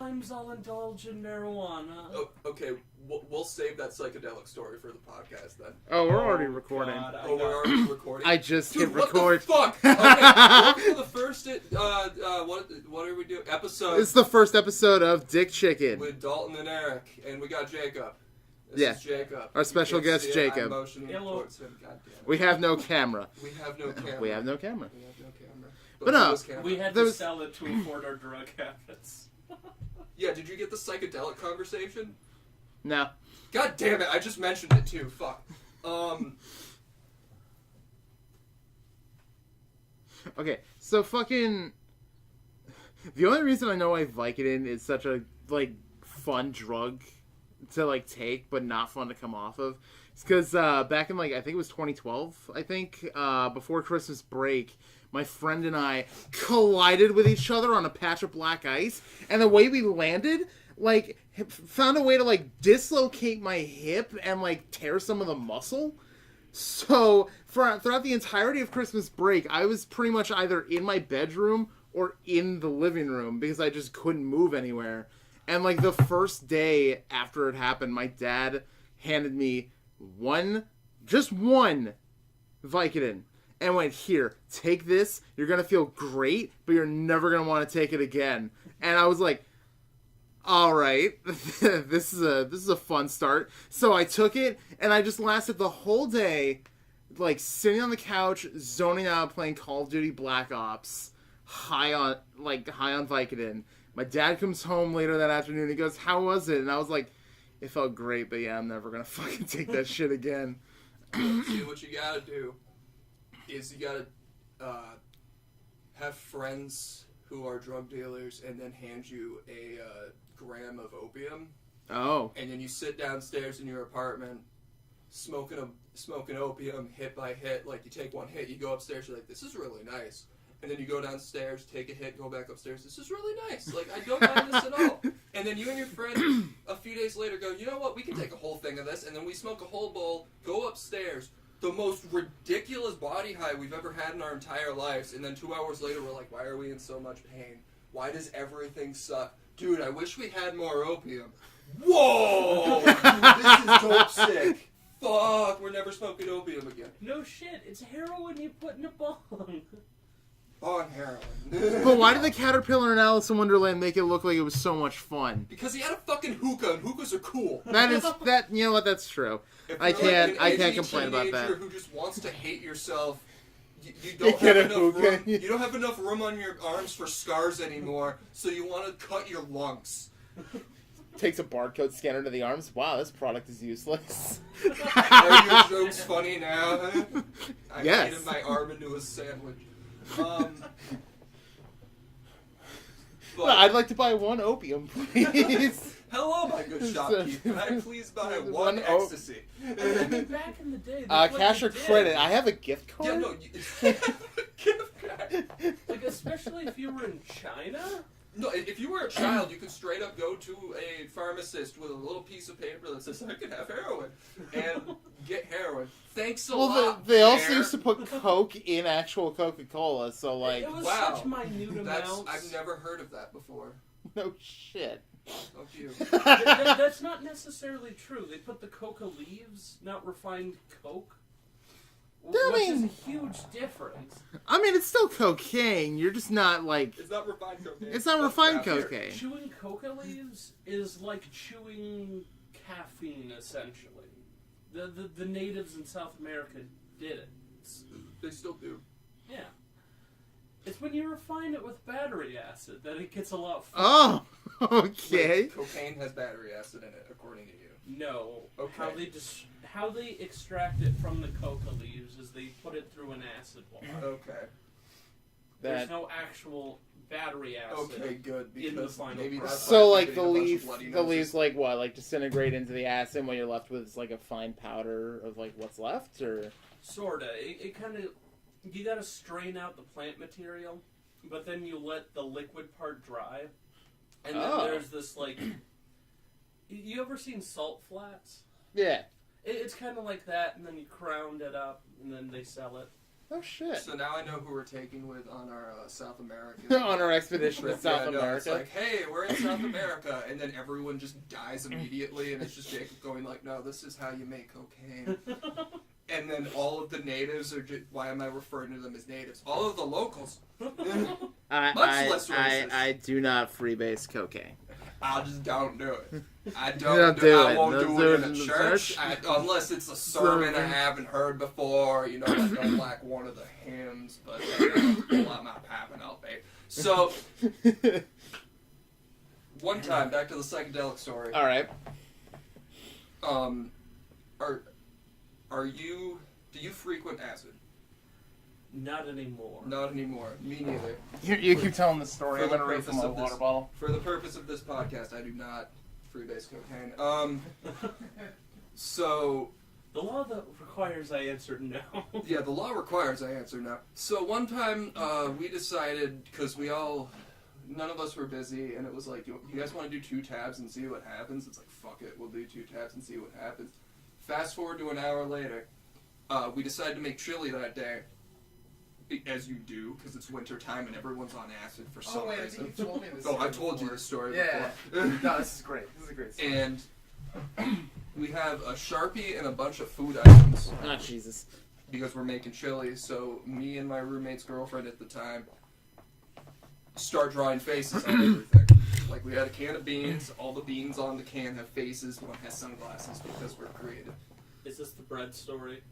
Sometimes I'll indulge in marijuana. Oh, okay, we'll save that psychedelic story for the podcast then. Oh, we're already recording. God, We're already recording? I just hit Dude, record. what the fuck? Okay, welcome to the first, what are we doing? Episode. This is the first episode of Dick Chicken. With Dalton and Eric, and we got Jacob. Yeah. This is Jacob. Our special You can't guest, see it. Jacob. I'm motioning Hello. towards him. God damn it. We have no camera. We have no camera. We have no camera. We have no camera. But no. who is camera? We had There to was- sell it to afford our drug habits. Yeah, did you get the psychedelic conversation? No. God damn it, I just mentioned it too. Fuck. Okay, so fucking... The only reason I know why Vicodin is such a, like, fun drug to, like, take, but not fun to come off of, is because back in, like, I think it was 2012, I think, before Christmas break, my friend and I collided with each other on a patch of black ice, and the way we landed, like, found a way to, like, dislocate my hip and, like, tear some of the muscle. So, throughout the entirety of Christmas break, I was pretty much either in my bedroom or in the living room because I just couldn't move anywhere. And, like, the first day after it happened, my dad handed me just one Vicodin. And went, here, take this. You're going to feel great, but you're never going to want to take it again. And I was like, all right, this is a fun start. So I took it, and I just lasted the whole day, like, sitting on the couch, zoning out, playing Call of Duty Black Ops, high on Vicodin. My dad comes home later that afternoon, he goes, how was it? And I was like, it felt great, but yeah, I'm never going to fucking take that shit again. See, what you gotta do is you gotta have friends who are drug dealers and then hand you a gram of opium. Oh. And then you sit downstairs in your apartment smoking opium hit by hit. Like, you take one hit, you go upstairs, you're like, this is really nice. And then you go downstairs, take a hit, go back upstairs, this is really nice. Like, I don't mind this at all. And then you and your friend a few days later go, you know what, we can take a whole thing of this. And then we smoke a whole bowl, go upstairs, the most ridiculous body high we've ever had in our entire lives, and then 2 hours later we're like, why are we in so much pain? Why does everything suck? Dude, I wish we had more opium. Whoa! Dude, this is dope sick. Fuck, we're never smoking opium again. No shit, it's heroin you put in a bong. On heroin. But why did the caterpillar in Alice in Wonderland make it look like it was so much fun? Because he had a fucking hookah, and hookahs are cool. You know what, that's true. If I you're can't like an complain about that. teenager who just wants to hate yourself, you don't have enough room. You don't have enough room on your arms for scars anymore, so you want to cut your lungs. Takes a barcode scanner to the arms. Wow, this product is useless. Are your jokes funny now? Huh? I Yes. made my arm into a sandwich. Well, I'd like to buy one opium, please. Hello, my good shopkeep. Can I please buy one One ecstasy? I mean, back in the day, that's what Cash you or did. credit? I have a gift card. Yeah, no. Gift card. Like, especially if you were in China. No, if you were a child, you could straight up go to a pharmacist with a little piece of paper that says, I can have heroin, and get heroin. Thanks a lot. Well, they also Bear. used to put Coke in actual Coca-Cola, so, like... It was Wow. such minute amounts. I've never heard of that before. No shit. Fuck you. That's not necessarily true. They put the coca leaves, not refined coke. Which is a huge difference. I mean, it's still cocaine. You're just not, like... It's not refined cocaine. It's not refined Yeah. cocaine. Chewing coca leaves is like chewing caffeine, essentially. The natives in South America did it. They still do. Yeah. It's when you refine it with battery acid that it gets a lot fun. Oh, okay. Wait, cocaine has battery acid in it, according to you. No. Okay. How they extract it from the coca leaves is they put it through an acid wash. Okay. There's no actual battery acid. Okay, good. In the Because final maybe product. that's So, why like, I'm the getting a bunch of bloody noses. leaves, like, what? Like, disintegrate into the acid, and what you're left with is, like, a fine powder of, like, what's left, or... Sorta. It kind of... You gotta strain out the plant material, but then you let the liquid part dry. And then there's this, like... You ever seen salt flats? Yeah. It's kind of like that, and then you ground it up, and then they sell it. Oh shit! So now I know who we're taking with on our South American On our expedition to South America. It's like, hey, we're in South America, and then everyone just dies immediately, and it's just Jacob going like, no, this is how you make cocaine. And then all of the natives are just, why am I referring to them as natives? All of the locals. I do not freebase cocaine. I just don't do it. I Don't do do I it. won't Don't do it do in it a in the church, church. unless it's a sermon I haven't heard before. You know, like I like one of the hymns, but pull out my pipe and I'll pay. So, one time, back to the psychedelic story. All right. Do you frequent acid? Not anymore. Not anymore. Me neither. You keep telling the story. For I'm the gonna read from my purpose of water this- bottle. For the purpose of this podcast, I do not freebase cocaine. So, The law that requires I answer no. yeah, the law requires I answer no. So one time, we decided, because none of us were busy, and it was like, you guys want to do 2 tabs and see what happens? It's like, fuck it, we'll do 2 tabs and see what happens. Fast forward to an hour later, we decided to make chili that day, as you do, because it's winter time and everyone's on acid for some reason. I think you told me this. Oh, I told you this story Yeah. before. No, this is great. This is a great story. And we have a Sharpie and a bunch of food items Oh, Jesus. because we're making chili. So me and my roommate's girlfriend at the time start drawing faces on everything. Like we had a can of beans. All the beans on the can have faces. One has sunglasses because we're creative. Is this the bread story?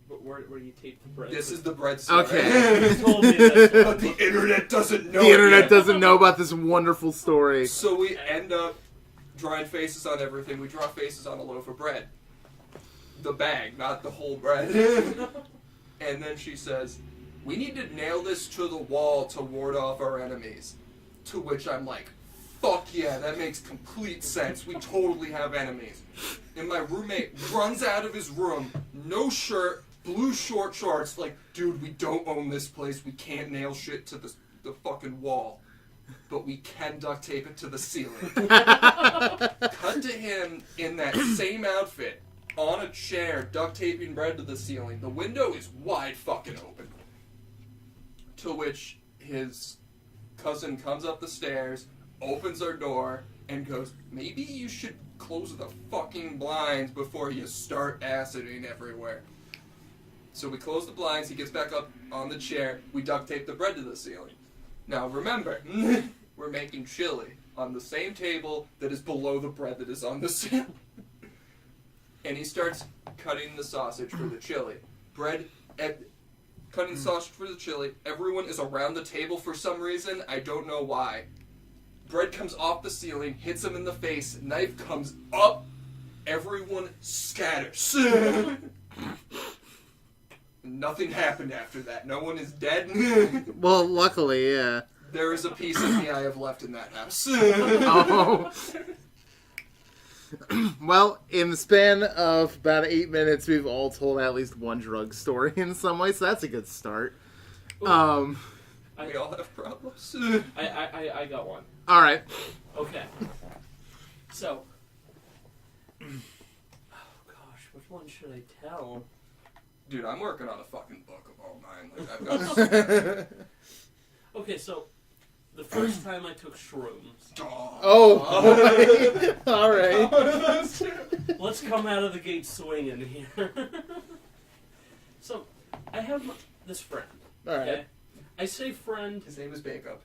But where you tape the bread? This is the bread story. Okay. You told me this one. But the internet doesn't know. The internet yet. doesn't know about this wonderful story. So we end up drawing faces on everything. We draw faces on a loaf of bread. The bag, not the whole bread. And then she says, we need to nail this to the wall to ward off our enemies. To which I'm like, fuck yeah, that makes complete sense. We totally have enemies. And my roommate runs out of his room, no shirt, blue short shorts, like, dude, we don't own this place. We can't nail shit to the fucking wall. But we can duct tape it to the ceiling. Cut to him in that same outfit, on a chair, duct taping bread to the ceiling. The window is wide fucking open. To which his cousin comes up the stairs, opens our door, and goes, maybe you should close the fucking blinds before you start aciding everywhere. So we close the blinds, he gets back up on the chair, we duct tape the bread to the ceiling. Now remember, we're making chili on the same table that is below the bread that is on the ceiling. And he starts cutting the sausage for the chili. Cutting the sausage for the chili. Everyone is around the table for some reason. I don't know why. Bread comes off the ceiling, hits him in the face. Knife comes up. Everyone scatters. Nothing happened after that. No one is dead. Well, luckily, yeah. There is a piece of me I have left in that house. Oh. Well, in the span of about 8 minutes, we've all told at least one drug story in some way, so that's a good start. We all have problems. I got one. All right. Okay. So, oh gosh, which one should I tell? Dude, I'm working on a fucking book of all mine. Like, I've got Okay, so the first time I took shrooms. Oh, boy. All right. Let's come out of the gate swinging here. So, I have this friend. All right. Okay? I say friend. His name is Jacob.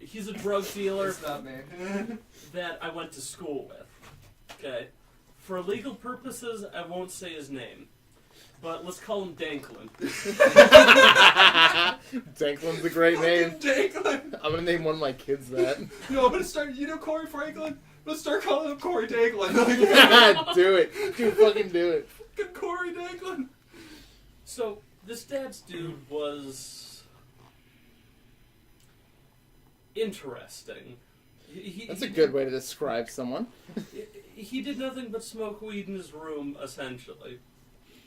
He's a drug dealer It's not me. that I went to school with. Okay? For legal purposes, I won't say his name. But let's call him Danklin. Danklin's a great name. Danklin. I'm gonna name one of my kids that. No, I'm gonna start. You know Corey Franklin? Let's start calling him Corey Danklin. Do it. Dude, fucking do it. Fucking Corey Danklin. So, this dad's dude was interesting. That's a good way to describe someone. He did nothing but smoke weed in his room, essentially.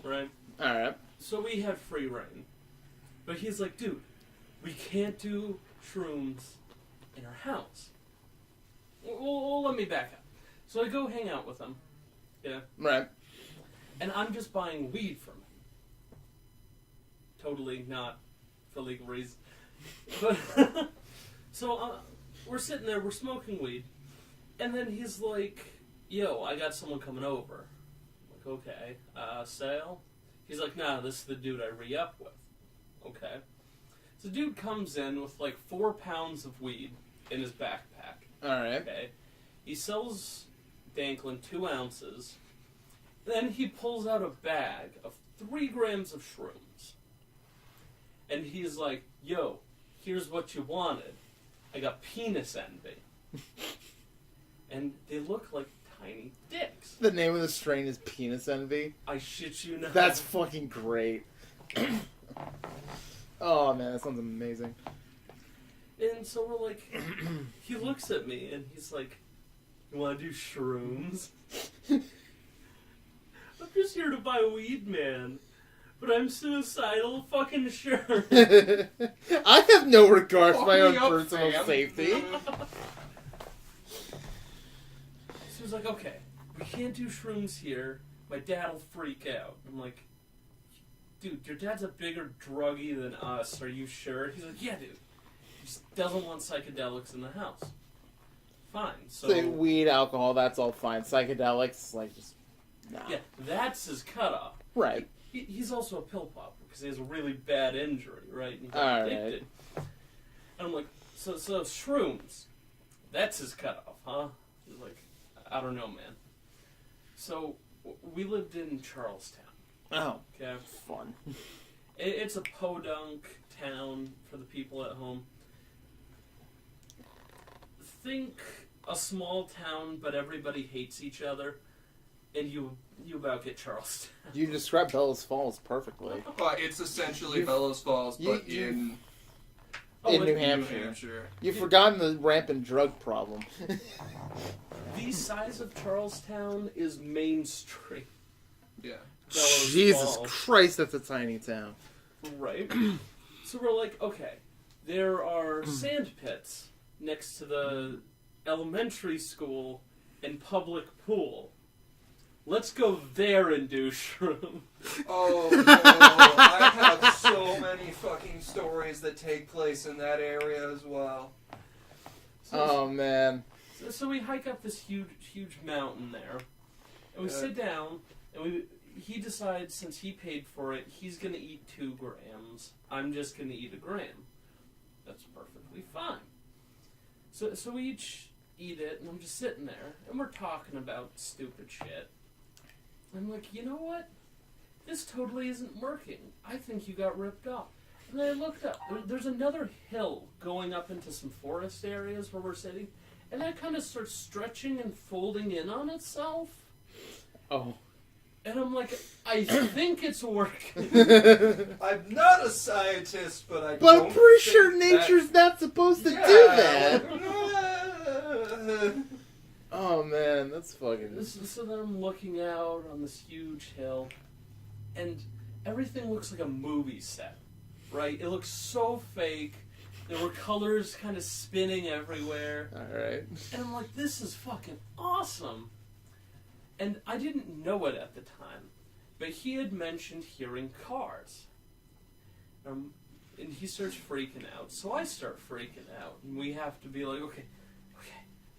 Right? Alright. So we had free reign. But he's like, dude, we can't do shrooms in our house. Well, let me back up. So I go hang out with him. Yeah. Right. And I'm just buying weed from him. totally not for legal reasons. But so we're sitting there, we're smoking weed, and then he's like, "Yo, I got someone coming over." I'm like, okay, sale? He's like, "Nah, this is the dude I re-up with." Okay. So the dude comes in with like 4 pounds of weed in his backpack. Alright. Okay. He sells Danklin 2 ounces. Then he pulls out a bag of 3 grams of shrooms. And he's like, "Yo, here's what you wanted. I got penis envy." And they look like tiny dicks. The name of the strain is Penis Envy. I shit you not. That's fucking great. Oh man, that sounds amazing. And so we're like, he looks at me and he's like, "You want to do shrooms?" I'm just here to buy weed, man. But I'm suicidal, fucking sure. I have no regard for my Fuck own me up, personal fam. safety. So he's like, "Okay, we can't do shrooms here. My dad'll freak out." I'm like, "Dude, your dad's a bigger druggie than us. Are you sure?" He's like, "Yeah, dude. He just doesn't want psychedelics in the house." Fine. So Say weed, alcohol, that's all fine. Psychedelics, like, just, nah. yeah, that's his cutoff. Right. He's also a pill popper because he has a really bad injury, right? And he got All addicted. And I'm like, so shrooms, that's his cutoff, huh? He's like, "I don't know, man." So we lived in Charlestown. Oh, Okay, fun. it's a podunk town for the people at home. Think a small town, but everybody hates each other, and you about get Charlestown. You described Bellows Falls perfectly. But it's essentially You- Bellows Falls, but you- in In New New Hampshire. Hampshire. You've forgotten the rampant drug problem. The size of Charlestown is Main Street. Yeah. Bellows Jesus Falls. Christ, that's a tiny town. Right. So we're like, okay, there are sand pits next to the elementary school and public pool. Let's go there and do shroom. Oh no, I have so many fucking stories that take place in that area as well. Oh man. So we hike up this huge mountain there, and we Yeah. sit down, and he decides since he paid for it, he's gonna eat 2 grams. I'm just gonna eat 1 gram. That's perfectly fine. So we each eat it, and I'm just sitting there, and we're talking about stupid shit. I'm like, you know what? This totally isn't working. I think you got ripped off. And then I looked up. There's another hill going up into some forest areas where we're sitting, and that kind of starts stretching and folding in on itself. Oh. And I'm like, I think it's working. I'm not a scientist, but I But don't I'm pretty think sure that- nature's not supposed to Yeah. do that. Oh man, that's fucking. So then I'm looking out on this huge hill, and everything looks like a movie set, right? It looks so fake. There were colors kind of spinning everywhere. Alright. And I'm like, this is fucking awesome. And I didn't know it at the time, but he had mentioned hearing cars. And he starts freaking out, so I start freaking out. And we have to be like, okay,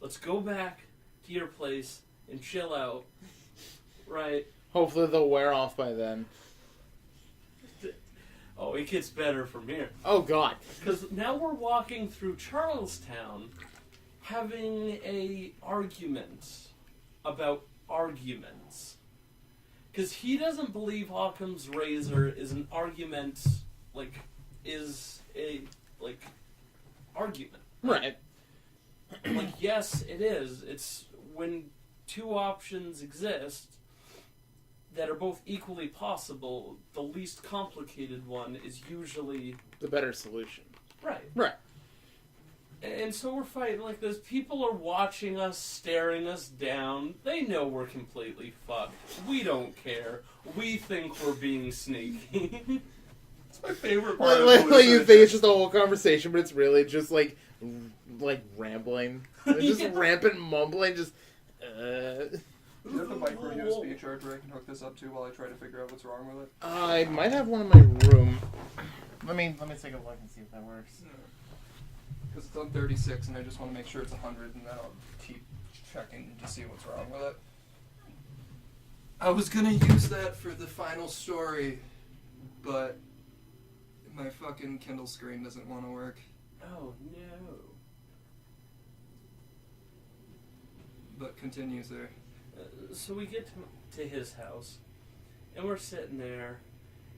let's go back to your place and chill out, right? Hopefully they'll wear off by then. Oh, it gets better from here. Oh god. Because now we're walking through Charlestown having a argument about arguments. Because he doesn't believe Occam's razor is an argument, argument. Right. Yes, it is. It's when 2 options exist that are both equally possible, the least complicated one is usually The better solution. right. Right. And so we're fighting like this. People are watching us, staring us down. They know we're completely fucked. We don't care. We think we're being sneaky. It's my favorite part of Like you hallucinogens. think it's just a whole conversation, but it's really just like rambling. It's just Yeah. rampant mumbling, just Do you have the micro USB charger I can hook this up to while I try to figure out what's wrong with it? I might have one in my room. Let me take a look and see if that works. Because it's on 36 and I just want to make sure it's 100 and then I'll keep checking to see what's wrong with it. I was gonna use that for the final story, but my fucking Kindle screen doesn't want to work. Oh no. But continue, sir. So we get to his house, and we're sitting there,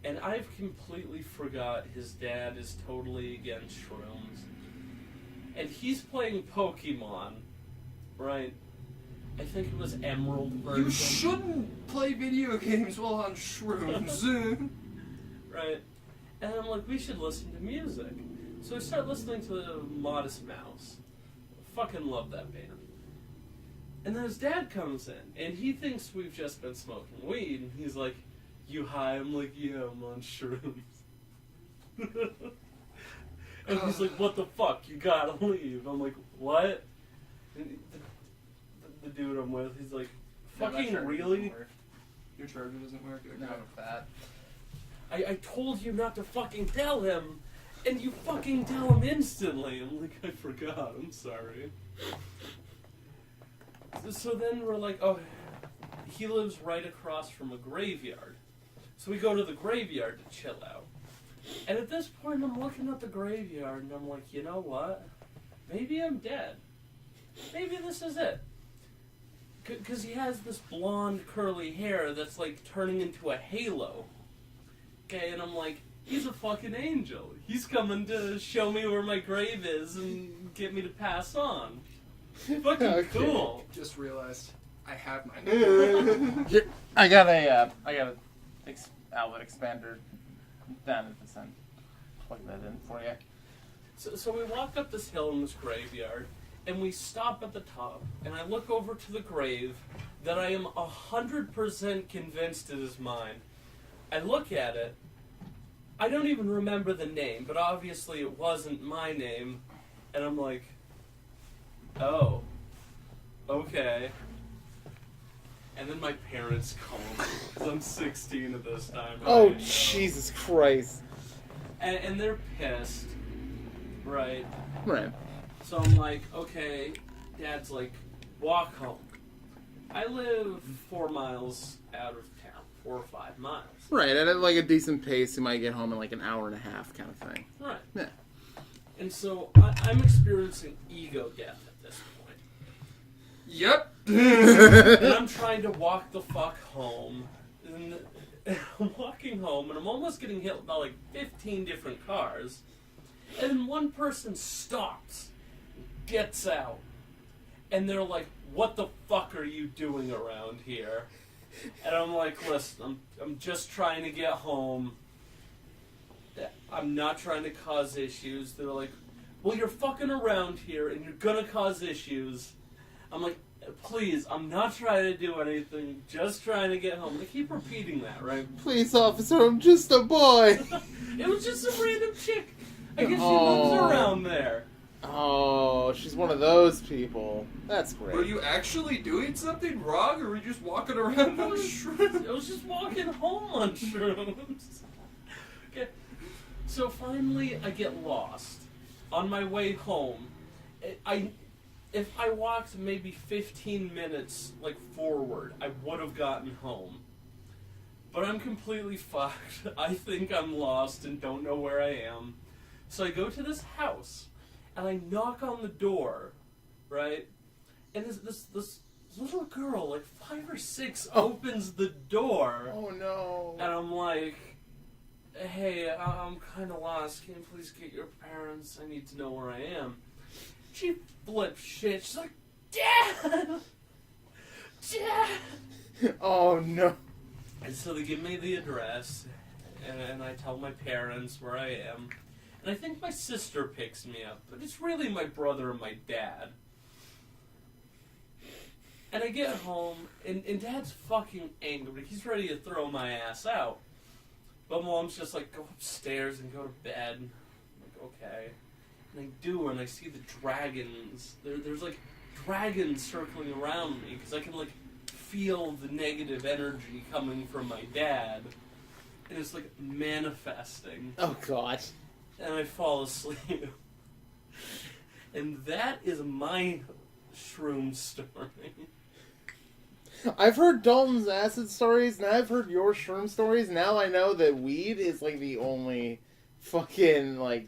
and I've completely forgot his dad is totally against shrooms. And he's playing Pokemon, right? I think it was Emerald version. You shouldn't play video games while on shrooms. Right? And I'm like, we should listen to music. So I start listening to Modest Mouse. Fucking love that band. And then his dad comes in, and he thinks we've just been smoking weed, and he's like, you high? I'm like, yeah, I'm on shrooms. And he's like, what the fuck? You gotta leave. I'm like, what? And the dude I'm with, he's like, fucking really? Your charger doesn't work? Okay. No, that. I told you not to fucking tell him, and you fucking tell him instantly. I'm like, I forgot. I'm sorry. So then we're like, oh, he lives right across from a graveyard. So we go to the graveyard to chill out. And at this point, I'm looking at the graveyard, and I'm like, you know what? Maybe I'm dead. Maybe this is it. Because he has this blonde, curly hair that's, like, turning into a halo. Okay, and I'm like, he's a fucking angel. He's coming to show me where my grave is and get me to pass on. Fucking Okay. cool. Just realized I have my number. I got a outlet expander down at this end. Plug that in for you. So we walk up this hill in this graveyard, and we stop at the top, and I look over to the grave that I am 100% convinced it is mine. I look at it. I don't even remember the name, but obviously it wasn't my name, and I'm like, oh, okay. And then my parents call me, because I'm 16 at this time. Right? Oh, Jesus Christ. And they're pissed, right? Right. So I'm like, okay, Dad's like, walk home. I live 4 miles out of town, 4 or 5 miles. Right, at like a decent pace, you might get home in like an hour and a half kind of thing. Right. Yeah. And so I'm experiencing ego death at this point. Yep. And I'm trying to walk the fuck home. And I'm walking home, and I'm almost getting hit by like 15 different cars. And then one person stops, gets out, and they're like, what the fuck are you doing around here? And I'm like, listen, I'm just trying to get home. I'm not trying to cause issues. They're like, well, you're fucking around here, and you're gonna cause issues. I'm like, please, I'm not trying to do anything, just trying to get home. They keep repeating that, right? Please, officer, I'm just a boy. It was just some random chick. I guess she lives around there. Oh, she's one of those people. That's great. Were you actually doing something wrong, or were you just walking around on shrooms? I was just walking home on shrooms. Okay. So finally, I get lost. On my way home, if I walked maybe 15 minutes, like, forward, I would have gotten home. But I'm completely fucked. I think I'm lost and don't know where I am. So I go to this house, and I knock on the door, right? And this little girl, like 5 or 6, opens the door. Oh, no. And I'm like, hey, I'm kind of lost. Can you please get your parents? I need to know where I am. She flips shit. She's like, Dad! Dad! Oh, no. And so they give me the address, and I tell my parents where I am. And I think my sister picks me up, but it's really my brother and my dad. And I get home, and Dad's fucking angry. He's ready to throw my ass out. But Mom's just like, go upstairs and go to bed. I'm like, okay. And I do, and I see the dragons. There's like dragons circling around me, because I can like feel the negative energy coming from my dad, and it's like manifesting. Oh God. And I fall asleep. And that is my shroom story. I've heard Dalton's acid stories, and I've heard your shroom stories. Now I know that weed is like the only fucking like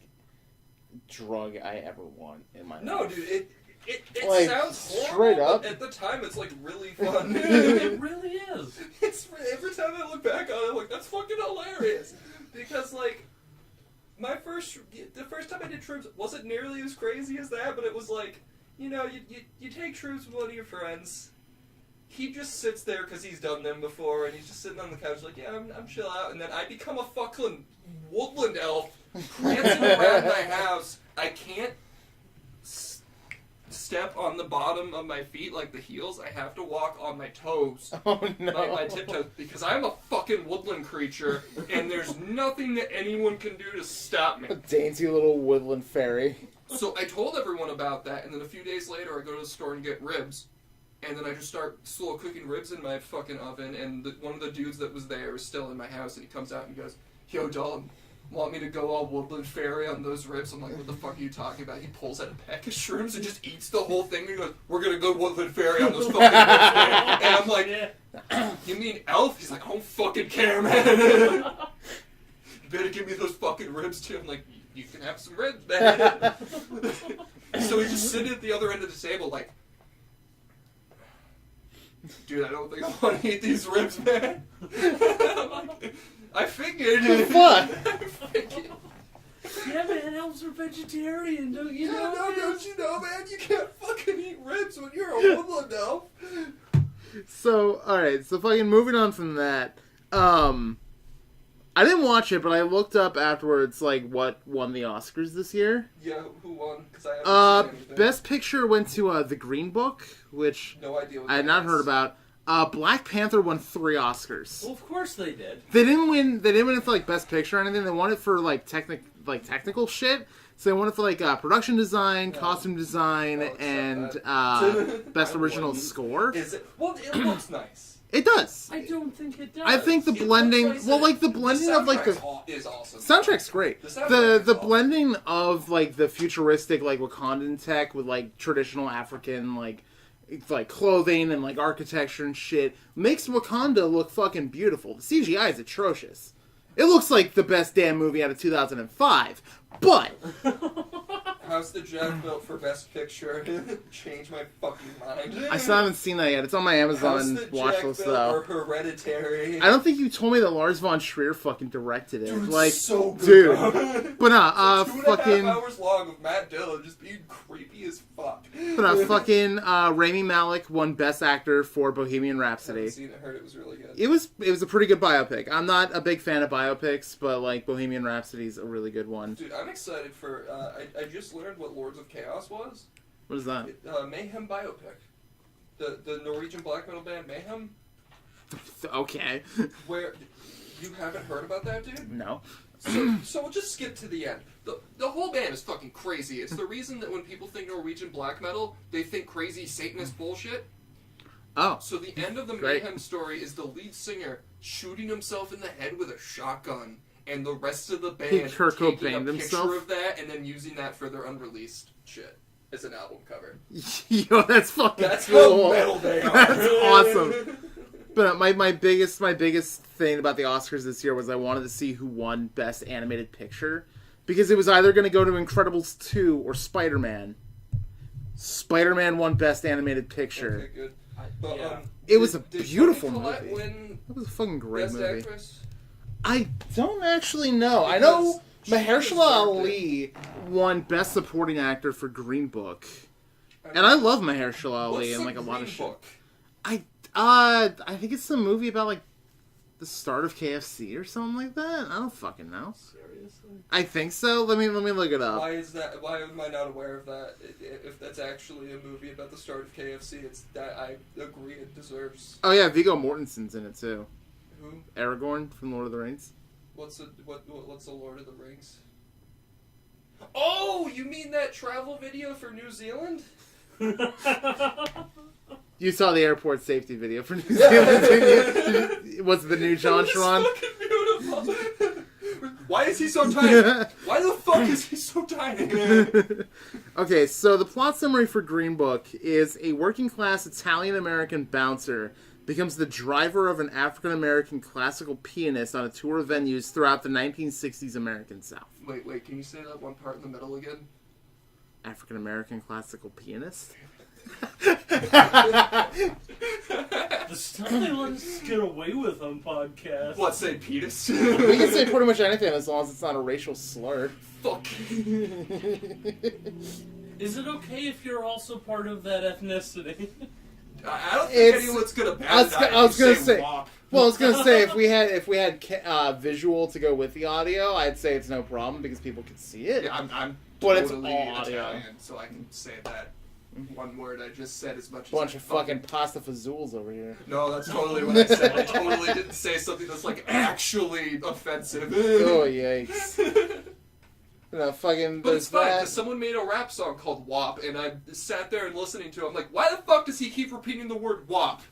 drug I ever want in my life. No, dude, it Like, sounds horrible, straight up. but at the time it's like really fun. It really is. It's every time I look back on it, I'm like, that's fucking hilarious. Because like the first time I did shrooms wasn't nearly as crazy as that, but it was like, you know, you take shrooms with one of your friends. He just sits there because he's done them before, and he's just sitting on the couch like, yeah, I'm chill out. And then I become a fucking woodland elf, prancing around my house. I can't step on the bottom of my feet like the heels. I have to walk on my toes, Oh no. like my tiptoes, because I'm a fucking woodland creature, and there's nothing that anyone can do to stop me. A dainty little woodland fairy. So I told everyone about that, and then a few days later I go to the store and get ribs. And then I just start slow cooking ribs in my fucking oven, and one of the dudes that was there is still in my house, and he comes out and he goes, "Yo, Dalton, want me to go all woodland fairy on those ribs?" I'm like, "What the fuck are you talking about?" He pulls out a pack of shrooms and just eats the whole thing, and he goes, "We're gonna go woodland fairy on those fucking ribs, man." And I'm like, "You mean elf?" He's like, "I don't fucking care, man." You better give me those fucking ribs too. I'm like, "You can have some ribs, man." So he's just sitting at the other end of the table like, "Dude, I don't think I want to eat these ribs, man." I'm like, I figured. What? I figured. Yeah, man, elves are vegetarian, don't you know? Don't you know, man? You can't fucking eat ribs when you're a woodland elf. So, alright, so fucking moving on from that, I didn't watch it, but I looked up afterwards, like, what won the Oscars this year. Yeah, who won? Because I haven't seen anything. Best Picture went to, The Green Book, which No idea what I had that not is. heard about. Black Panther won 3 Oscars. Well, of course they did. They didn't win it for, like, Best Picture or anything. They won it for, like, technical shit. So they won it for, like, production design, costume design, I'll accept and, that. Best I original wouldn't. score. Is it? Well, it looks nice. It does. I don't think it does. I think the It blending, looks well, like, the The blending of, like, the... soundtrack's is awesome. Soundtrack's great. The soundtrack is The awesome. blending of like the futuristic like Wakandan tech with like traditional African like clothing and like architecture and shit makes Wakanda look fucking beautiful. The CGI is atrocious. It looks like the best damn movie out of 2005. But How's the Jack built for Best Picture? Change my fucking mind. I still haven't seen that yet. It's on my Amazon How's the watch Jack list built though. or Hereditary? I don't think you told me that Lars von Trier fucking directed it. Dude, like, so good. dude. But nah, 2.5 fucking. hours long of Matt Dillon just being creepy as fuck. But fucking Rami Malek won Best Actor for Bohemian I Rhapsody. haven't seen it. Heard it was really good. It was a pretty good biopic. I'm not a big fan of biopics, but like Bohemian Rhapsody's a really good one. Dude, I'm excited for. I just learned what Lords of Chaos was. What is that? Mayhem biopic. The Norwegian black metal band Mayhem. Okay. Where you haven't heard about that, dude? No. So we'll just skip to the end. The whole band is fucking crazy. It's the reason that when people think Norwegian black metal, they think crazy Satanist bullshit. Oh. So the end of the Great. Mayhem story is the lead singer shooting himself in the head with a shotgun, and the rest of the band Kurt taking a Cobained picture himself? of that and then using that for their unreleased shit as an album cover. Yo, that's fucking That's cool. how metal they are. That's awesome. But my biggest thing about the Oscars this year was I wanted to see who won Best Animated Picture. Because it was either going to go to Incredibles 2 or Spider-Man. Spider-Man won Best Animated Picture. Okay, good. But, Yeah. It was a did beautiful Toni Collette movie. win It was a fucking great Best movie. Actress? I don't actually know. I know Because she Mahershala deserved Ali won Best Supporting Actor for Green Book. And I love Mahershala Ali What's and the like a lot of Green shit. Book? I think it's some movie about like the start of KFC or something like that. I don't fucking know. Seriously? I think so. Let me look it up. Why is that? Why am I not aware of that? If that's actually a movie about the start of KFC, it's that I agree it deserves. Oh yeah, Viggo Mortensen's in it too. Who? Aragorn from Lord of the Rings. What's the Lord of the Rings? Oh, you mean that travel video for New Zealand? You saw the airport safety video for New Zealand, didn't you? Was the new John Schron? It's fucking beautiful. Why is he so tiny? Why the fuck is he so tiny? Okay, so the plot summary for Green Book is a working-class Italian-American bouncer becomes the driver of an African-American classical pianist on a tour of venues throughout the 1960s American South. Wait, can you say that one part in the middle again? African-American classical pianist? The stuff they let us get away with on podcasts. What, say penis? We can say pretty much anything as long as it's not a racial slur. Fuck. Is it okay if you're also part of that ethnicity? I don't think anyone's gonna ban that. I was gonna say. WAP. Well, I was gonna say if we had visual to go with the audio, I'd say it's no problem because people can see it. Yeah, I'm But it's totally all audio. Italian, so I can say that one word I just said as much Bunch as of fucking pasta fazools over here. No, that's totally what I said. I totally didn't say something that's like actually offensive. Oh yikes! No, fucking. But it's there's fine, that. because someone made a rap song called WAP, and I sat there and listening to it. I'm like, why the fuck does he keep repeating the word WAP?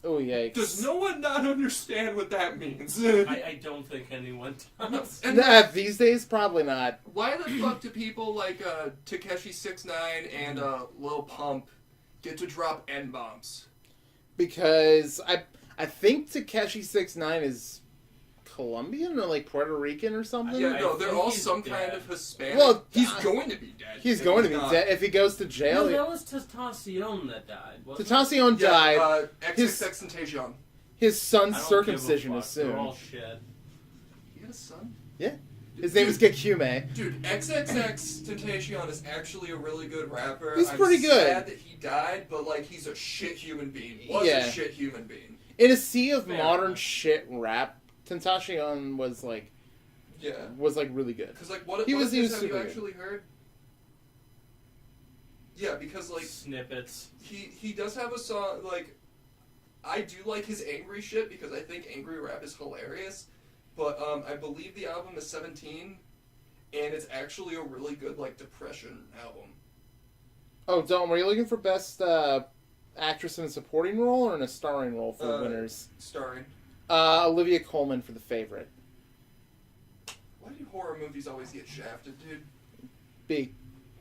Oh yikes! Does no one not understand what that means? I don't think anyone does. And These days, probably not. why the fuck do people like Takeshi 6ix9ine and Lil Pump get to drop N-bombs? Because I think Takeshi 6ix9ine is Colombian or like Puerto Rican or something. Yeah, no, they're think all he's some dead. kind of Hispanic. Well, he's going to be dead. He's if going to be not. dead if he goes to No, jail. that was Tentacion that died. wasn't it? Tentacion died. XXX Tentacion. His son's I don't circumcision give a is fuck. soon. They're all shit. He had a son? Yeah. His name is Gekime. Dude, XXX Tentacion is actually a really good rapper. He's pretty I'm good. sad that he died, but like he's a shit human being. Was Yeah. a shit human being. In a sea of Fair modern enough. shit rap, Tentacion was Yeah. really good. Because like what He what was- of he his was have you super good. actually heard? Yeah, because like Snippets. he does have a song like I do like his angry shit because I think angry rap is hilarious. But I believe the album is 17 and it's actually a really good like depression album. Oh, Dalton, were you looking for best actress in a supporting role or in a starring role for the winners? Starring. Olivia Colman for The Favorite. Why do horror movies always get shafted, dude?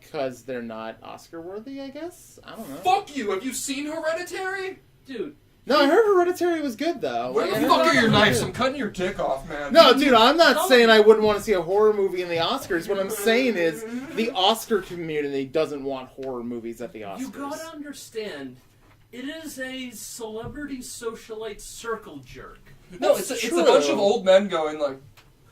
Because they're not Oscar worthy, I guess? I don't know. Fuck you! Have you seen Hereditary? Dude, No, I heard Hereditary was good, though. Where Like, I the heard fuck are it your was knives? good. I'm cutting your dick off, man. No, dude, I'm not saying I wouldn't want to see a horror movie in the Oscars. What I'm saying is the Oscar community doesn't want horror movies at the Oscars. you gotta understand, it is a celebrity socialite circle jerk. No, That's it's a true. bunch of old men going like,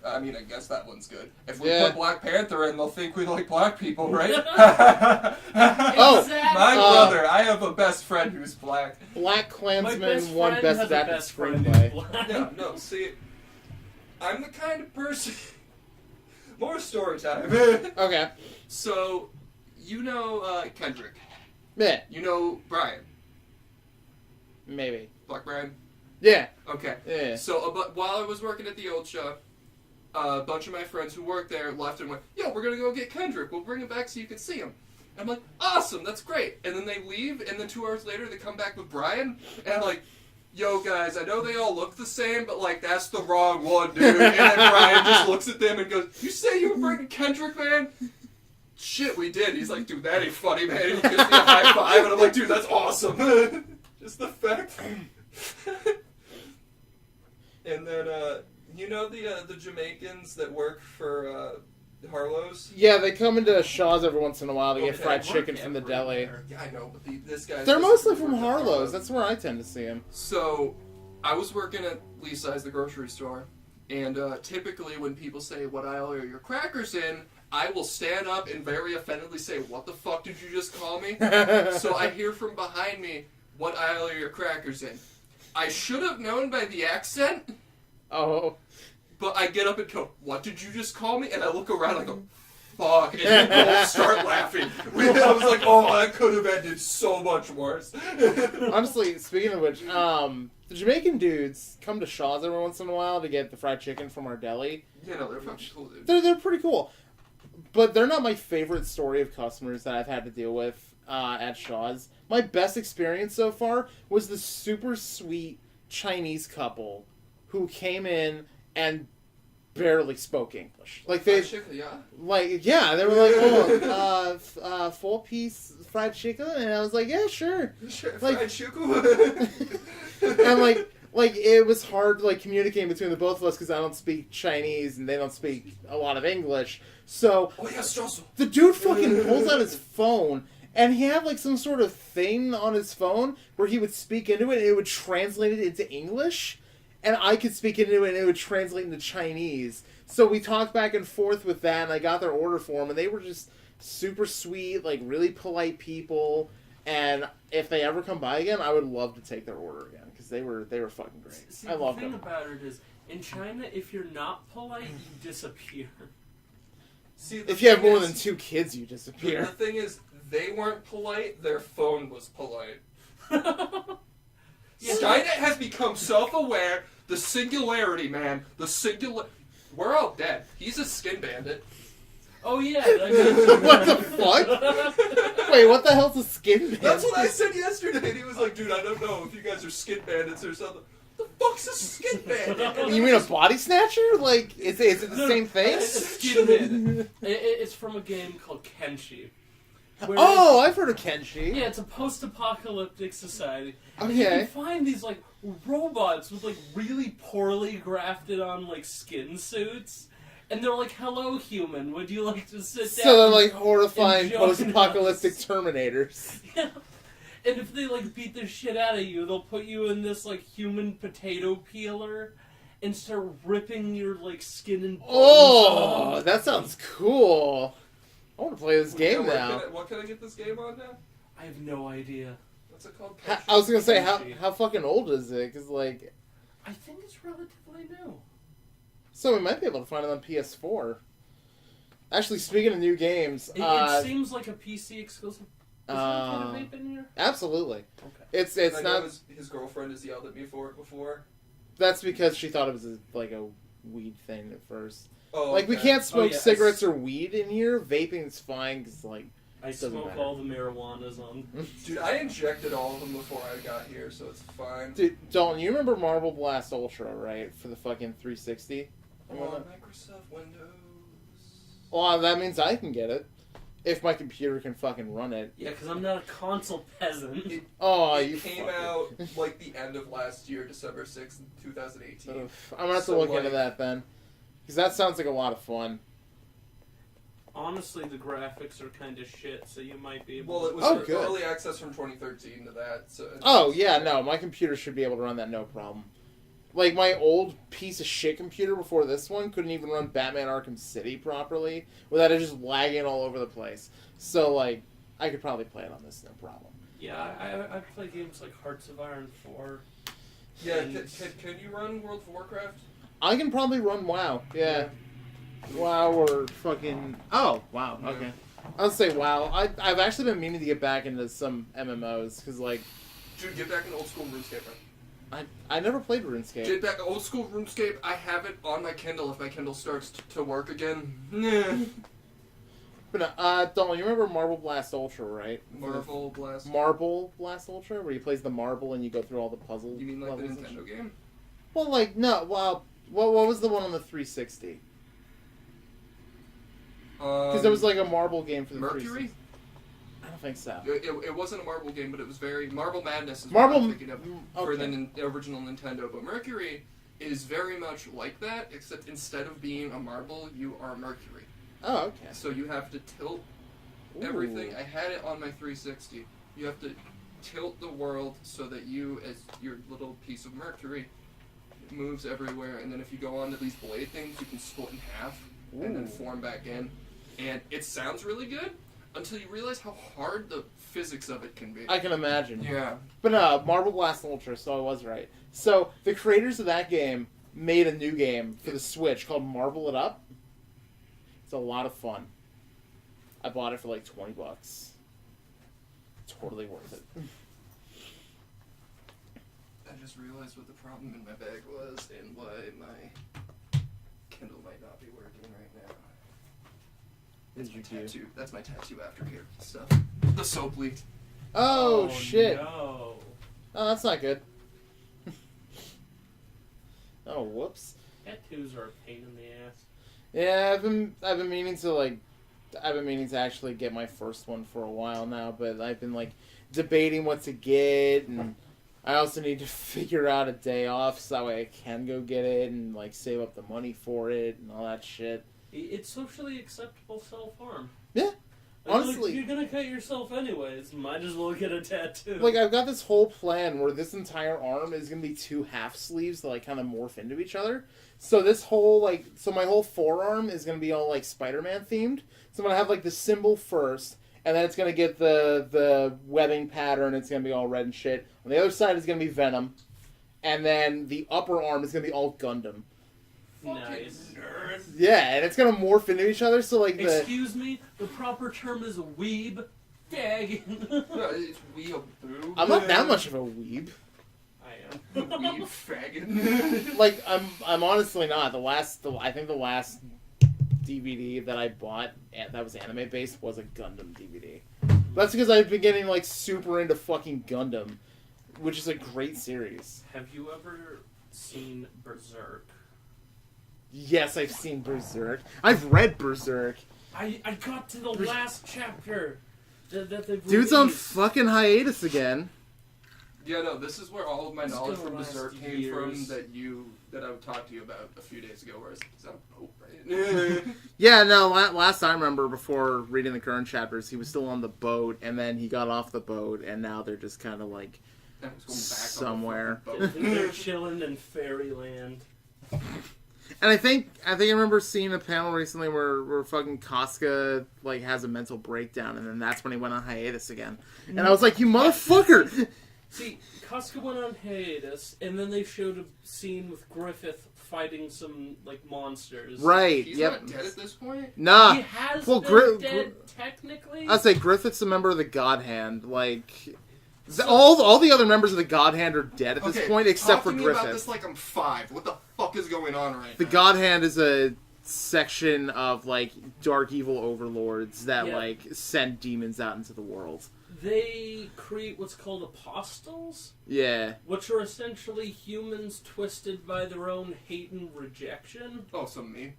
I mean, I guess that one's good. If we Yeah. put Black Panther in, they'll think we like black people, right? Oh, Exactly. My brother, I have a best friend who's black. Black My Klansman best won friend Best has a Adapted best friend Screenplay. who's black. Yeah, no, see, I'm the kind of person... More story time. Okay. So, you know Kendrick. Yeah, You know Brian. maybe. Black Brian? Yeah, Okay. yeah. So, while I was working at the old shop, a bunch of my friends who worked there left and went, yo, we're going to go get Kendrick. We'll bring him back so you can see him. And I'm like, awesome, that's great. And then they leave, and then 2 hours later they come back with Brian, and I'm like, yo, guys, I know they all look the same, but, like, that's the wrong one, dude. And then Brian just looks at them and goes, you say you were bringing Kendrick, man? Shit, we did. He's like, dude, that ain't funny, man. And he gives me a high five, and I'm like, dude, that's awesome. Just the fact. And then, you know the Jamaicans that work for Harlow's? Yeah, they come into Shaw's every once in a while to get Okay, fried Work chicken from the deli. everywhere. Yeah, I know, but this guy... They're mostly from Harlow's. That's where I tend to see them. So, I was working at Leaside, the grocery store, and typically when people say, what aisle are your crackers in, I will stand up and very offendedly say, what the fuck did you just call me? So I hear from behind me, what aisle are your crackers in? I should have known by the accent, Oh. but I get up and go, what did you just call me? And I look around and I go, fuck, and they both start laughing. I was like, oh, that could have ended so much worse. Honestly, speaking of which, the Jamaican dudes come to Shaw's every once in a while to get the fried chicken from our deli. You know, they're fucking cool, dude. They're pretty cool. But they're not my favorite story of customers that I've had to deal with at Shaw's. my best experience so far was the super sweet Chinese couple who came in and barely spoke English. Like they, they were like, full piece fried chicken, and I was like, yeah, sure. Fried chicken. And like it was hard to like communicate between the both of us because I don't speak Chinese and they don't speak a lot of English. So the dude fucking pulls out his phone. And he had, like, some sort of thing on his phone where he would speak into it and it would translate it into English. And I could speak into it and it would translate into Chinese. So we talked back and forth with that, and I got their order for them. And they were just super sweet, like, really polite people. And if they ever come by again, I would love to take their order again. Because they were fucking great. See, I love them. The thing about it is, in China, if you're not polite, you disappear. See, if you have more than 2 kids, you disappear. The thing is, they weren't polite, their phone was polite. Skynet has become self-aware. The singularity, man. We're all dead. He's a skin bandit. Oh, yeah. What the fuck? Wait, what the hell's a skin bandit? That's what I said yesterday. And he was like, dude, I don't know if you guys are skin bandits or something. The fuck's a skin bandit? You mean a body snatcher? Like, is it the same thing? Skin bandit. It's from a game called Kenshi. Oh, I've heard of Kenshi. Yeah, it's a post-apocalyptic society. Okay. You can find these, like, robots with, like, really poorly grafted on, like, skin suits. And they're like, hello, human, would you like to sit down? So they're, like, horrifying post-apocalyptic Terminators. Yeah. And if they, like, beat the shit out of you, they'll put you in this, like, human potato peeler and start ripping your, like, skin and bones off. That sounds cool. I want to play this game now. What can I get this game on now? I have no idea. What's it called? I was going to say, how fucking old is it? Because, like... I think it's relatively new. So we might be able to find it on PS4. Actually, speaking of new games... It seems like a PC exclusive. Is there a vape in here? Absolutely. Okay. It's I not... know his girlfriend has yelled at me for it before. That's because she thought it was like a weed thing at first. Oh, like, okay. we can't smoke cigarettes or weed in here. Vaping's fine, because, like, I smoke all the marijuanas on. Dude, I injected all of them before I got here, so it's fine. Dude, Dalton, you remember Marble Blast Ultra, right? For the fucking 360? On Microsoft Windows. Well, that means I can get it. If my computer can fucking run it. Yeah, because I'm not a console peasant. It came out, like, the end of last year, December 6th, 2018. I'm gonna have to look into that then. Because that sounds like a lot of fun. Honestly, the graphics are kind of shit, so you might be able Well, it was early access from 2013 to that. So yeah, no, my computer should be able to run that no problem. Like, my old piece of shit computer before this one couldn't even run Batman Arkham City properly without it just lagging all over the place. So, like, I could probably play it on this, no problem. Yeah, I play games like Hearts of Iron 4. Yeah, can you run World of Warcraft? I can probably run WoW, yeah. WoW or fucking... Oh, WoW, okay. I'll say WoW. I've actually been meaning to get back into some MMOs, because, like... Dude, get back in old school RuneScape, man. I never played RuneScape. Get back old school RuneScape. I have it on my Kindle if my Kindle starts to work again. Nah. But Dalton, you remember Marble Blast Ultra, right? Marble Blast Ultra, where you plays the marble and you go through all the puzzles. You mean like the Nintendo game? Well, like no. Well, what was the one on the 360? Because there was like a marble game for the Mercury. 360. I don't think so. It wasn't a marble game, but it was very Marble Madness. Is Marble what I'm thinking of for the original Nintendo. But Mercury is very much like that, except instead of being a marble, you are Mercury. Oh, okay. So you have to tilt everything. I had it on my 360. You have to tilt the world so that you, as your little piece of Mercury, it moves everywhere. And then if you go onto these blade things, you can split in half and then form back in. And it sounds really good until you realize how hard the physics of it can be. I can imagine. Yeah. But Marble Blast Ultra, so I was right. So the creators of that game made a new game for the Switch called Marble It Up. It's a lot of fun. I bought it for like $20. Totally worth it. I just realized what the problem in my bag was and why my Kindle might not be working right now. That's my tattoo. That's my tattoo after here stuff. The soap leaked. Oh, shit. No. Oh, that's not good. Oh, whoops. Tattoos are a pain in the ass. Yeah, I've been meaning to actually get my first one for a while now, but I've been like debating what to get, and I also need to figure out a day off so that way I can go get it and like save up the money for it and all that shit. It's socially acceptable self-harm. Yeah. Like, Honestly, you're gonna cut yourself anyways. Might as well get a tattoo. like I've got this whole plan where this entire arm is gonna be 2 half sleeves that like kind of morph into each other. So this whole my whole forearm is gonna be all like Spider-Man themed. So I'm gonna have like the symbol first, and then it's gonna get the webbing pattern. It's gonna be all red and shit. On the other side is gonna be Venom, and then the upper arm is gonna be all Gundam. Nice. Nerd. Yeah, and it's gonna morph into each other. So like Excuse me, the proper term is weeb. Daggin. No, it's weeaboo. I'm not that much of a weeb. I am. Weeb faggot. Like I'm honestly not. I think the last DVD that I bought that was anime based was a Gundam DVD. That's because I've been getting like super into fucking Gundam, which is a great series. Have you ever seen Berserk? Yes, I've seen Berserk. I've read Berserk. I got to the last chapter that they've Dude's on released. fucking hiatus again. Yeah, no, this is where all of my It's knowledge gonna from last Berserk came years. from that I talked to you about a few days ago, where is that a boat, right? Yeah, no, last I remember before reading the current chapters, he was still on the boat, and then he got off the boat, and now they're just kind of like That was going back somewhere. on the fucking boat. They're chilling in fairyland. And I think I remember seeing a panel recently where fucking Casca like has a mental breakdown, and then that's when he went on hiatus again. And I was like, you motherfucker! See, Casca went on hiatus, and then they showed a scene with Griffith fighting some like monsters. Right? He's Yep. not dead at this point? Nah. He has Well, been dead technically. I'd say Griffith's a member of the God Hand. Like all the other members of the God Hand are dead at this point, except for talk to me Griffith. about this like I'm 5. What the fuck is going on right The now? God Hand is a section of like dark evil overlords that Yeah. like send demons out into the world. They create what's called apostles, Yeah. which are essentially humans twisted by their own hate and rejection. Oh, so me.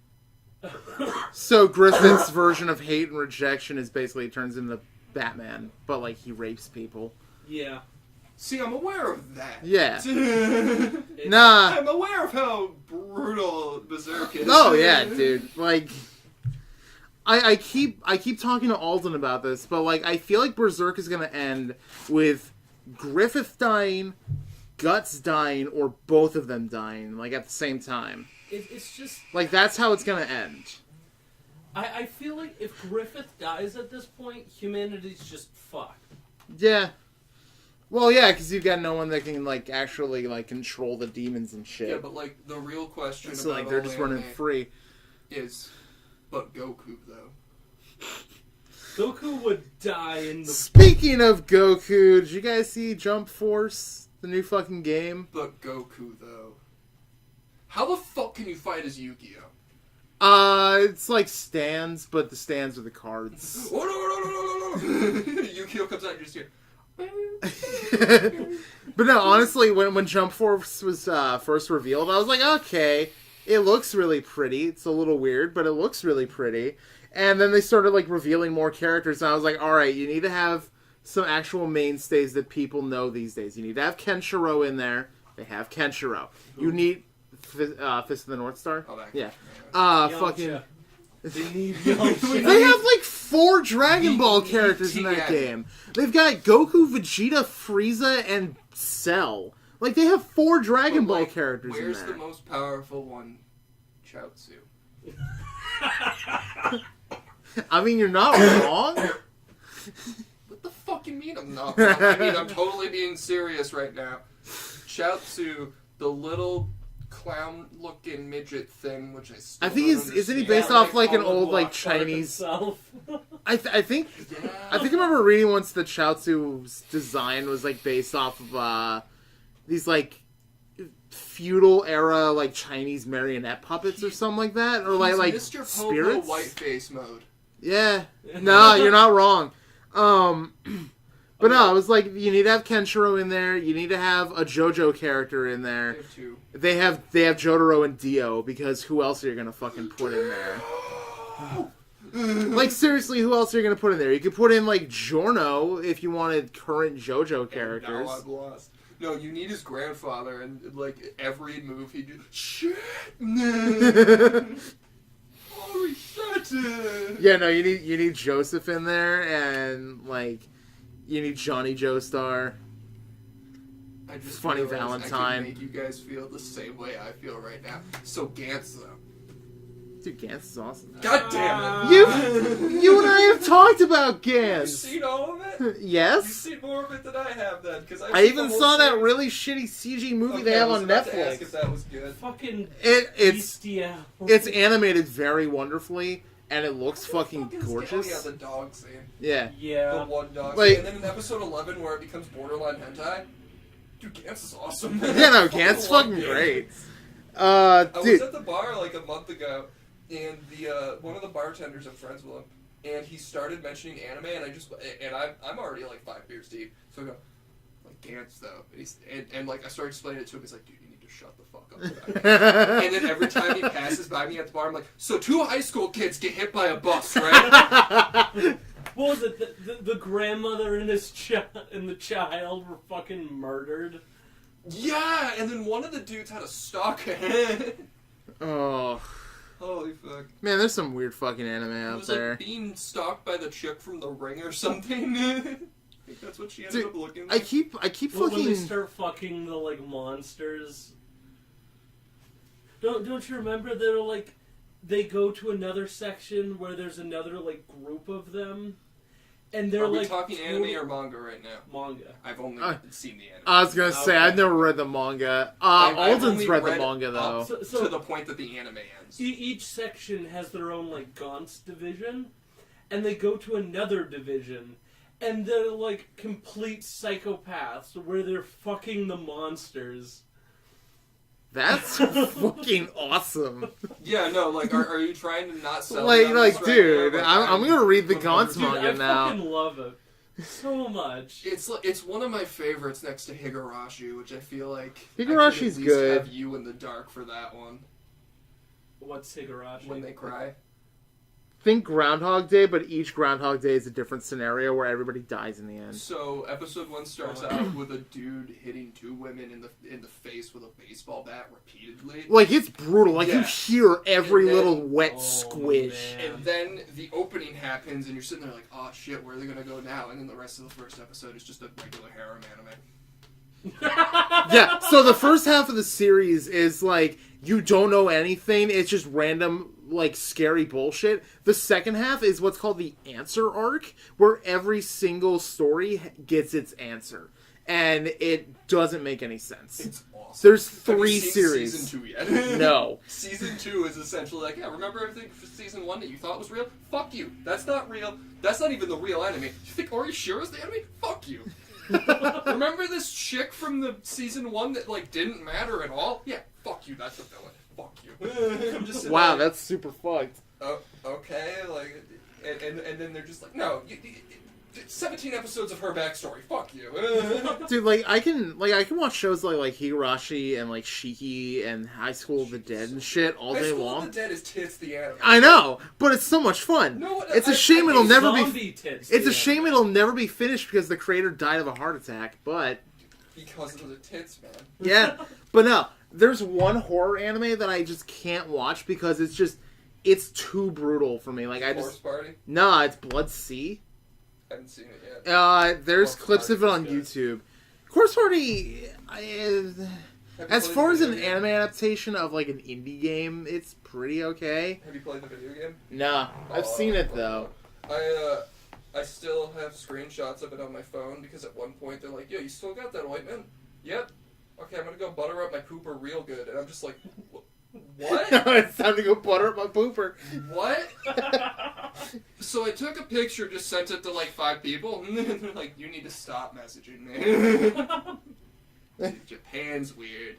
So Griffith's version of hate and rejection is basically it turns into Batman, but like he rapes people. Yeah. See, I'm aware of that. Yeah. It's- Nah. I'm aware of how brutal Berserk is. Oh yeah, dude. Like I keep talking to Alden about this, but like I feel like Berserk is gonna end with Griffith dying, Guts dying, or both of them dying, like at the same time. It's just... Like that's how it's gonna end. I feel like if Griffith dies at this point, humanity's just fucked. Yeah. Well, yeah, because you've got no one that can like actually like control the demons and shit. Yeah, but like the real question so about like they're all just running anime free. is, but Goku though. Goku would die in the... Speaking of Goku, did you guys see Jump Force, the new fucking game? But Goku though. How the fuck can you fight as Yu-Gi-Oh? It's like stands, but the stands are the cards. Oh no no no no no no! Yu-Gi-Oh comes out and you just hear. But no, honestly, when Jump Force was first revealed, I was like, okay, it looks really pretty. It's a little weird, but it looks really pretty. And then they started like revealing more characters, and I was like, all right, you need to have some actual mainstays that people know these days. You need to have Kenshiro in there. They have Kenshiro. You need Fist of the North Star. Oh, that Yeah. Yamcha. Fucking. They need Yamcha. They have like 4 Dragon Ball characters in that Yeah. game. They've got Goku, Vegeta, Frieza, and Cell. Like they have 4 Dragon Ball characters in Where's there. the most powerful one? Chaozu. I mean, you're not wrong. What the fuck you mean I'm not? I mean, I'm totally being serious right now. Chaozu, the little clown-looking midget thing, which I still I think don't isn't he understand. based Yeah, off like an Colin old like Lockhart Chinese? himself. I think Yeah. I remember reading once that Chaozu's design was like based off of these like feudal era like Chinese marionette puppets or something like that, or like Mr. Popo spirits. whiteface mode. Yeah, no, you're not wrong. But no, it was like, you need to have Kenshiro in there. You need to have a JoJo character in there. They have 2. They have Jotaro and Dio, because who else are you gonna fucking put in there? Like, seriously, who else are you gonna put in there? You could put in, like, Giorno if you wanted current JoJo characters. Now I'm lost. No, you need his grandfather, and, like, every move he do. Shit! Holy shit! Yeah, no, you need Joseph in there, and, like, you need Johnny Joestar. I just Funny realized Valentine. I can make you guys feel the same way I feel right now. So Gantz, though. Dude, Gantz is awesome. God damn it! You and I have talked about You've Gantz. seen all of it? You've Yes. seen more of it than I have, then. Cause I even saw that really shitty CG movie they have on To ask Netflix. if that was good. Fucking It's it's animated very wonderfully, and it looks fucking Oh yeah, gorgeous. the dog scene. Yeah. The one dog Like- scene. And then in episode 11, where it becomes borderline hentai, dude, Gantz is awesome. Yeah, no, Gantz love fucking Gantz. great. I was Dude, at the bar like a month ago, and the one of the bartenders, I'm friends with him, and he started mentioning anime, and I'm already like 5 beers deep, so I go, like, Gantz though, and like I started explaining it to him. He's like, dude, you need to shut the fuck up about it. And then every time he passes by me at the bar, I'm like, so 2 high school kids get hit by a bus, right? What was it? The grandmother and and the child were fucking murdered. Yeah, and then one of the dudes had a stock head. oh. Holy fuck. Man, there's some weird fucking anime It out was there. like being stalked by the chick from The Ring or something. I think that's what she ended Dude, up looking I like. keep When fucking... they start fucking the like monsters. Don't you remember they're like they go to another section where there's another like group of them, and they're Are we like talking anime or manga right now? manga. I've only seen the anime. I was gonna say, I've never read the manga. I've Alden's only read the manga, though. up So- to the point that the anime ends. Each section has their own like Gaunt's division, and they go to another division, and they're like complete psychopaths where they're fucking the monsters. That's fucking awesome. Yeah, no, like, are you trying to not sell Like, me on this right dude, now? Like, I'm gonna read the Dude, Gaunt's Dude, manga I now. fucking love it so much. It's one of my favorites next to Higurashi, which I feel like Higurashi's I could at least good. have you in the dark for that one. What's Higurashi? When they cry. Think Groundhog Day, but each Groundhog Day is a different scenario where everybody dies in the end. So episode 1 starts out with a dude hitting 2 women in the face with a baseball bat repeatedly. Like, it's brutal. Like, you Yeah. hear every And then- little wet Oh, squish. man. And then the opening happens, and you're sitting there like, oh shit, where are they gonna go now? And then the rest of the first episode is just a regular harem anime. Yeah, so the first half of the series is, like, you don't know anything. It's just random, like, scary bullshit. The second half is what's called the answer arc, where every single story gets its answer. And it doesn't make any sense. It's awesome. There's Have you 3 seen series. Season 2 yet? No. Season 2 is essentially like, yeah, remember everything from season 1 that you thought was real? Fuck you. That's not real. That's not even the real enemy. You think Ori Shira's the enemy? Fuck you. Remember this chick from the season 1 that, like, didn't matter at all? Yeah, fuck you. That's the villain. Fuck you. I'm just sitting Wow, there, that's super fucked. oh, okay, like, and then they're just like, no, 17 episodes of her backstory. Fuck you. Dude, like I can watch shows like Higurashi and like Shiki and High School of the Dead and shit all High day School long. of the Dead is tits the anime. I know, but it's so much fun. No, It's a I shame hate it'll never be. Zombie tits, It's a yeah. shame it'll never be finished because the creator died of a heart attack. But Because of the tits, man. yeah, but no, there's one horror anime that I just can't watch because it's too brutal for me. Like Horse Party? nah, it's Blood Sea. I haven't seen it yet. There's Corpse clips of it on Party is YouTube. Corpse Party, Have you as played far the as an video game? anime adaptation of like an indie game, it's pretty okay. Have you played the video game? Nah, I've seen it though. I still have screenshots of it on my phone because at one point they're like, yo, you still got that ointment? Yep. Okay, I'm gonna go butter up my pooper real good. And I'm just like, what? It's time to go butter up my pooper. What? So I took a picture, just sent it to like 5 people, and they're like, you need to stop messaging me. Japan's weird.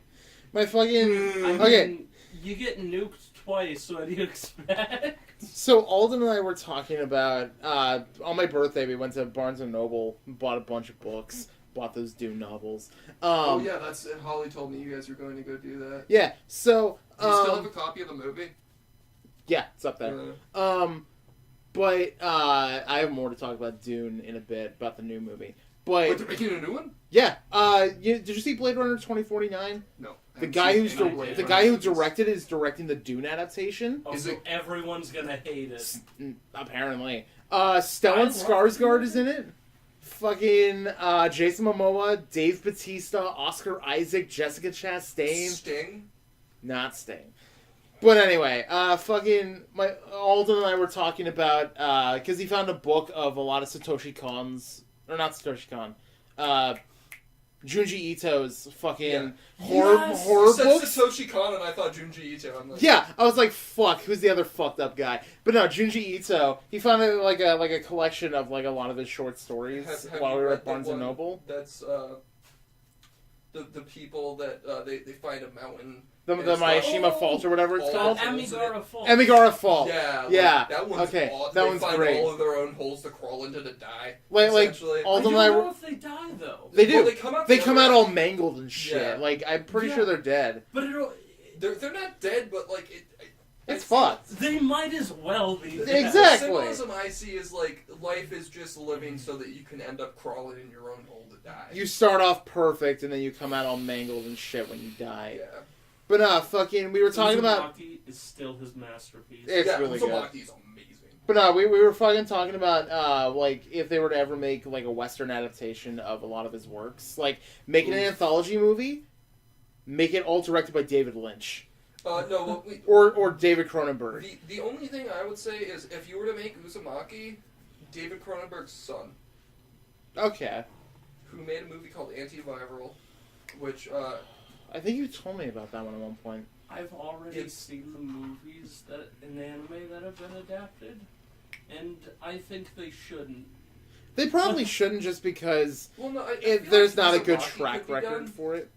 My fucking I okay. mean, you get nuked twice, so what do you expect? So Alden and I were talking about on my birthday. We went to Barnes and Noble, bought a bunch of books, bought those Dune novels. Oh yeah, that's it. Holly told me you guys were going to go do that. Yeah. So Do you still have a copy of the movie? yeah, it's up there. But I have more to talk about Dune in a bit about the new movie. But they're making a new one? Yeah. Did you see Blade Runner 2049? No. The guy who directed is directing the Dune adaptation. Oh, so everyone's gonna hate it. Apparently. Stellan Skarsgård is in it. Fucking Jason Momoa, Dave Bautista, Oscar Isaac, Jessica Chastain. Sting? Not Sting. But anyway, fucking Alden and I were talking about because he found a book of a lot of Satoshi Kon's, or not Satoshi Kon, Junji Ito's fucking horror You said books. Satoshi Kon and I thought Junji Ito. I'm like, Yeah, I was like, fuck, who's the other fucked up guy? But no, Junji Ito, he found like a collection of like a lot of his short stories Have while you we were read at Barnes the and one Noble. That's the people that they find a mountain. The Miyashima Fault or whatever it's called. Amigara Fault. Amigara Fault. Yeah, Yeah. That one's Okay, awesome. that They one's find great. all of their own holes to crawl into to die. Like essentially. I Alden don't and I know were. if they die though. They do. Well, They come out all mangled and shit. Yeah. Like I'm pretty Yeah. sure they're dead. But They're not dead, but like It's fucked. they might as well be. The dead. Exactly. symbolism I see is like life is just living so that you can end up crawling in your own hole to die. You start off perfect and then you come out all mangled and shit when you die. Yeah. But fucking, we were talking about. Uzumaki is still his masterpiece. It's yeah, really good. Uzumaki's amazing. But no, we were fucking talking about like if they were to ever make like a Western adaptation of a lot of his works, like making an anthology movie, make it all directed by David Lynch. No, Or David Cronenberg. The only thing I would say is if you were to make Uzumaki, David Cronenberg's son, Okay. who made a movie called Antiviral, which I think you told me about that one at one point. I've already seen the movies in anime that have been adapted, and I think they shouldn't. They probably shouldn't just because well, no, there's not a good Uzumaki track could be record done for it.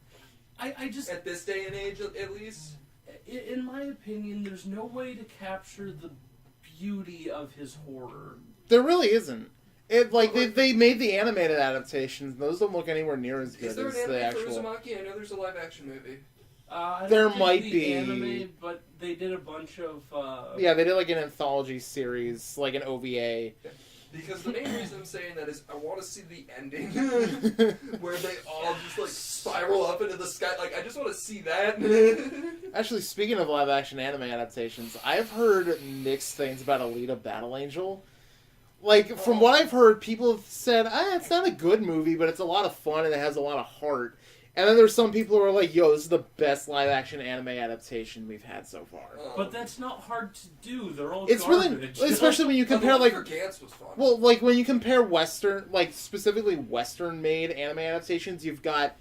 I just, at this day and age, at least. in my opinion, there's no way to capture the beauty of his horror. There really isn't. They made the animated adaptations. Those don't look anywhere near as good Is there as an the anime actual. for Uzumaki? I know there's a live action movie. I There don't think might the be. anime, but they did a bunch of. Yeah, they did like an anthology series, like an OVA. Because the main reason I'm saying that is I want to see the ending where they all just like spiral up into the sky. Like I just want to see that. Actually, speaking of live action anime adaptations, I've heard mixed things about Alita Battle Angel. Like, from what I've heard, people have said, it's not a good movie, but it's a lot of fun and it has a lot of heart. And then there's some people who are like, yo, this is the best live action anime adaptation we've had so far. But that's not hard to do. They're all It's garbage. really, especially when you compare, like, Gantz was fun. well, like, when you compare Western, like, specifically Western-made anime adaptations, you've got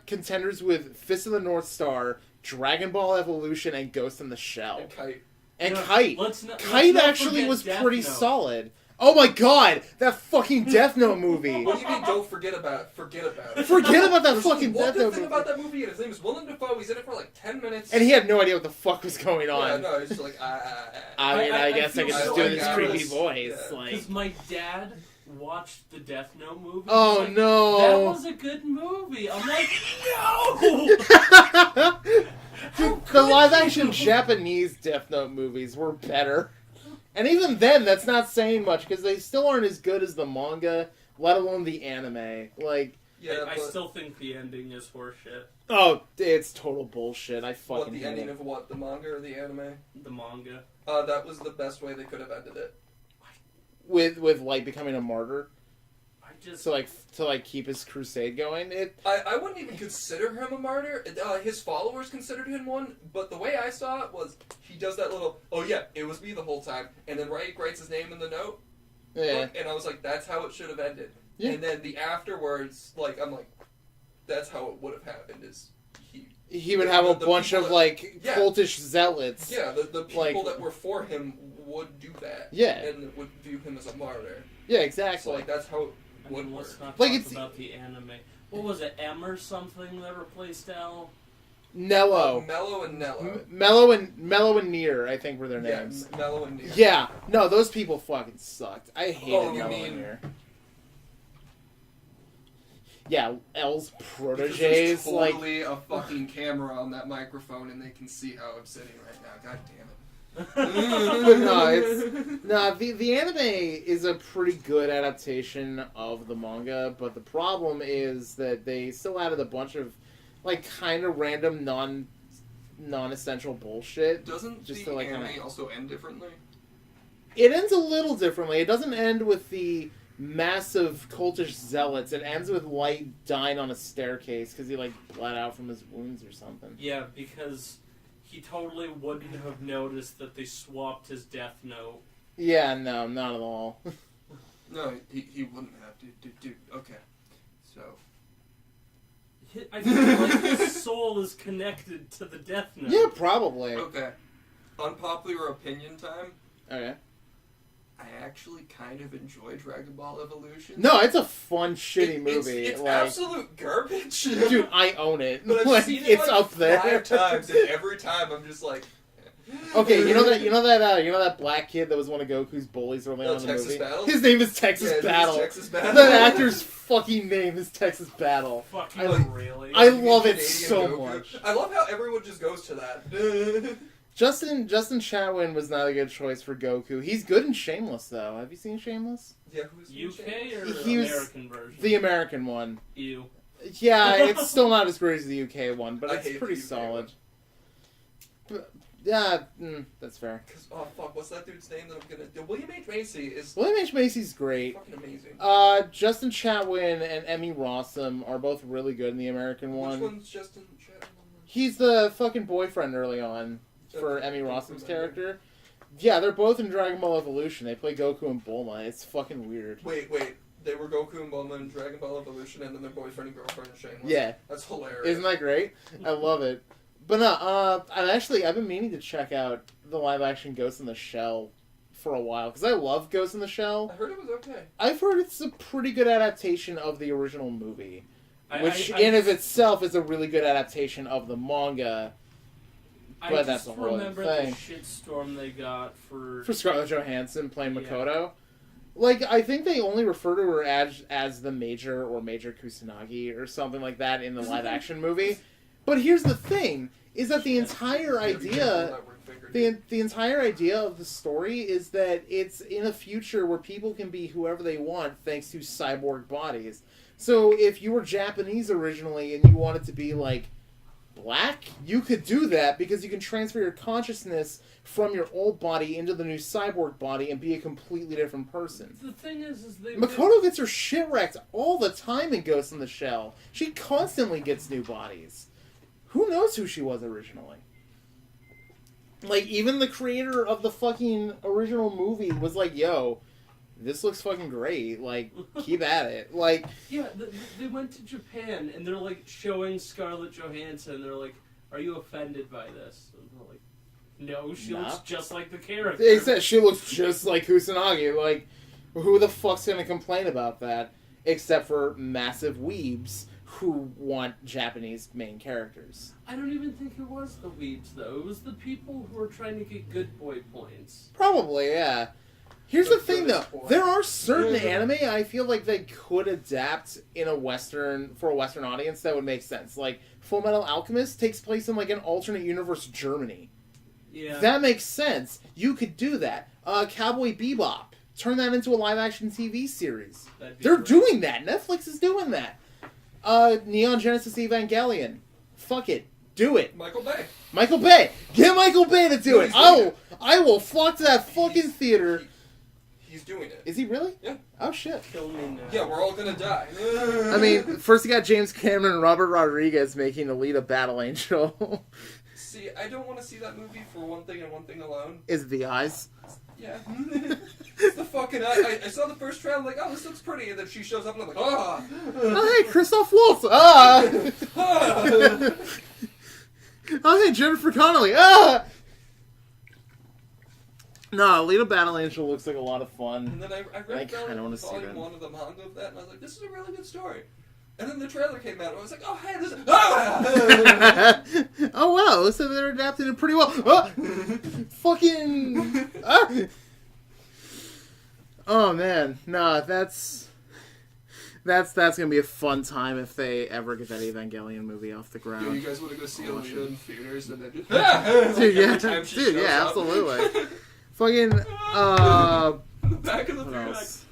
contenders with Fist of the North Star, Dragon Ball Evolution, and Ghost in the Shell. And Kite. And Yeah, Kite. let's not actually forget was Death pretty Note. solid. Oh my god, that fucking Death Note movie. What do you mean? Don't forget about it. Forget about it. Forget about that There's fucking one Death good Note thing movie. about that movie, and his name is Willem Dafoe. He's in it for like 10 minutes. And he had no idea what the fuck was going on. Yeah, no, he's just like, I mean, I guess I feel could just so do this embarrassed. creepy voice. Yeah. Like, Because my dad watched the Death Note movie. oh He's like, no. that was a good movie. I'm like, no! Dude, the live action Japanese Death Note movies were better. And even then, that's not saying much, because they still aren't as good as the manga, let alone the anime. Like, yeah, I but still think the ending is horseshit. oh, it's total bullshit. I fucking what, the hate ending it. of what? The manga or the anime? The manga. That was the best way they could have ended it. With Light becoming a martyr, I just... to keep his crusade going. I wouldn't even consider him a martyr. His followers considered him one, but the way I saw it was he does that little, oh yeah, it was me the whole time, and then writes his name in the note, Yeah. and I was like, that's how it should have ended. Yeah. And then the afterwards, like, I'm like, that's how it would have happened, is He would have a the bunch people of, that- like, yeah. cultish zealots. yeah, the people Like- that were for him would do that. Yeah. And would view him as a martyr. Yeah, So, exactly. like, that's how it I would mean, work. let's not Like, talk it's- about the anime. What was it, M or something that replaced L? Nello. Mello and Nello. Mello and Near, I think were their Yeah, names. Mello and Near. Yeah, no, those people fucking sucked. I hated Oh, you Mello mean- and Near. Yeah, L's Because proteges, there's like totally a fucking camera on that microphone, and they can see how I'm sitting right now. God damn it. the anime is a pretty good adaptation of the manga, but the problem is that they still added a bunch of like kind of random non-essential bullshit. Doesn't just the to, like, anime kinda... also end differently? It ends a little differently. It doesn't end with the massive cultish zealots. It ends with Light dying on a staircase because he like bled out from his wounds or something. Yeah, because he totally wouldn't have noticed that they swapped his death note. Yeah, no, not at all. No, he wouldn't have. Dude, okay. So... I feel like his soul is connected to the death note. Yeah, probably. Okay. Unpopular opinion time. Okay. I actually kind of enjoy Dragon Ball Evolution. No, it's a fun, shitty movie. It's like, absolute garbage. dude, I own it. But I've Like, seen it it's like up there 5 times, and every time I'm just like... Okay, you know that black kid that was one of Goku's bullies early on in the Texas movie? Battle? His name is Texas Yeah, Battle. Texas Battle. The actor's fucking name is Texas Battle. Fucking really? I love it Canadian so Goku. much. I love how everyone just goes to that. Justin Chatwin was not a good choice for Goku. He's good in Shameless, though. Have you seen Shameless? Yeah, who's UK or He was American version? The American one. Ew. Yeah, it's still not as great as the UK one, but I it's hate pretty the UK solid. But, yeah, that's fair. Oh fuck, what's that dude's name that I'm gonna do? William H. Macy is William H. Macy's great. fucking amazing. Justin Chatwin and Emmy Rossum are both really good in the American one. Which one's Justin Chatwin? He's the fucking boyfriend early on for Emmy Rossum's character. Yeah, they're both in Dragon Ball Evolution. They play Goku and Bulma. It's fucking weird. Wait. They were Goku and Bulma in Dragon Ball Evolution, and then their boyfriend and girlfriend in Shameless. Yeah. That's hilarious. Isn't that great? I love it. But no, I've been meaning to check out the live-action Ghost in the Shell for a while, because I love Ghost in the Shell. I heard it was okay. I've heard it's a pretty good adaptation of the original movie, which I in of itself is a really good adaptation of the manga. I But just that's a whole other remember thing. the shitstorm they got for Scarlett Johansson playing Yeah. Makoto. Like, I think they only refer to her as the Major or Major Kusanagi or something like that in the live-action movie. But here's the thing, is that the entire idea... The entire idea of the story is that it's in a future where people can be whoever they want thanks to cyborg bodies. So if you were Japanese originally and you wanted to be, like, black, you could do that because you can transfer your consciousness from your old body into the new cyborg body and be a completely different person. The thing is they Makoto gets her shit wrecked all the time in Ghost in the Shell. She constantly gets new bodies. Who knows who she was originally? Like, even the creator of the fucking original movie was like, yo, this looks fucking great. Like, keep at it. Like, Yeah, they went to Japan and they're like showing Scarlett Johansson. And they're like, "Are you offended by this?" And they're like, "No, she Nah. looks just like the character." they said she looks just like Kusanagi. Like, who the fuck's gonna complain about that? Except for massive weebs who want Japanese main characters. I don't even think it was the weebs though. It was the people who were trying to get good boy points. Probably, yeah. Here's the thing, though. point. There are certain anime I feel like they could adapt in a Western audience that would make sense. Like, Full Metal Alchemist takes place in, like, an alternate universe Germany. Yeah. That makes sense. You could do that. Cowboy Bebop. Turn that into a live-action TV series. That'd be They're great. doing that. Netflix is doing that. Neon Genesis Evangelion. Fuck it. Do it. Michael Bay. Michael Bay. Get Michael Bay to do No, it. he's doing I will flock to that fucking theater. He's doing it. Is he really? Yeah. Oh, shit. Kill me now. Yeah, we're all gonna die. I mean, first you got James Cameron and Robert Rodriguez making Alita Battle Angel. See, I don't want to see that movie for one thing and one thing alone. Is it the eyes? Yeah. It's the fucking eye. I saw the first trailer, I'm like, oh, this looks pretty, and then she shows up and I'm like, ah! Oh, hey, Christoph Waltz! Ah! Ah! Oh, hey, Jennifer Connelly! Ah! No, Alita Battle Angel looks like a lot of fun. And then I I read kinda wanna see volume that. 1 of the manga of that, and I was like, this is a really good story. And then the trailer came out, and I was like, oh, hey, this Oh, wow, so they're adapting it pretty well. Oh, fucking... Oh, man. Nah, that's gonna be a fun time if they ever get that Evangelion movie off the ground. Yo, you guys want to go see Alita in theaters and then just... Dude, yeah, every time she shows up. absolutely. Fucking, In the back of the what theater, else?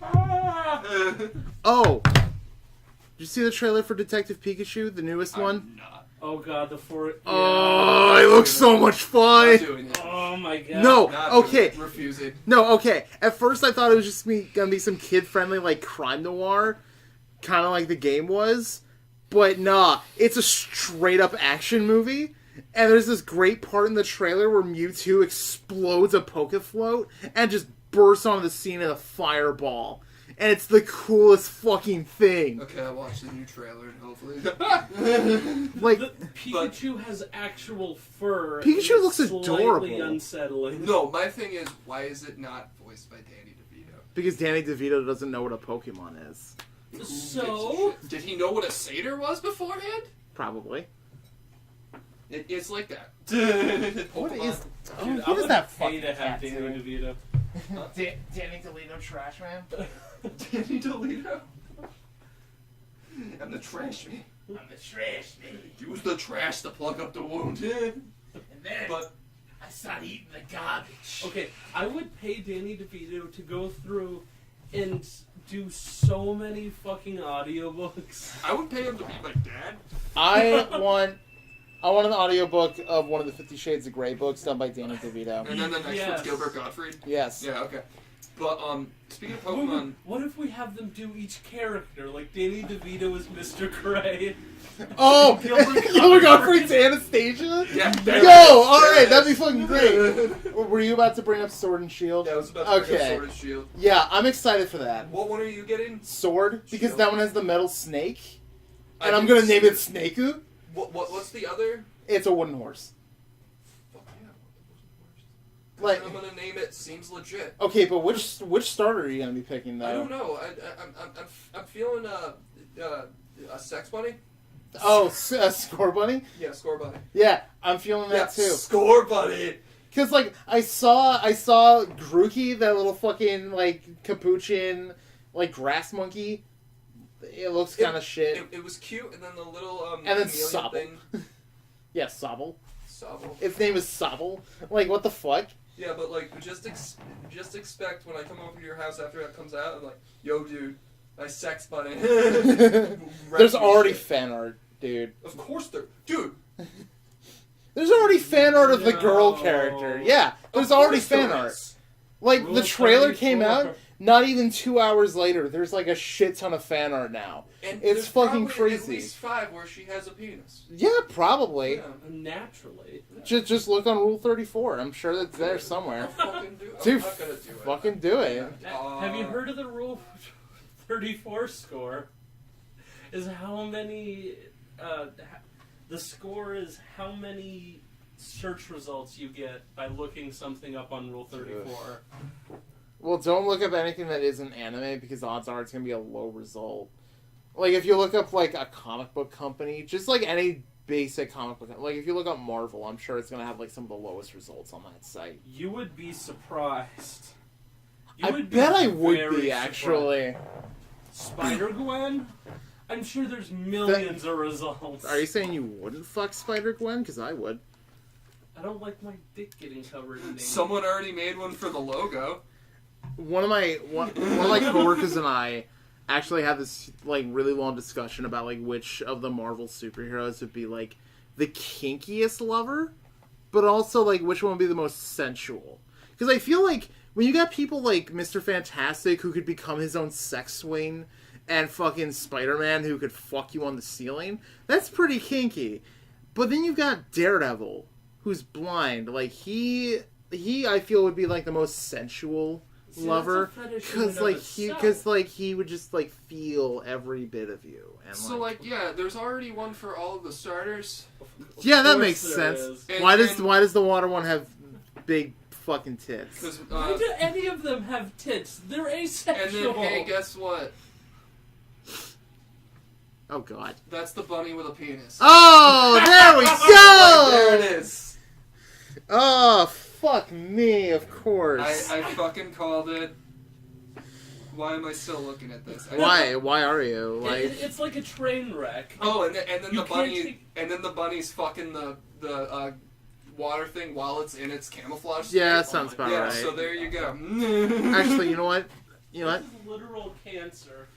like... Oh! Did you see the trailer for Detective Pikachu, the newest one? I'm not. Oh god, the four. Oh, it looks so much Not fun! doing it. Oh my god. No, Not doing okay. it. Refusing. No, okay. At first I thought it was just gonna be some kid-friendly, like, crime noir, kind of like the game was. But nah, it's a straight-up action movie. And there's this great part in the trailer where Mewtwo explodes a Pokéfloat and just bursts onto the scene in a fireball. And it's the coolest fucking thing. Okay, I'll watch the new trailer and hopefully... Like, Pikachu has actual fur. Pikachu and looks it's slightly adorable. unsettling. No, my thing is, why is it not voiced by Danny DeVito? because Danny DeVito doesn't know what a Pokemon is. So? Did he know what a satyr was beforehand? Probably. It's like that. What Pokemon. is... Oh, Dude, what is that pay fucking to have cat Danny doing? DeVito. Danny DeVito trash man? Danny DeVito? I'm the trash man. I'm the trash man. Use the trash to plug up the wound. And then But I started eating the garbage. Okay, I would pay Danny DeVito to go through and do so many fucking audiobooks. I would pay him to be my dad. I want an audiobook of one of the 50 Shades of Grey books done by Danny DeVito. And then the next Yes. one's Gilbert Gottfried. Yes. Yeah, okay. But speaking of What Pokemon, if we have them do each character? Like Danny DeVito is Mr. Gray. Oh! Gilbert Gilbert Gottfried's Anastasia? yeah, Yo! Alright, that'd be fucking great. Were you about to bring up Sword and Shield? Yeah, I was about to bring up Okay. Sword and Shield. Yeah, I'm excited for that. What one are you getting? Sword, because Shield. that one has the metal snake. I And I'm didn't gonna name see it Snakeu. What's the other? It's a wooden horse. Fuck yeah. Like, I'm gonna name it. Seems legit. okay, but which starter are you gonna be picking though? I don't know. I'm feeling a sex bunny. Oh, a Score Bunny? Yeah, score bunny. Yeah, I'm feeling Yeah, that too. score bunny. Cause like I saw Grookey, that little fucking like capuchin, like grass monkey. It looks kind of shit. It was cute, and then the little And then chameleon Sobble. thing. Yeah, Sobble. Sobble. Its name is Sobble. Like what the fuck? Yeah, but like just expect when I come over to your house after that comes out, I'm like, yo, dude, my sex bunny. There's already fan art, dude. Of course there, dude. There's already fan art of the girl No. character. Yeah, there's Of already course there fan art. is. Like Rule the trailer came 34. out. Not even 2 hours later, there's like a shit ton of fan art now. And It's there's fucking probably crazy. At least 5 where she has a penis. Yeah, probably. Yeah. Naturally. Just look on Rule 34. I'm sure that's there somewhere. I'll fucking do it. Dude, I'm not gonna do it. fucking do it. Have you heard of the Rule 34 score? Is how many... the score is how many search results you get by looking something up on Rule 34. Well, don't look up anything that isn't anime because odds are it's gonna be a low result. Like if you look up like a comic book company, just like any basic comic book, like if you look up Marvel, I'm sure it's gonna have like some of the lowest results on that site. You would be surprised. You I would bet I very would be surprised. actually. Spider-Gwen? I'm sure there's millions of results. Are you saying you wouldn't fuck Spider-Gwen? Because I would. I don't like my dick getting covered in ink. Someone already made one for the logo. One of my coworkers and I actually had this like really long discussion about like which of the Marvel superheroes would be like the kinkiest lover, but also like which one would be the most sensual. Because I feel like when you got people like Mr. Fantastic who could become his own sex swing, and fucking Spider-Man who could fuck you on the ceiling, that's pretty kinky. But then you've got Daredevil, who's blind. Like he I feel would be like the most sensual See, lover, that's a fetish in because and of itself. he would just like feel every bit of you. And So like, yeah, there's already one for all of the starters. yeah, that Of course makes there sense. is. And- Why and- does the water one have big fucking tits? Because Why do any of them have tits? They're and asexual. then hey, guess what? Oh, God. That's the bunny with a penis. Oh, there we go! There it is. Oh, fuck me, of course. I fucking called it. Why am I still looking at this? Why? Why are you? Like... It's like a train wreck. Oh, and then You the can't bunny, take- and then the bunny's fucking the water thing while it's in its camouflage. Yeah, that state. sounds about Yeah, right. so there you go. Actually, you know what? You know what? This is literal cancer.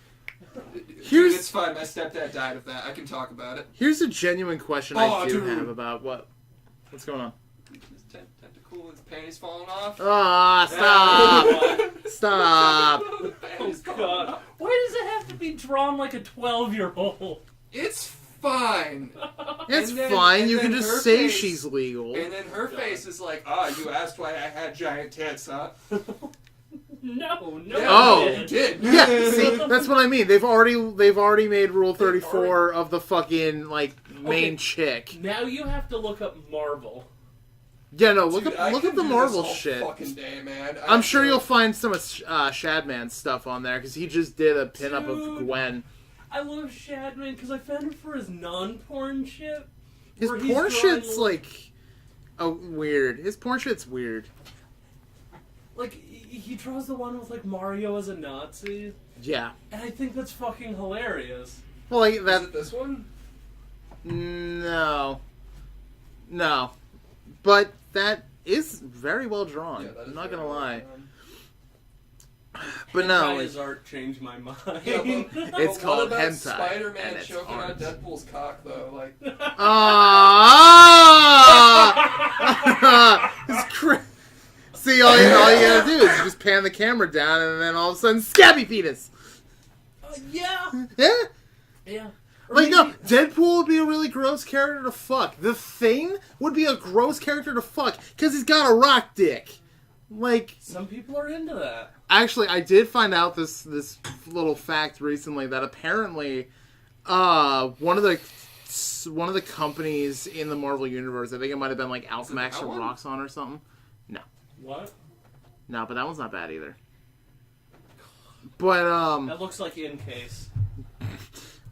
Dude, it's fine. My stepdad died of that. I can talk about it. Here's a genuine question Oh, I do dude. have about what's going on. His tentacle, his panties falling off. Ah, stop! Stop! The Oh panties falling God! off. Why does it have to be drawn like a 12-year-old? It's fine. It's And then- fine. and You then can just her say face- she's legal. And then her face is like, you asked why I had giant tits, huh? No. Yeah, Oh. you did. Yeah, see, that's what I mean. They've already made Rule 34 of the fucking main Okay. chick. Now you have to look up Marvel. Yeah, no, look Dude, up I look could up the do Marvel this all shit. Fucking day, man. I'm sure you'll find some of Shadman's stuff on there because he just did a pinup of Dude. Gwen. I love Shadman because I found him for his non-porn shit. His where he's porn drawing, shit's weird. His porn shit's weird. Like, he draws the one with, like, Mario as a Nazi, Yeah. and I think that's fucking hilarious. Well, like Is that. it this one? No. But that is very well drawn. Yeah, that is I'm not very gonna well lie. done. But no, like, His art changed my mind. Yeah, It's but what called about hentai, Spider-Man and it's choking art. on Deadpool's cock, though? Like, ah! It's See, all you gotta do is just pan the camera down, and then all of a sudden, scabby penis. Yeah. Yeah. Yeah. Or Like, no, maybe- Deadpool would be a really gross character to fuck. The Thing would be a gross character to fuck, because he's got a rock dick. Like, Some people are into that. actually, I did find out this little fact recently that apparently, one of the companies in the Marvel Universe, I think it might have been like Alchemax that or one? Roxxon or something. What? No, but that one's not bad either. But, That looks like in case.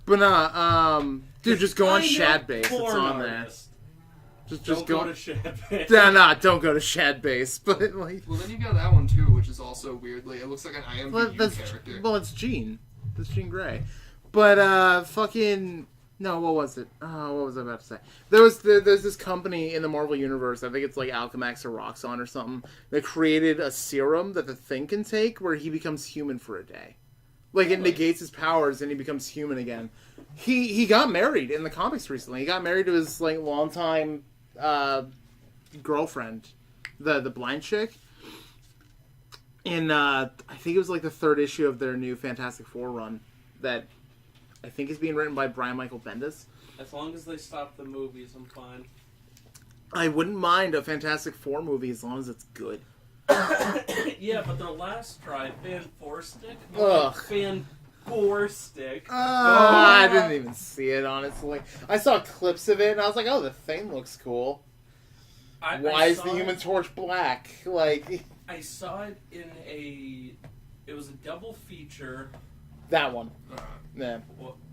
dude, just go on Find a Shadbase. It's porn on there. artist. Just Don't go. go to Shadbase. Don't go to Shadbase. But like, well, then you got that one too, which is also weirdly. It looks like an IMVU character. well, it's Jean. It's Jean Grey. But fucking no, what was it? What was I about to say? There's this company in the Marvel Universe. I think it's like Alchemax or Roxxon or something. That created a serum that the Thing can take, where he becomes human for a day. Like, it negates his powers and he becomes human again. He got married in the comics recently. He got married to his like longtime girlfriend, the blind chick. And I think it was like the third issue of their new Fantastic Four run that I think is being written by Brian Michael Bendis. As long as they stop the movies, I'm fine. I wouldn't mind a Fantastic Four movie as long as it's good. Yeah, but their last try, Fan Four Stick. Ugh. Fan Four Stick. I didn't even see it, honestly. I saw clips of it and I was like, oh, the Thing looks cool. Why is the Human Torch black? Like, I saw it in it was a double feature. that one. Yeah.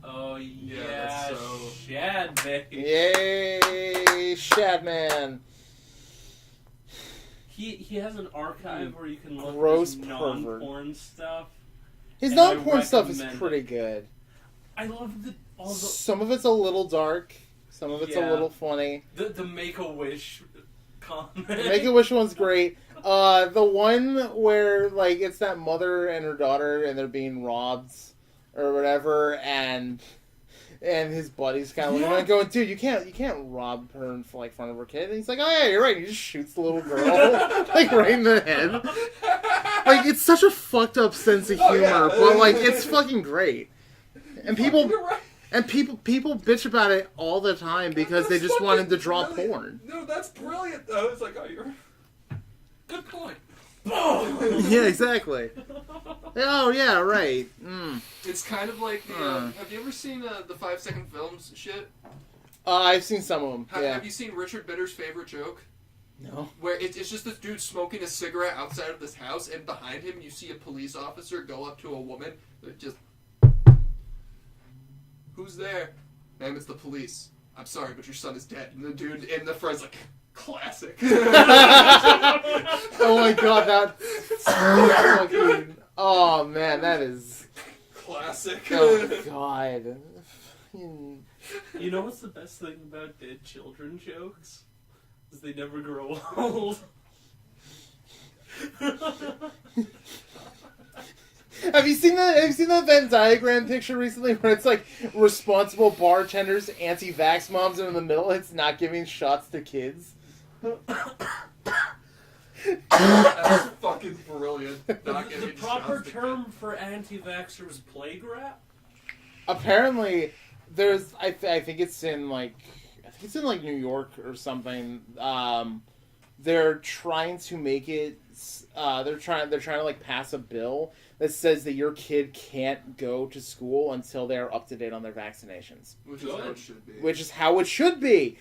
Oh yeah, that's so- Shadman. Yay, Shadman. He has an archive where you can look Gross at his pervert. non-porn stuff. His And I non-porn stuff is recommend pretty it. good. I love all the Some of it's a little dark. Some of it's Yeah. a little funny. the Make-A-Wish comment. The Make-A-Wish one's great. The one where, like, it's that mother and her daughter and they're being robbed or whatever, and his buddy's kind of looking at it going, dude, you can't rob her in front of her kid. And he's like, oh yeah, you're right. He just shoots the little girl like right in the head. Like, it's such a fucked up sense of humor, yeah. but like it's fucking great. And people You're right. people bitch about it all the time because they That's just want him to fucking draw brilliant. porn. No, that's brilliant though. It's like, oh, you're good point. Yeah, exactly. Oh yeah, right. It's kind of like the, have you ever seen the 5-second films shit? I've seen some of them. Yeah. Have you seen Richard Bitter's favorite joke? No. Where it's just this dude smoking a cigarette outside of this house, and behind him you see a police officer go up to a woman that just, Who's there? Ma'am, it's the police. I'm sorry, but your son is dead. And the dude in the front's like, classic. Oh my god, that's so fucking... Oh man, that is... Classic. Oh god. You know what's the best thing about dead children jokes? Is they never grow old. Have you seen that Venn diagram picture recently where it's like responsible bartenders, anti-vax moms, and in the middle it's not giving shots to kids? That's fucking brilliant. The proper term for anti-vaxxers is plague rat? Apparently, there's I think it's in like New York or something. They're trying to make it. They're trying to like pass a bill that says that your kid can't go to school until they're up to date on their vaccinations. Which is how it should be. Which is how it should be.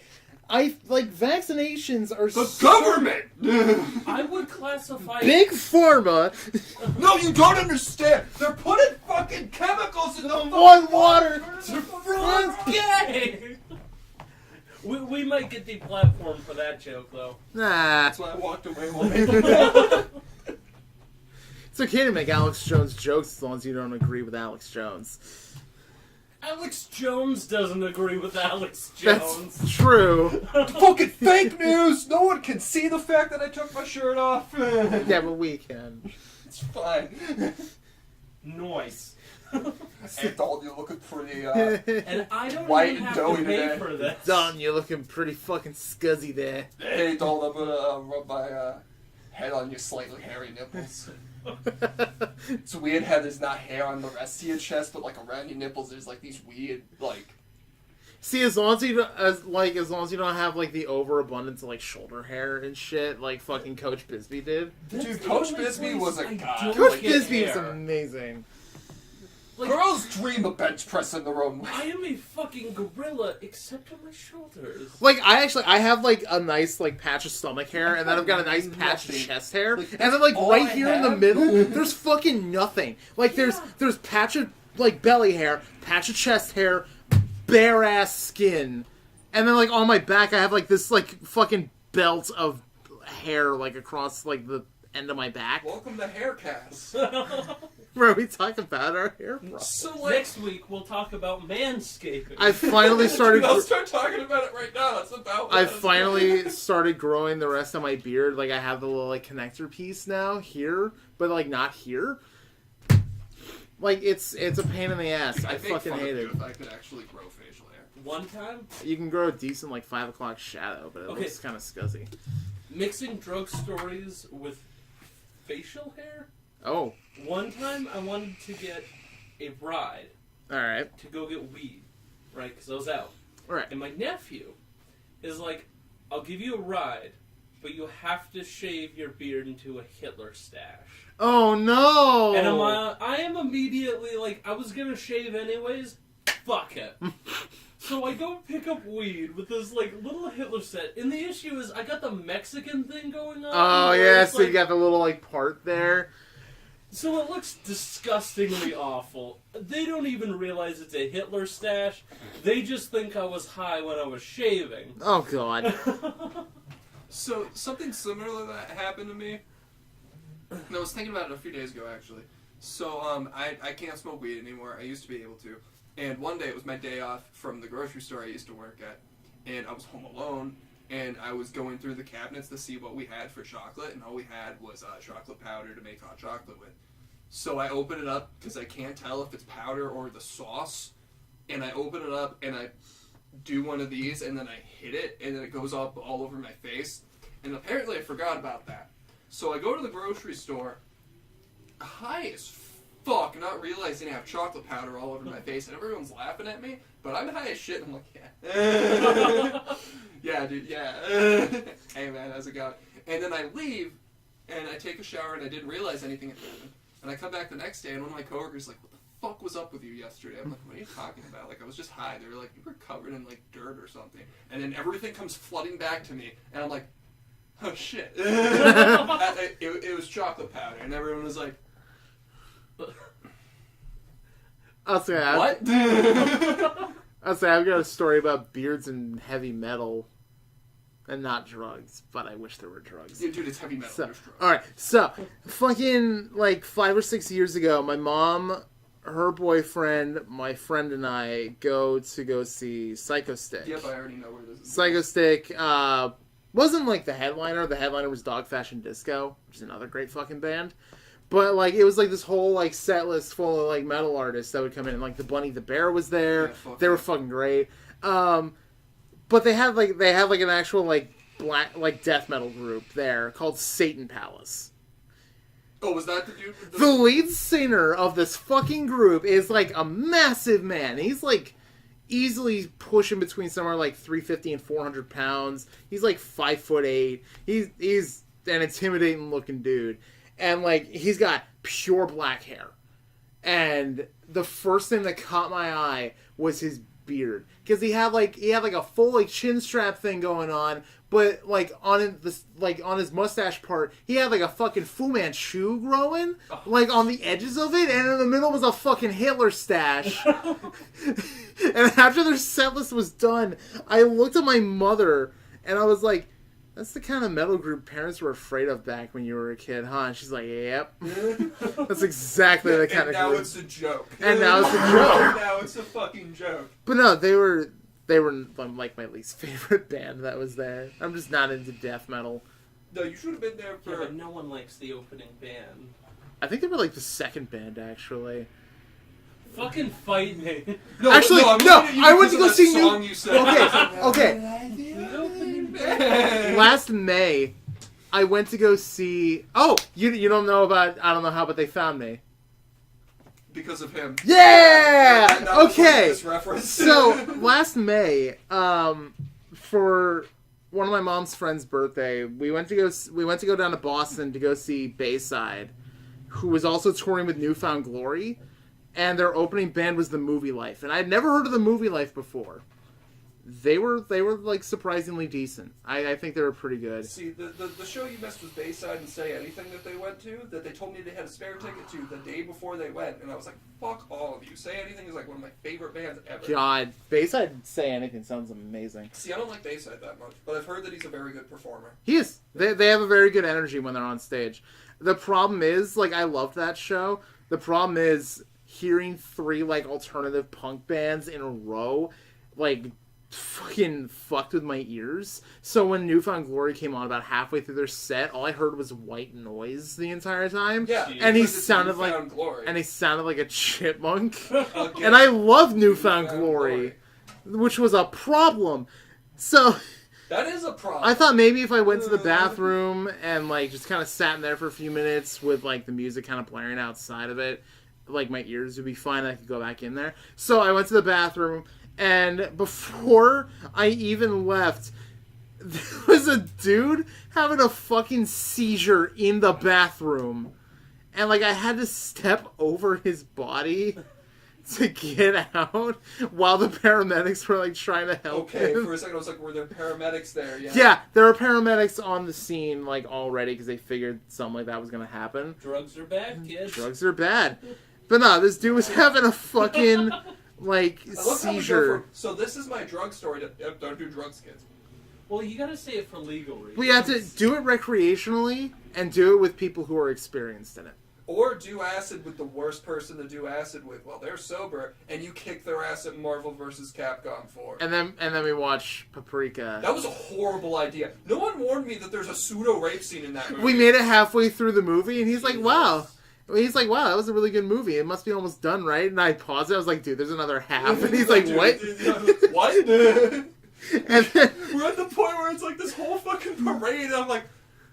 Vaccinations are the government. I would classify Big Pharma. No, you don't understand. They're putting fucking chemicals in the one water. gay. We might get deplatformed for that joke though. Nah, That's why I walked away while making it. it's okay to make Alex Jones jokes as long as you don't agree with Alex Jones. Alex Jones doesn't agree with Alex Jones. That's true. Fucking fake news! No one can see the fact that I took my shirt off. Yeah, but we can. It's fine. Nice. Hey, Dalton, you're looking pretty, And I don't white even and have doughy to pay today. for this. Don, you're looking pretty fucking scuzzy there. Hey, Dalton, I'm gonna rub my, head on your slightly hairy nipples. It's weird how there's not hair on the rest of your chest, but, like, around your nipples there's, like, these weird, like... See, as long as you don't have like the overabundance of like shoulder hair and shit, like fucking Coach Bisbee did. Dude, Coach Bisbee was a god. Coach get Bisbee is hair. amazing. Like, Girls dream of bench pressing their own way. I am a fucking gorilla, except on my shoulders. Like I have like a nice like patch of stomach hair, and then I've got a nice patch of chest hair, Like, and then like all right I here in the have? middle, there's fucking nothing. Like there's patch of like belly hair, patch of chest hair, bare ass skin, and then like on my back I have like this like fucking belt of hair like across like the end of my back. Welcome to Haircast. Where we talk about our hair problems. So, like... Next week we'll talk about manscaping. I finally started. Dude, I'll start talking about it right now. It's about... I finally started growing the rest of my beard. Like I have the little like connector piece now here, but like not here. Like it's a pain in the ass. I fucking hate it. If I could actually grow facial hair. One time, You can grow a decent like 5 o'clock shadow, but it Okay. looks kind of scuzzy. mixing drug stories with facial hair. Oh, One time I wanted to get a ride all right, to go get weed, right? Because I was out. all right. And my nephew is like, I'll give you a ride, but you have to shave your beard into a Hitler stash. Oh no! And I am immediately like, I was gonna shave anyways. Fuck it. So I go pick up weed with this like little Hitler set, and the issue is I got the Mexican thing going on. Oh where yeah, it's, so like, you got the little like part there. So it looks disgustingly awful. They don't even realize it's a Hitler stash. They just think I was high when I was shaving. Oh god. So, something similar to that happened to me. And I was thinking about it a few days ago, actually. So, I can't smoke weed anymore. I used to be able to. And one day, it was my day off from the grocery store I used to work at. And I was home alone. And I was going through the cabinets to see what we had for chocolate. And all we had was chocolate powder to make hot chocolate with. So I open it up, because I can't tell if it's powder or the sauce. And I open it up, and I do one of these, and then I hit it, and then it goes up all over my face. And apparently I forgot about that. So I go to the grocery store, high as fuck, not realizing I have chocolate powder all over my face, and everyone's laughing at me, but I'm high as shit, and I'm like, yeah. Yeah, dude, yeah. Hey, man, how's it going? And then I leave, and I take a shower, and I didn't realize anything had happened. And I come back the next day, and one of my coworkers is like, what the fuck was up with you yesterday? I'm like, what are you talking about? Like, I was just high. They were like, you were covered in, like, dirt or something. And then everything comes flooding back to me, and I'm like, oh, shit. It was chocolate powder, and everyone was like... I'll say What? I've got a story about beards and heavy metal. And not drugs, but I wish there were drugs. Yeah, dude, it's heavy metal. So, There's drugs. alright, so, fucking, like, 5 or 6 years ago, my mom, her boyfriend, my friend, and I go see Psycho Stick. Yep, I already know where this is. Psycho Stick, wasn't, like, the headliner. The headliner was Dog Fashion Disco, which is another great fucking band. But, like, it was, like, this whole, like, set list full of, like, metal artists that would come in. And, like, the Bunny the Bear was there. Yeah, they were fucking great. But they had an actual, like, black, like, death metal group there called Satan Palace. Oh, was that the dude? With The lead singer of this fucking group is, like, a massive man. He's, like, easily pushing between somewhere like 350 and 400 pounds. He's, like, 5'8". He's an intimidating looking dude. And, like, he's got pure black hair. And the first thing that caught my eye was his beard, because he had like a full like chin strap thing going on, but like on his mustache part, he had like a fucking Fu Manchu growing like on the edges of it, and in the middle was a fucking Hitler stash. And after their set list was done, I looked at my mother and I was like, "That's the kind of metal group parents were afraid of back when you were a kid, huh?" And she's like, "Yep." That's exactly the kind of now group. it's a joke. And now it's a joke. Now it's a fucking joke. But no, they were like my least favorite band that was there. I'm just not into death metal. No, you should have been there Yeah, for... but no one likes the opening band. I think they were like the second band actually. Fucking fight me. No, Actually, I'm no, looking at you I went to because go of see that song you said. Okay. The opening band. Last May, I went to go see. Oh, you don't know about? I don't know how, but they found me. Because of him. Yeah. That was Okay. this reference. So last May, for one of my mom's friend's birthday, we went to go down to Boston to go see Bayside, who was also touring with Newfound Glory, and their opening band was the Movie Life, and I had never heard of the Movie Life before. They were like surprisingly decent. I think they were pretty good. See, the show you missed was Bayside and Say Anything that they went to, that they told me they had a spare ticket to the day before they went, and I was like, fuck all of you. Say Anything is like one of my favorite bands ever. God, Bayside Say Anything sounds amazing. See, I don't like Bayside that much, but I've heard that he's a very good performer. He is. They have a very good energy when they're on stage. The problem is, like, I loved that show. The problem is hearing 3 like alternative punk bands in a row, like, fucking fucked with my ears. So when Newfound Glory came on about halfway through their set, all I heard was white noise the entire time. Yeah, and he because it's sounded like Newfound Glory. and he sounded like a chipmunk. Again, And I love Newfound Glory, which was a problem. So that is a problem. I thought maybe if I went to the bathroom and like just kind of sat in there for a few minutes with like the music kind of blaring outside of it, like my ears would be fine. I could go back in there. So I went to the bathroom. And before I even left, there was a dude having a fucking seizure in the bathroom. And, like, I had to step over his body to get out while the paramedics were, like, trying to help Okay, him. for a second I was like, were there paramedics there? Yeah, there were paramedics on the scene, like, already because they figured something like that was going to happen. Drugs are bad, kids. Drugs are bad. But no, this dude was having a fucking... like, I love how we go seizure. from, so this is my drug story. Don't do drugs, kids. Well, you gotta say it for legal reasons. We have to do it recreationally and do it with people who are experienced in it. Or do acid with the worst person to do acid with while they're sober, and you kick their ass at Marvel vs. Capcom 4. And then we watch Paprika. That was a horrible idea. No one warned me that there's a pseudo-rape scene in that movie. We made it halfway through the movie, and he's like, wow. He's like, wow, that was a really good movie. It must be almost done, right? And I paused it. I was like, dude, there's another half. And he's like, what? What? And then, We're at the point where it's like this whole fucking parade, and I'm like,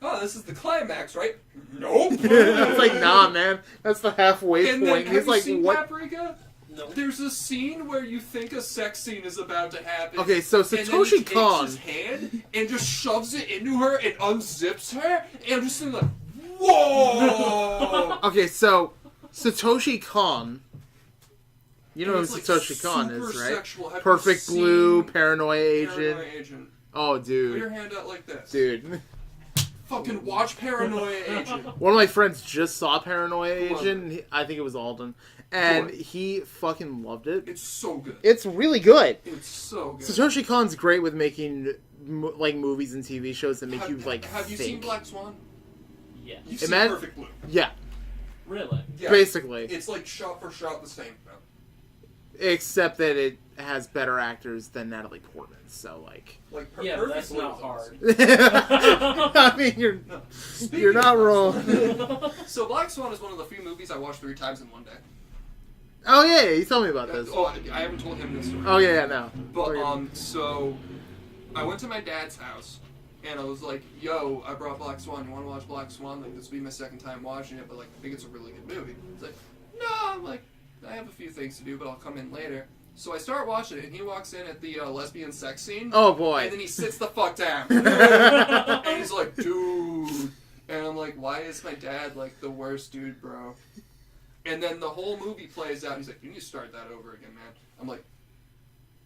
oh, this is the climax, right? Nope. it's like, nah, man. That's the halfway And point. then, He's have you like, seen what? Paprika? No. There's a scene where you think a sex scene is about to happen. Okay, so and then he Satoshi takes Kon. his hand and just shoves it into her and unzips her, and I'm just thinking like, whoa! Okay, so Satoshi Kon. You know who It's, like, Satoshi Kon is, super right? sexual. Have you Perfect seen Blue, Paranoia Agent. Paranoia Agent? Oh, Put your dude. hand out like this. Dude. Fucking watch Paranoia Agent. One of my friends just saw Paranoia Loved Agent. I think it was Alden. And Good. he fucking loved it. It's so good. It's really good. It's so good. Satoshi Kon's great with making movies and TV shows that make you Have you think. seen Black Swan? Yeah. You've seen Imagine- Perfect Blue. Yeah, Really? Yeah. basically. It's like shot for shot the same. Except that it has better actors than Natalie Portman. So Like Yeah, but Perfect that's Blue not is hard. I mean, you're Speaking you're not of wrong. Black Swan- So Black Swan is one of the few movies I watched 3 times in one day. Oh yeah, you told me about this. Oh, I haven't told him this story. Oh yeah, no. But so I went to my dad's house and I was like, "Yo, I brought Black Swan. You want to watch Black Swan? Like, this will be my second time watching it, but like, I think it's a really good movie." He's like, "No, I'm like, I have a few things to do, but I'll come in later." So I start watching it, and he walks in at the lesbian sex scene. Oh boy. And then he sits the fuck down. And he's like, "Dude," and I'm like, "Why is my dad like the worst dude, bro?" And then the whole movie plays out. And he's like, "You need to start that over again, man." I'm like,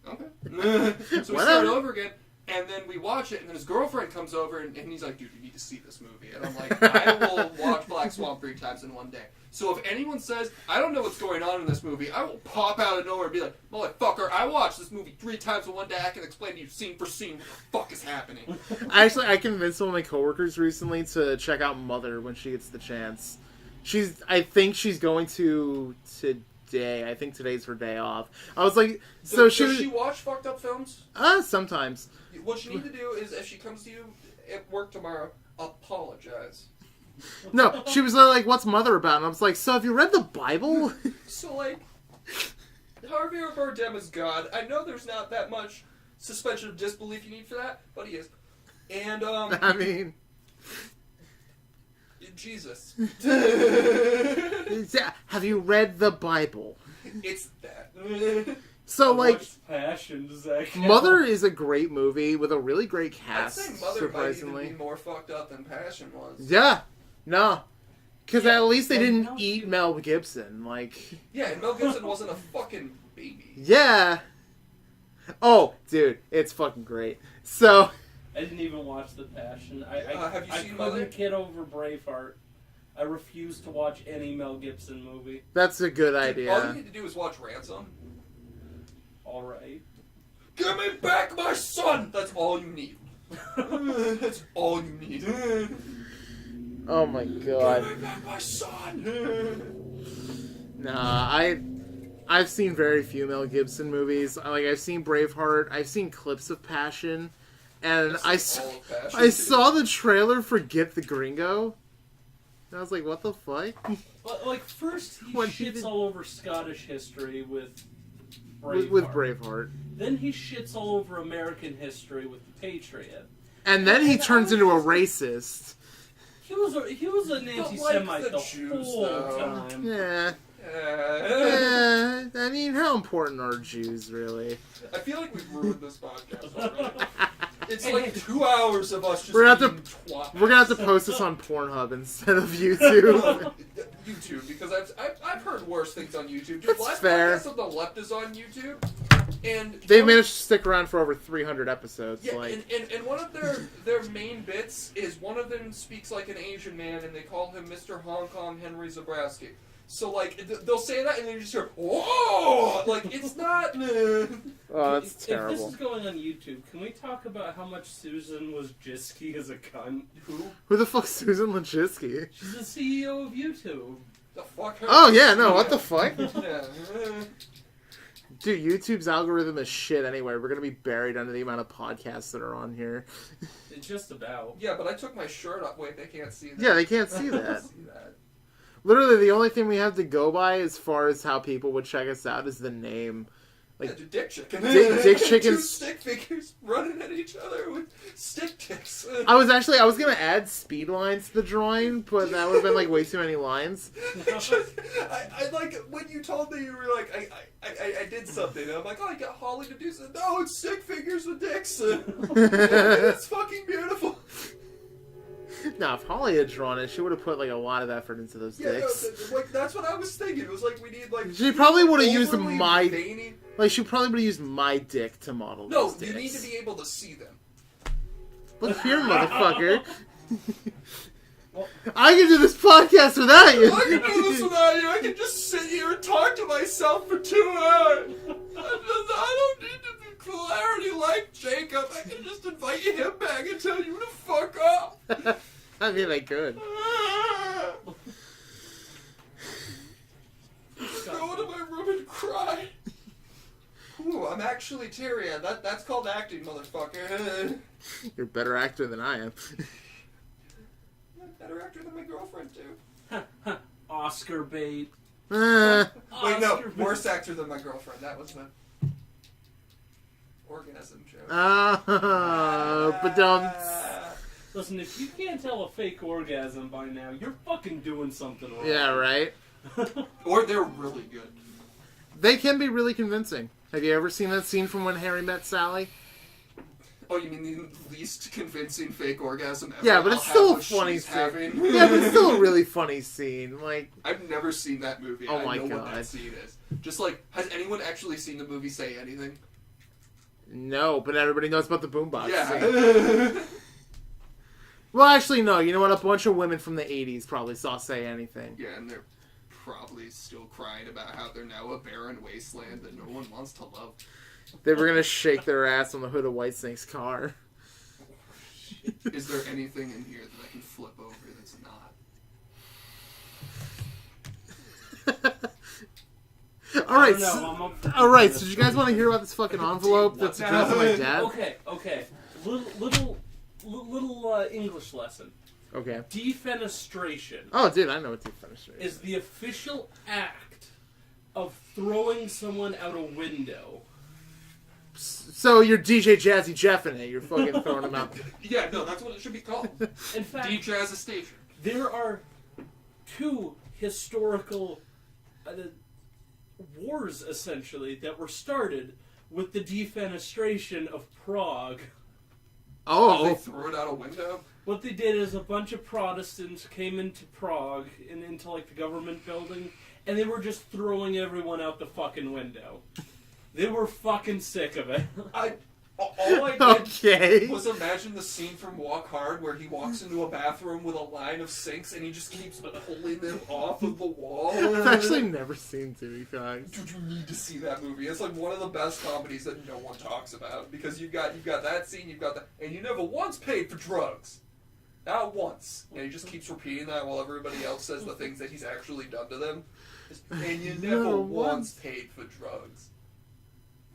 "Okay." So we start over again, and then we watch it, and then his girlfriend comes over, and he's like, "Dude, you need to see this movie." And I'm like, "I will watch Black Swan 3 times in one day." So if anyone says, "I don't know what's going on in this movie," I will pop out of nowhere and be like, "Motherfucker, I watched this movie 3 times in one day. I can explain to you scene for scene what the fuck is happening." Actually, I convinced one of my coworkers recently to check out Mother when she gets the chance. I think she's going to today. I think today's her day off. I was like, so Does she watch fucked up films? Sometimes. What you need to do is, if she comes to you at work tomorrow, apologize. No, she was like, "What's Mother about?" And I was like, "So have you read the Bible?" So, like, Javier Bardem is God. I know there's not that much suspension of disbelief you need for that, but he is. And, I mean, Jesus. have you read the Bible? It's that. So, I like, watched Passion, does that count? Mother is a great movie with a really great I'd cast, say Mother surprisingly. might even be more fucked up than Passion was. Yeah. No. Because Yeah, at least they and didn't Mel eat Gibson- Mel Gibson. Like, Yeah, and Mel Gibson wasn't a fucking baby. yeah. Oh, dude, it's fucking great. So, I didn't even watch The Passion. Have you I seen couldn't Mother? get over Braveheart. I refuse to watch any Mel Gibson movie. that's a good All you idea. need to do is watch Ransom. Alright. Give me back my son! That's all you need. That's all you need. Oh my Give god. me back my son! Nah, I've seen very few Mel Gibson movies. Like, I've seen Braveheart, I've seen clips of Passion, and I saw the trailer for Get the Gringo. And I was like, what the fuck? But, like, first he What shits did- all over Scottish history with Braveheart. With Braveheart. Then he shits all over American history with The Patriot. And then he And I turns was into a just like- racist. He was an anti-Semite the the Jews, whole though. time. Yeah. I mean, how important are Jews, really? I feel like we've ruined this podcast already. It's like 2 hours of us just We're gonna have being twats. We're gonna have to post this on Pornhub instead of YouTube. YouTube, because I've heard worse things on YouTube. Dude, That's last fair. podcast of the left is on YouTube, and They've managed to stick around for over 300 episodes. Yeah, like, and one of their main bits is one of them speaks like an Asian man, and they call him Mr. Hong Kong Henry Zabrowski. So, like, they'll say that, and then you just hear, "Whoa!" Like, it's not... oh, that's If this terrible. is going on YouTube, can we talk about how much Susan was Jisky as a cunt? Who the fuck's Susan Lajewski? She's the CEO of YouTube. The fuck her? Oh yeah, no, what the fuck? Yeah. Dude, YouTube's algorithm is shit anyway. We're gonna be buried under the amount of podcasts that are on here. It's just about. Yeah, but I took my shirt off. Wait, they can't see that. Yeah, they can't see They that. can't see that. Literally, the only thing we have to go by as far as how people would check us out is the name. Like, Yeah, Dick Chicken. Dick Chicken's- Two stick figures running at each other with stick dicks. I was gonna add speed lines to the drawing, but that would have been like way too many lines. I like when you told me you were like I did something and I'm like, oh, I got Holly to do something. No, it's stick figures with dicks. It's fucking beautiful. Now, if Holly had drawn it, she would have put like a lot of effort into those Yeah, no, dicks. like that's what I was thinking. It was like we need like She probably would have used overly my veiny. like she probably would have used my dick to model No, those you dicks. need to be able to see them. Look here, motherfucker. Well, I can do this podcast without you. I can do this without you. I can just sit here and talk to myself for 2 hours. I don't need to be clarity like Jacob. I can just invite him back and tell you to fuck up. I mean, I could. Just go into my room and cry. Ooh, I'm actually Tyrion. That's called acting, motherfucker. You're a better actor than I am. Better actor than my girlfriend, too. Oscar bait. Wait, no. Oscar bait. Worse actor than my girlfriend. That was my orgasm joke. But don't. Listen, if you can't tell a fake orgasm by now, you're fucking doing something wrong. Yeah, right? Or they're really good. They can be really convincing. Have you ever seen that scene from When Harry Met Sally? Oh, you mean the least convincing fake orgasm ever? Yeah, but it's I'll still have a what funny she's scene. having. Yeah, but it's still a really funny scene. Like, I've never seen that movie. Oh my I know God. what that scene is. Just like, has anyone actually seen the movie Say Anything? no, but everybody knows about the boombox scene. Yeah. Well, actually, no. You know what? A bunch of women from the 80s probably saw Say Anything. Yeah, and they're probably still crying about how they're now a barren wasteland that no one wants to love. They were going to shake their ass on the hood of Whitesnake's car. Is there anything in here that I can flip over that's not? Alright, I don't know, I'm up for alright, this. so did you guys want to hear about this fucking envelope that's addressed to my dad? Okay. Little English lesson. Okay. Defenestration Oh, dude, I know what defenestration is the official act of throwing someone out a window. So you're DJ Jazzy Jeffing it. You're fucking throwing him out. Yeah, no, that's what it should be called. In fact, D-Jazz Station. there are 2 historical wars, essentially, that were started with the defenestration of Prague. Oh, they Oh. threw it out a window? What they did is a bunch of Protestants came into Prague and into like the government building, and they were just throwing everyone out the fucking window. They were fucking sick of it. All I did Okay. was imagine the scene from Walk Hard where he walks into a bathroom with a line of sinks and he just keeps pulling them off of the wall. I've actually never seen Two Guys. Dude, you need to see that movie. It's like one of the best comedies that no one talks about because you've got that scene, you've got that, and you never once paid for drugs. Not once. And he just keeps repeating that while everybody else says the things that he's actually done to them. And you never No, once paid for drugs.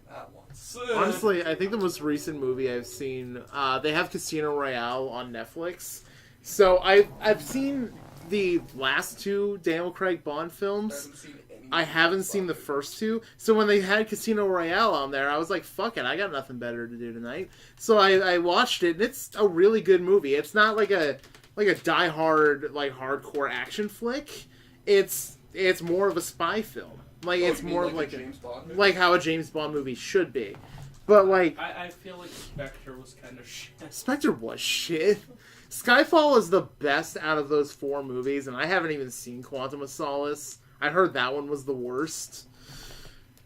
Not once. Honestly, I think the most recent movie I've seen, they have Casino Royale on Netflix. So I've seen the last 2 Daniel Craig Bond films. I haven't seen the first 2. So when they had Casino Royale on there, I was like, fuck it, I got nothing better to do tonight. So I watched it, and it's a really good movie. It's not like a die-hard, like, hardcore action flick. It's more of a spy film. Like, it's more of like a James Bond movie? like how a James Bond movie should be. But, like, I feel like Spectre was kind of shit. Spectre was shit. Skyfall is the best out of those 4 movies, and I haven't even seen Quantum of Solace. I heard that one was the worst.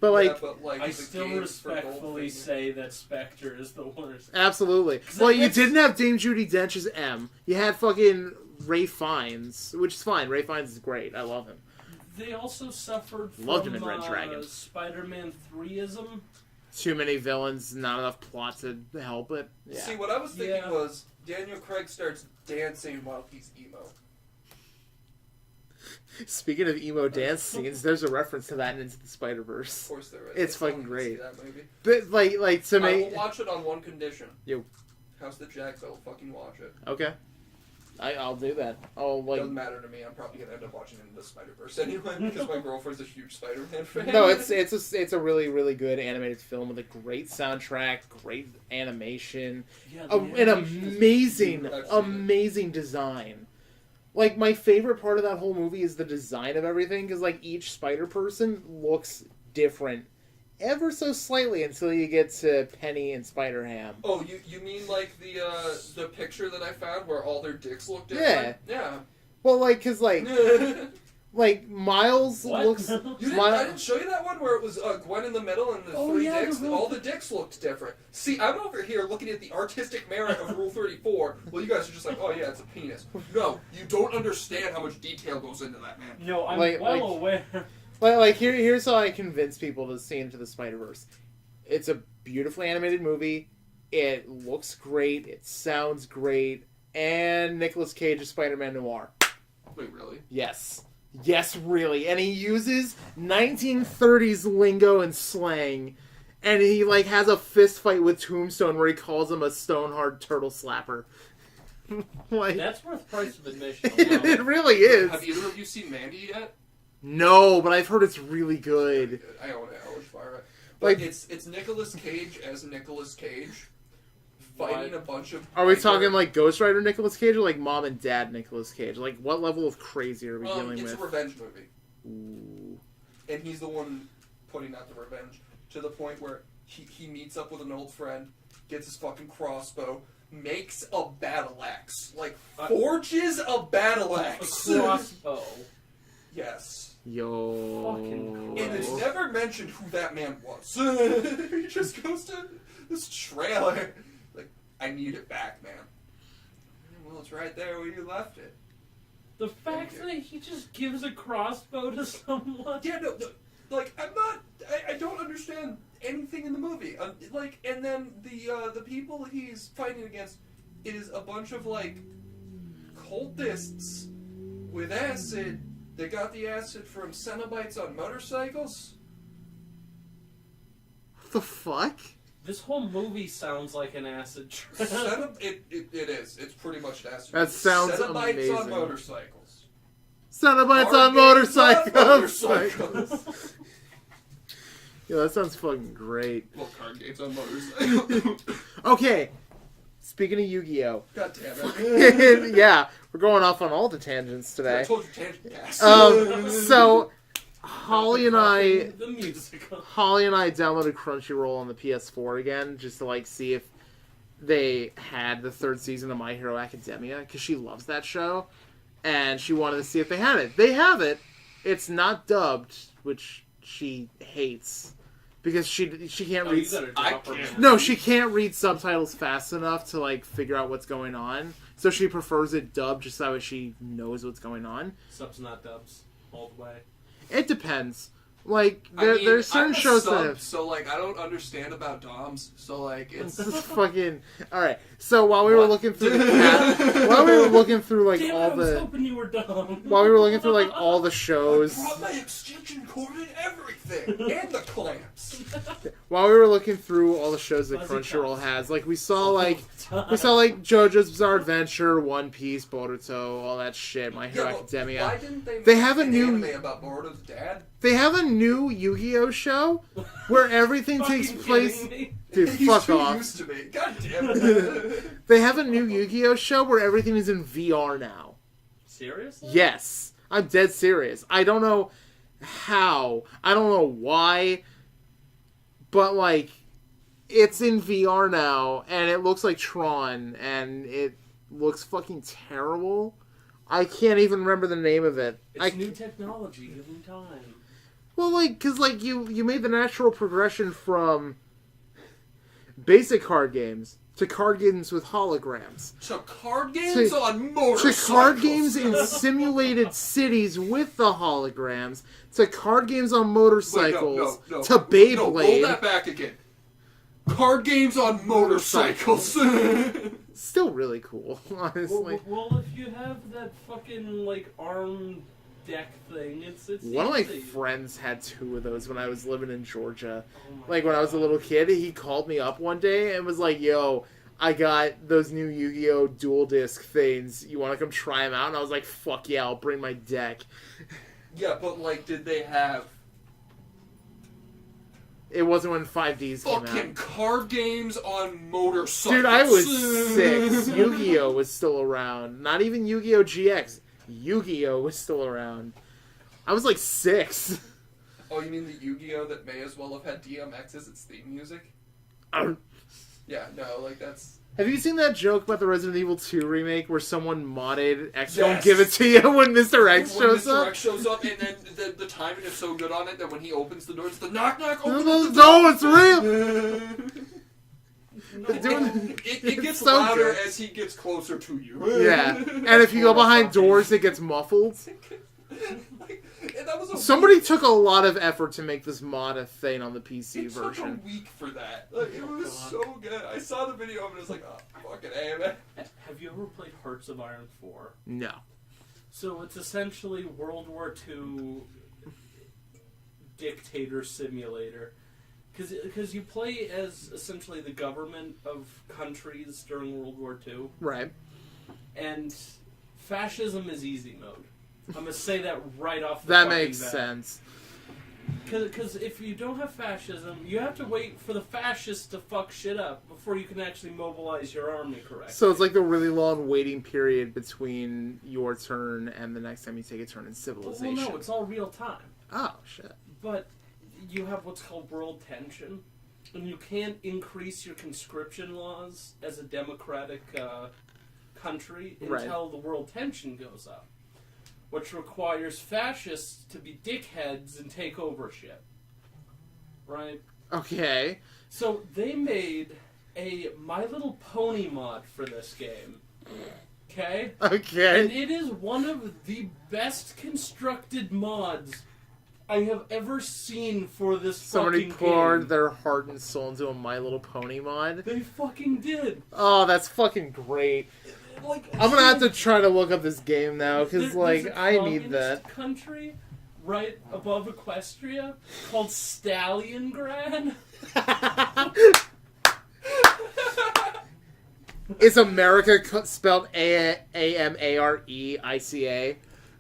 But, like, Yeah, but, like I the still games for respectfully Goldfinger. say that Spectre is the worst. absolutely. Well, you didn't have Dame Judi Dench as M. You had fucking Ray Fiennes, which is fine. Ray Fiennes is great. I love him. They also suffered from Loved him in Red Dragon. Spider-Man 3-ism. Too many villains, not enough plot to help it. Yeah. See, what I was thinking Yeah. was Daniel Craig starts dancing while he's emo. Speaking of emo dance scenes, there's a reference to that in Into the Spider-Verse. Of course there is. It's I still fucking need to great. See that movie. But, like to I me... will watch it on one condition. Yo. House the Jacks, I will fucking watch it. Okay. I'll do that. I'll, like... Doesn't matter to me. I'm probably gonna end up watching Into the Spider-Verse anyway because my girlfriend's a huge Spider-Man fan. No, it's a really, really good animated film with a great soundtrack, great animation, Yeah, an I've seen amazing design. Like, my favorite part of that whole movie is the design of everything, because, like, each spider person looks different ever so slightly until you get to Penny and Spider-Ham. Oh, you mean like the picture that I found where all their dicks look different? Yeah. Yeah. Well, like, because, like, Like, Miles What? looks... I didn't show you that one where it was Gwen in the middle and the three dicks? All the dicks looked different. See, I'm over here looking at the artistic merit of Rule 34. Well, you guys are just like, oh yeah, it's a penis. No, you don't understand how much detail goes into that, man. No, I'm Like- aware. Like, here's how I convince people to see Into the Spider-Verse. It's a beautifully animated movie. It looks great. It sounds great. And Nicolas Cage is Spider-Man Noir. Wait, really? Yes. Yes, really. And he uses 1930s lingo and slang. And he, like, has a fist fight with Tombstone where he calls him a stone-hard turtle slapper. Like, That's worth price of admission. it really is. Have either of you seen Mandy yet? No, but I've heard it's really good. I own it. I always fire it. But Like- it's Nicolas Cage as Nicolas Cage fighting a bunch of... Are we talking, like, Ghost Rider Nicolas Cage or, like, Mom and Dad Nicolas Cage? Like, what level of crazy are we dealing It's with? a revenge movie. Ooh. And he's the one putting out the revenge to the point where he meets up with an old friend, gets his fucking crossbow, makes a battle axe. Like, forges a battle A axe. crossbow. Yes. Yo. Fucking cool. And it's never mentioned who that man was. He just goes to this trailer. Like, I need it back, man. Well, it's right there where you left it. The fact that he just gives a crossbow to someone. Yeah, no, like, I don't understand anything in the movie. Like, and then the people he's fighting against is a bunch of, like, cultists with acid. They got the acid from Cenobites on motorcycles. What the fuck? This whole movie sounds like an acid trip. It is. It's pretty much an acid. That sounds Cenobites amazing. on motorcycles. Cenobites Card on games motorcycles! on motorcycles. Yeah, that sounds fucking great. Well, card games on motorcycles. Okay, speaking of Yu-Gi-Oh! God damn it. Yeah, we're going off on all the tangents I today. told you tangent pass. So, Holly and I The musical. downloaded Crunchyroll on the PS4 again, just to, like, see if they had the third season of My Hero Academia, because she loves that show, and she wanted to see if they had it. They have it. It's not dubbed, which she hates, because she can't Oh, read... you better I drop her. can't. No, she can't read subtitles fast enough to, like, figure out what's going on, so she prefers it dubbed just that way she knows what's going on. Subs not dubs. All the way. It depends. Like, I mean, there's certain I'm a shows sub, that have... so like I don't understand about DOMs. So like it's This is fucking... Alright, so while we were looking through the cat... While we were looking through, like, Damn it, all I was the... hoping you were dumb. While we were looking through, like, all the I shows... brought my extension cord and everything, and the clamps. While we were looking through all the shows that Fuzzy Crunchyroll cups. has, like, we saw, like... JoJo's Bizarre Adventure, One Piece, Boruto, all that shit, My Hero Yeah, well, Academia. why didn't they? They make have a an new- anime about Boruto's dad. They have a new Yu-Gi-Oh show where everything takes Fucking place... kidding me? Dude, He's fuck too off. used to me. God damn it. They have a new Yu-Gi-Oh show where everything is in VR now. Seriously? Yes. I'm dead serious. I don't know how. I don't know why. But, like, it's in VR now, and it looks like Tron, and it looks fucking terrible. I can't even remember the name of it. It's new technology. Give them time. Well, like, because, like, you made the natural progression from basic card games to card games with holograms. To card games on To motorcycles. card games in simulated cities with the holograms, to card games on motorcycles, no. to No, Beyblade. roll that back again. Card games on motorcycles. Still really cool, honestly. Well, if you have that fucking, like, arm deck thing, it's One of my easy. friends had 2 of those when I was living in Georgia. Oh my Like, when I was a God. little kid, he called me up one day and was like, yo, I got those new Yu-Gi-Oh! Dual Disc things. You want to come try them out? And I was like, fuck yeah, I'll bring my deck. Yeah, but like, did they have It wasn't when 5Ds came fucking out. card games on motorcycles? Dude, I was 6. Yu-Gi-Oh! Was still around. Not even Yu-Gi-Oh! GX. Yu-Gi-Oh! Was still around. I was like 6. Oh, you mean the Yu-Gi-Oh that may as well have had DMX as its theme music? Yeah, no, like that's. Have you seen that joke about the Resident Evil 2 remake where someone modded X Yes. won't give it to you when Mr. X shows When Mr. up? X shows up, and then the timing is so good on it that when he opens the door, it's the knock knock. Open No, the door. it's real. It gets so louder good. as he gets closer to you. Yeah, and if you go behind doors, it gets muffled. And that was a Somebody took a lot of effort to make this mod a thing on the PC It took a version. week for that. Like, it was so good. I saw the video and it was like, oh, fucking A, man. Have you ever played Hearts of Iron 4? No. So it's essentially World War II dictator simulator. Because you play as essentially the government of countries during World War II. Right. And fascism is easy mode. I'm going to say that right off the That fucking makes bat. sense. Because if you don't have fascism, you have to wait for the fascists to fuck shit up before you can actually mobilize your army correctly. So it's like the really long waiting period between your turn and the next time you take a turn in civilization. Well, no, it's all real time. Oh, shit. But you have what's called world tension, and you can't increase your conscription laws as a democratic country until the world tension goes up, which requires fascists to be dickheads and take over shit. Right? Okay. So they made a My Little Pony mod for this game. Okay? Okay. And it is one of the best constructed mods I have ever seen for this Somebody fucking poured game. their heart and soul into a My Little Pony mod. They fucking did. Oh, that's fucking great. Like, I'm gonna have to try to look up this game now, because, there's like, a I need that. communist country right above Equestria called Stalingrad. Is America spelled A-M-A-R-E-I-C-A?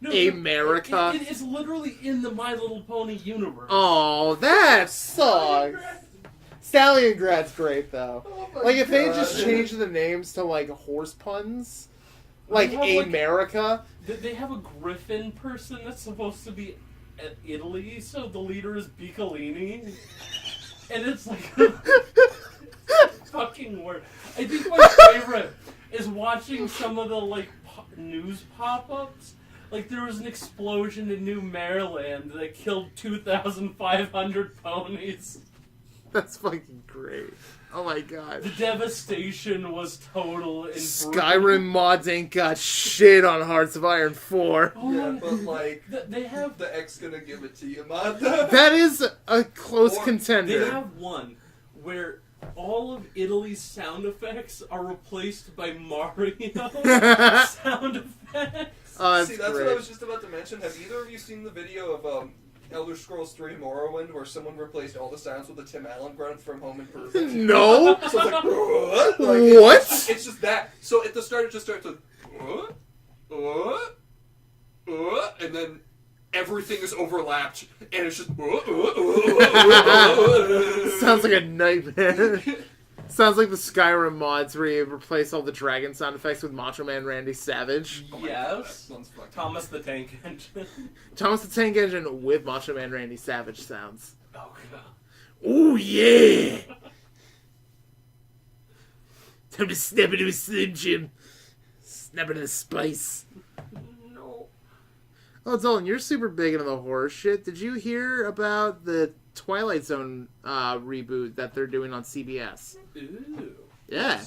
No, America? It is literally in the My Little Pony universe. Oh, that sucks. Stalliongrad's great, though. Oh my Like, if they God. just changed the names to, like, horse puns, like, They have, like- America. They have a griffin person that's supposed to be at Italy, so the leader is Biccolini. And it's like fucking word. I think my favorite is watching some of the like news pop-ups. Like there was an explosion in New Maryland that killed 2,500 ponies. That's fucking great. Oh my god. The devastation was total in Skyrim mods ain't got shit on Hearts of Iron 4. Oh, Yeah, but like, they have the X gonna give it to you, man. That is a close Or- contender. They have one where all of Italy's sound effects are replaced by Mario sound effects. Oh, that's See, that's great. what I was just about to mention. Have either of you seen the video of Elder Scrolls 3 Morrowind where someone replaced all the sounds with the Tim Allen grunt from Home Improvement? No? So it's like, what? What? It's just that. So at the start, it just starts with, and then everything is overlapped, and it's just, Sounds like a nightmare. Sounds like the Skyrim mods where you replace all the dragon sound effects with Macho Man Randy Savage. Oh my God, that Yes. sounds fucking- Thomas the Tank Engine. Thomas the Tank Engine with Macho Man Randy Savage sounds. Oh god. Ooh, yeah! Time to snap into a Slim Jim. Snap into the spice. No. Oh, Dolan, you're super big into the horror shit. Did you hear about the Twilight Zone reboot that they're doing on CBS? Ooh. Yeah.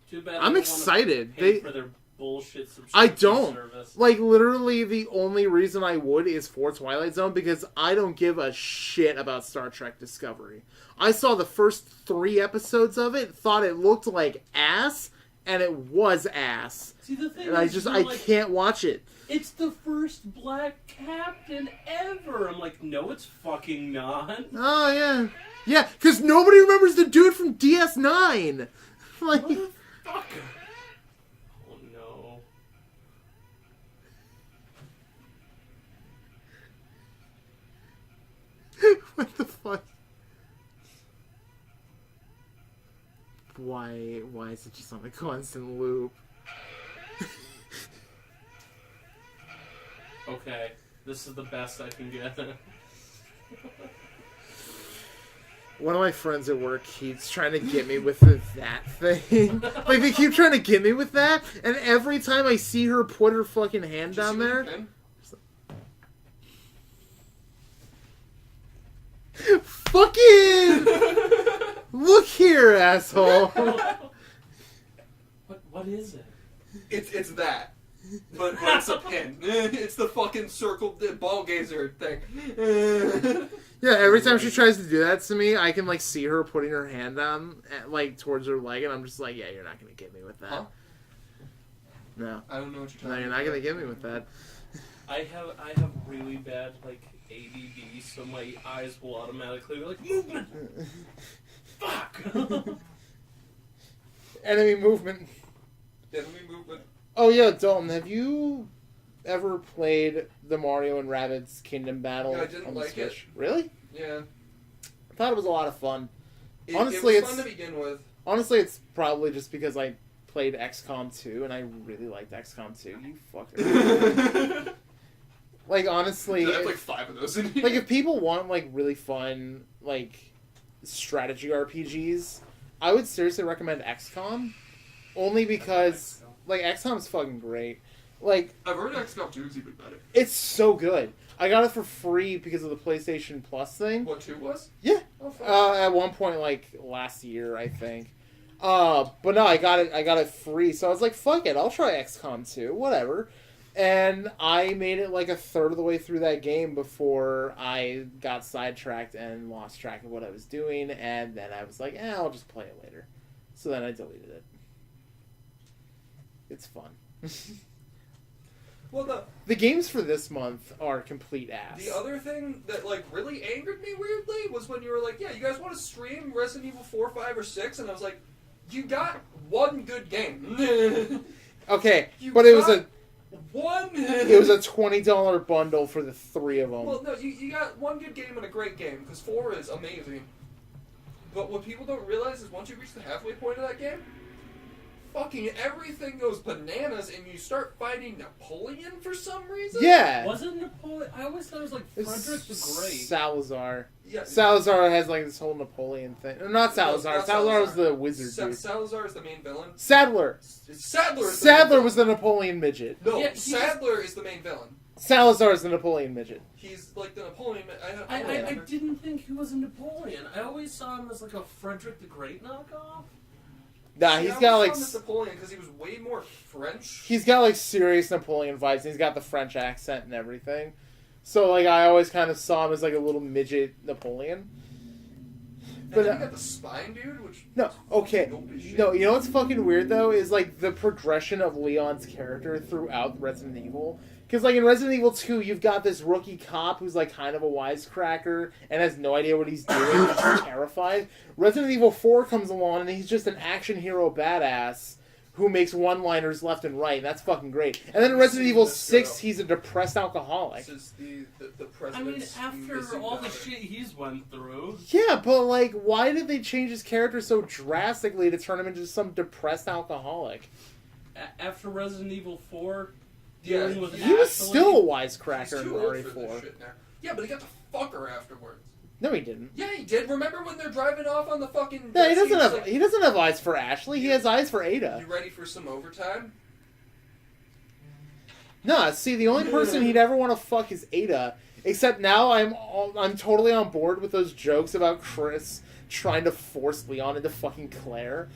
Too bad. I'm they don't wanna excited. pay for their bullshit subscription I don't. service. Like, literally, the only reason I would is for Twilight Zone, because I don't give a shit about Star Trek Discovery. I saw the first 3 episodes of it, thought it looked like ass, and it was ass. See, the thing And I is, you're like, can't watch it. it's the first black captain ever. I'm like, no, it's fucking not. Oh, yeah. Yeah, because nobody remembers the dude from DS9. Like, Motherfucker. Oh no. what the fuck? Why is it just on a constant loop? Okay, this is the best I can get. One of my friends at work keeps trying to get me with that thing. Like, they keep trying to get me with that, and every time I see her put her fucking hand down there... Fucking... Look here, asshole! What is it? It's that. But it's a pin. It's the fucking circle ball gazer thing. Yeah, every time she tries to do that to me, I can, like, see her putting her hand down, like, towards her leg, and I'm just like, yeah, you're not gonna get me with that. Huh? No. I don't know what you're talking about. No, you're not gonna get me with that. I have really bad, like, ADD, so my eyes will automatically be like, movement! Fuck! Enemy movement. Enemy movement. Oh, yeah, Dalton, have you ever played the Mario and Rabbids Kingdom Battle? No, I didn't on the like it. Switch? Really? Yeah. I thought it was a lot of fun. Honestly, it was fun to begin with. Honestly, it's probably just because I played XCOM 2, and I really liked XCOM 2. You fucker. Like, honestly... I have like 5 of those in here. Like, if people want, like, really fun, like, strategy RPGs, I would seriously recommend XCOM. Only because, like, XCOM's fucking great. Like... I've heard XCOM 2 is even better. It's so good. I got it for free because of the PlayStation Plus thing. What, 2 was? Yeah. Oh, fuck. At one point, like, last year, I think. But no, I got it free, so I was like, fuck it, I'll try XCOM 2, whatever. And I made it like a third of the way through that game before I got sidetracked and lost track of what I was doing, and then I was like, I'll just play it later. So then I deleted it. It's fun. Well, the games for this month are complete ass. The other thing that, like, really angered me weirdly was when you were like, yeah, you guys want to stream Resident Evil 4, 5, or 6? And I was like, you got one good game. Okay, but it was a $20 bundle for the 3 of them. Well, no, you got one good game and a great game, because 4 is amazing. But what people don't realize is once you reach the halfway point of that game, fucking everything goes bananas, and you start fighting Napoleon for some reason? Yeah! Was it Napoleon? I always thought it was like Frederick the Great. Salazar. Yeah. Salazar has like this whole Napoleon thing. Not Salazar. Not Salazar was the wizard dude. Salazar is the main villain. Sadler. Sadler was the Napoleon midget. No, Yeah, Sadler is the main villain. Salazar is the Napoleon midget. He's like the Napoleon. I didn't think he was a Napoleon. I always saw him as like a Frederick the Great knockoff. Nah, he's got like Napoleon because he was way more French. He's got like serious Napoleon vibes. And he's got the French accent and everything. So like I always kind of saw him as like a little midget Napoleon. But then you got the spine dude, which no, okay, no. You know what's fucking weird though is like the progression of Leon's character throughout Resident Evil. Because like in Resident Evil 2, you've got this rookie cop who's like kind of a wisecracker and has no idea what he's doing, just terrified. Resident Evil 4 comes along and he's just an action hero badass who makes one-liners left and right. And that's fucking great. And then in Resident Evil 6, he's a depressed alcoholic. This is the I mean, president's after all the shit he's went through. Yeah, but like, why did they change his character so drastically to turn him into some depressed alcoholic? After Resident Evil 4, yeah, dealing with he was Ashley, still a wisecracker in RE4. RE4. Yeah, but he got to fuck her afterwards. No, he didn't. Yeah, he did. Remember when they're driving off on the fucking... Yeah, he doesn't have eyes for Ashley. He has eyes for Ada. You ready for some overtime? Nah, see, the only person he'd ever want to fuck is Ada. Except now I'm totally on board with those jokes about Chris trying to force Leon into fucking Claire.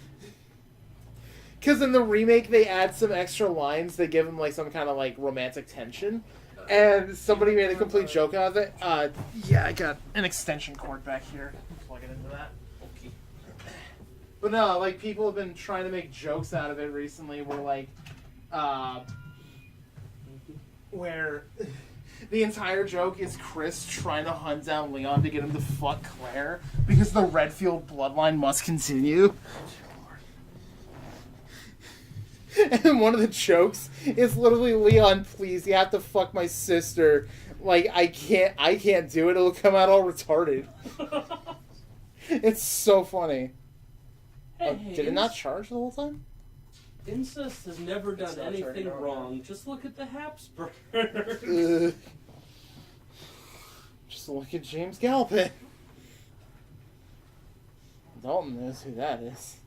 Because in the remake, they add some extra lines. They give him like some kind of like romantic tension. And somebody made a complete joke out of it. Yeah, I got an extension cord back here. Plug it into that. Okay. But no, like, people have been trying to make jokes out of it recently where, like, where the entire joke is Chris trying to hunt down Leon to get him to fuck Claire because the Redfield bloodline must continue. And one of the jokes is literally, Leon, please, you have to fuck my sister. Like, I can't do it. It'll come out all retarded. It's so funny. Hey, did it not charge the whole time? Incest has never done anything wrong. Just look at the Habsburgs. Just look at James Galpin. Dalton knows who that is.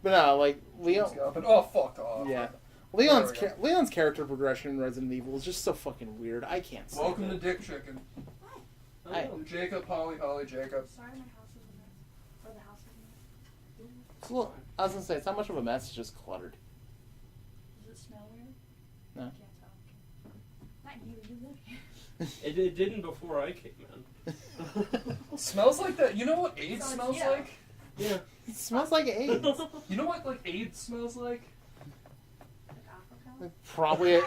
But no, like Leon. Oh, fuck off. Yeah, Leon's Leon's character progression in Resident Evil is just so fucking weird. I can't. Welcome to Dick Chicken. Jacob, Holly, Jacob. Sorry, my house is a mess. Or the house is a mess. Well, I was gonna say it's not much of a mess. It's just cluttered. Does it smell weird? No. I can't tell. Not you. You live here. It didn't before I came in. Smells like that. You know what AIDS So, smells yeah. like? Yeah. It smells like AIDS. You know what like AIDS smells like? Like Africa? Probably.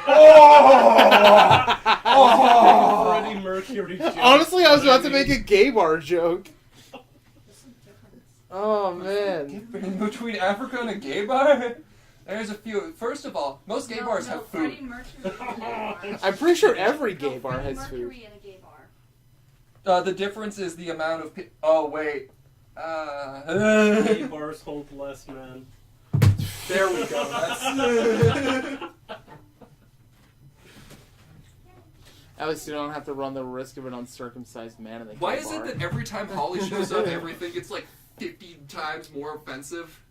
Freddie Mercury joke. Honestly, I was about to make a gay bar joke. There's some difference. Oh man. In between Africa and a gay bar? There's a few. First of all, most gay bars have food. Freddie Mercury in a gay bar. I'm pretty sure every gay bar Freddie has food. Mercury in a gay bar. The difference is the amount of. Oh wait. Gay bars hold less men. There we go. That's. At least you don't have to run the risk of an uncircumcised man in the gay Why bar. is it that every time Holly shows up, everything gets like 50 times more offensive?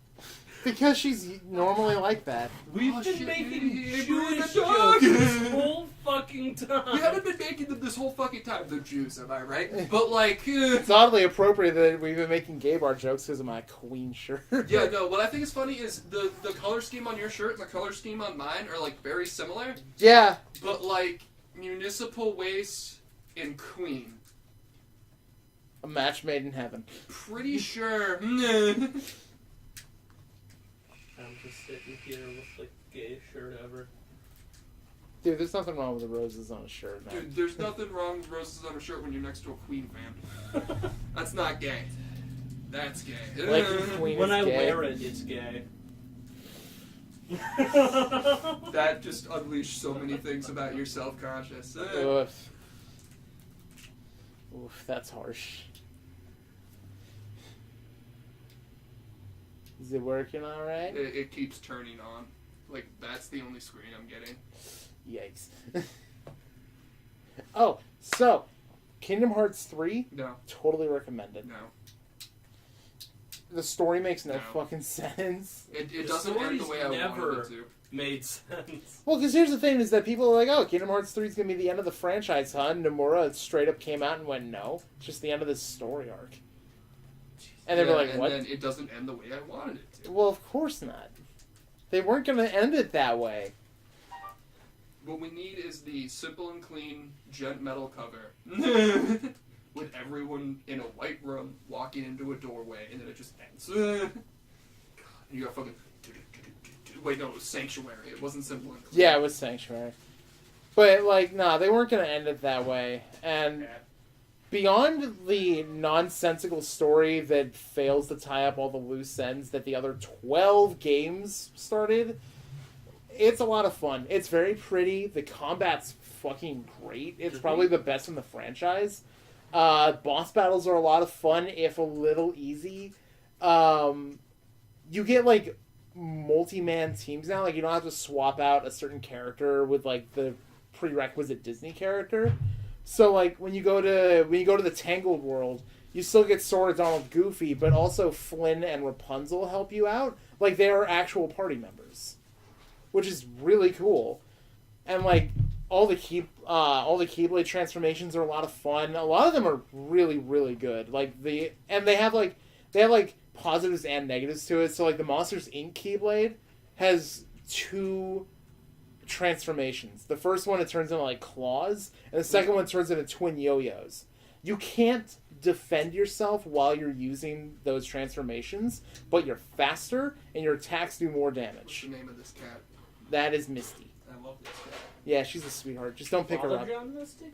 Because she's normally like that. We've Oh, been shit, making you Jewish bring the dog. jokes this whole fucking time. We haven't been making them this whole fucking time. The Jews, am I right? But like, It's oddly appropriate that we've been making gay bar jokes because of my queen shirt. yeah, no. What I think is funny is the color scheme on your shirt and the color scheme on mine are like very similar, Yeah. but like municipal waste and queen. A match made in heaven. Pretty sure. I'm just sitting here with like the gayest shirt ever. Dude, there's nothing wrong with the roses on a shirt, man. Dude, there's nothing wrong with roses on a shirt when you're next to a queen fan. That's not gay. That's gay. Like queen When is I gay. wear it, it's gay. That just unleashed so many things about your self-conscious. Oof. Oof, that's harsh. Is it working alright? It keeps turning on. Like, that's the only screen I'm getting. Yikes. Oh, so, Kingdom Hearts 3, No, totally recommended. no. The story makes no No. fucking sense. It The doesn't end the story's way I never- wanted it to. Made sense. Well, because here's the thing, is that people are like, oh, Kingdom Hearts 3 is going to be the end of the franchise, huh? And Nomura straight up came out and went, no, it's just the end of this story arc. And they were like, what? And then it doesn't end the way I wanted it to. Well, of course not. They weren't going to end it that way. What we need is the simple and clean gent metal cover. With everyone in a white room walking into a doorway, and then it just ends. God, and you got fucking... Wait, no, it was Sanctuary. It wasn't simple and clean. Yeah, it was Sanctuary. But, like, nah, they weren't going to end it that way. And beyond the nonsensical story that fails to tie up all the loose ends that the other 12 games started, it's a lot of fun. It's very pretty. The combat's fucking great. It's probably the best in the franchise. Boss battles are a lot of fun, if a little easy. You get, like, multi-man teams now. Like, you don't have to swap out a certain character with, like, the prerequisite Disney character. So, like, when you go to the Tangled world, you still get Sora, Donald, Goofy, but also Flynn and Rapunzel help you out. Like, they are actual party members, which is really cool. And, like, all the Keyblade transformations are a lot of fun. A lot of them are really, really good. Like, they have positives and negatives to it. So, like, the Monsters Inc. Keyblade has 2 transformations. The first one, it turns into, like, claws, and the second one turns into twin yo-yos. You can't defend yourself while you're using those transformations, but you're faster, and your attacks do more What's damage. the name of this cat? That is Misty. I love this cat. Yeah, she's a sweetheart. Just don't pick her Father up. John Misty?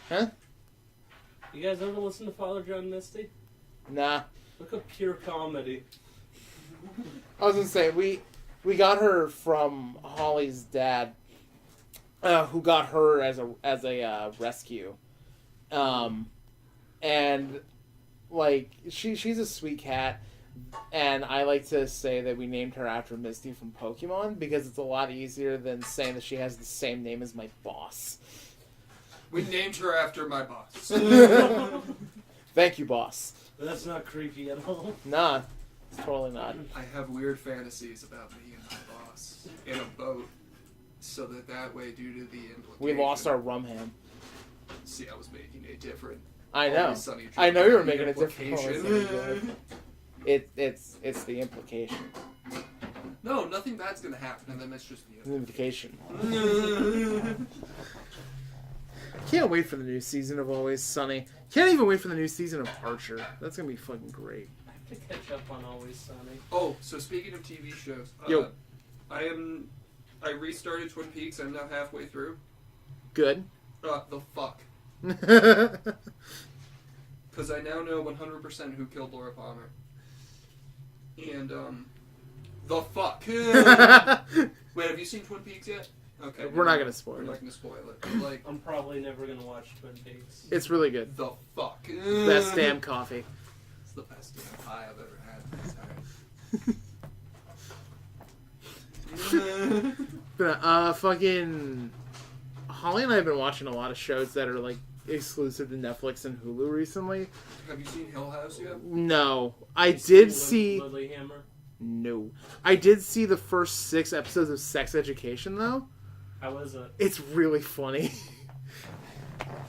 Huh? You guys ever listen to Father John Misty? Nah. Look up pure comedy. I was gonna say, we got her from Holly's dad, who got her as a rescue, and like she's a sweet cat, and I like to say that we named her after Misty from Pokemon because it's a lot easier than saying that she has the same name as my boss. We named her after my boss. Thank you, boss. That's not creepy at all. Nah, it's totally not. I have weird fantasies about me and my boss in a boat, so that way, due to the implication... We lost our rum hand. See, I was making a different... I know. Always Sunny I know you were dream making a different implication. It's the implication. No, nothing bad's gonna happen, and then it's just The implication. the... Can't wait for the new season of Always Sunny. Can't even wait for the new season of Archer. That's gonna be fucking great. I have to catch up on Always Sunny. Oh, so speaking of TV shows, Yo. I restarted Twin Peaks. I'm now halfway through. Good. The fuck. Because I now know 100% who killed Laura Palmer. And, the fuck. Wait, have you seen Twin Peaks yet? Okay. We're not gonna spoil We're it. not gonna spoil it. Like, I'm probably never gonna watch Twin Peaks. It's really good. the fuck. Best damn coffee. It's the best damn pie I've ever had. Sorry. Fucking Holly and I have been watching a lot of shows that are like exclusive to Netflix and Hulu recently. Have you seen Hill House yet? No, I did see. Lilyhammer. No, I did see the first 6 episodes of Sex Education though. How is it? It's really funny.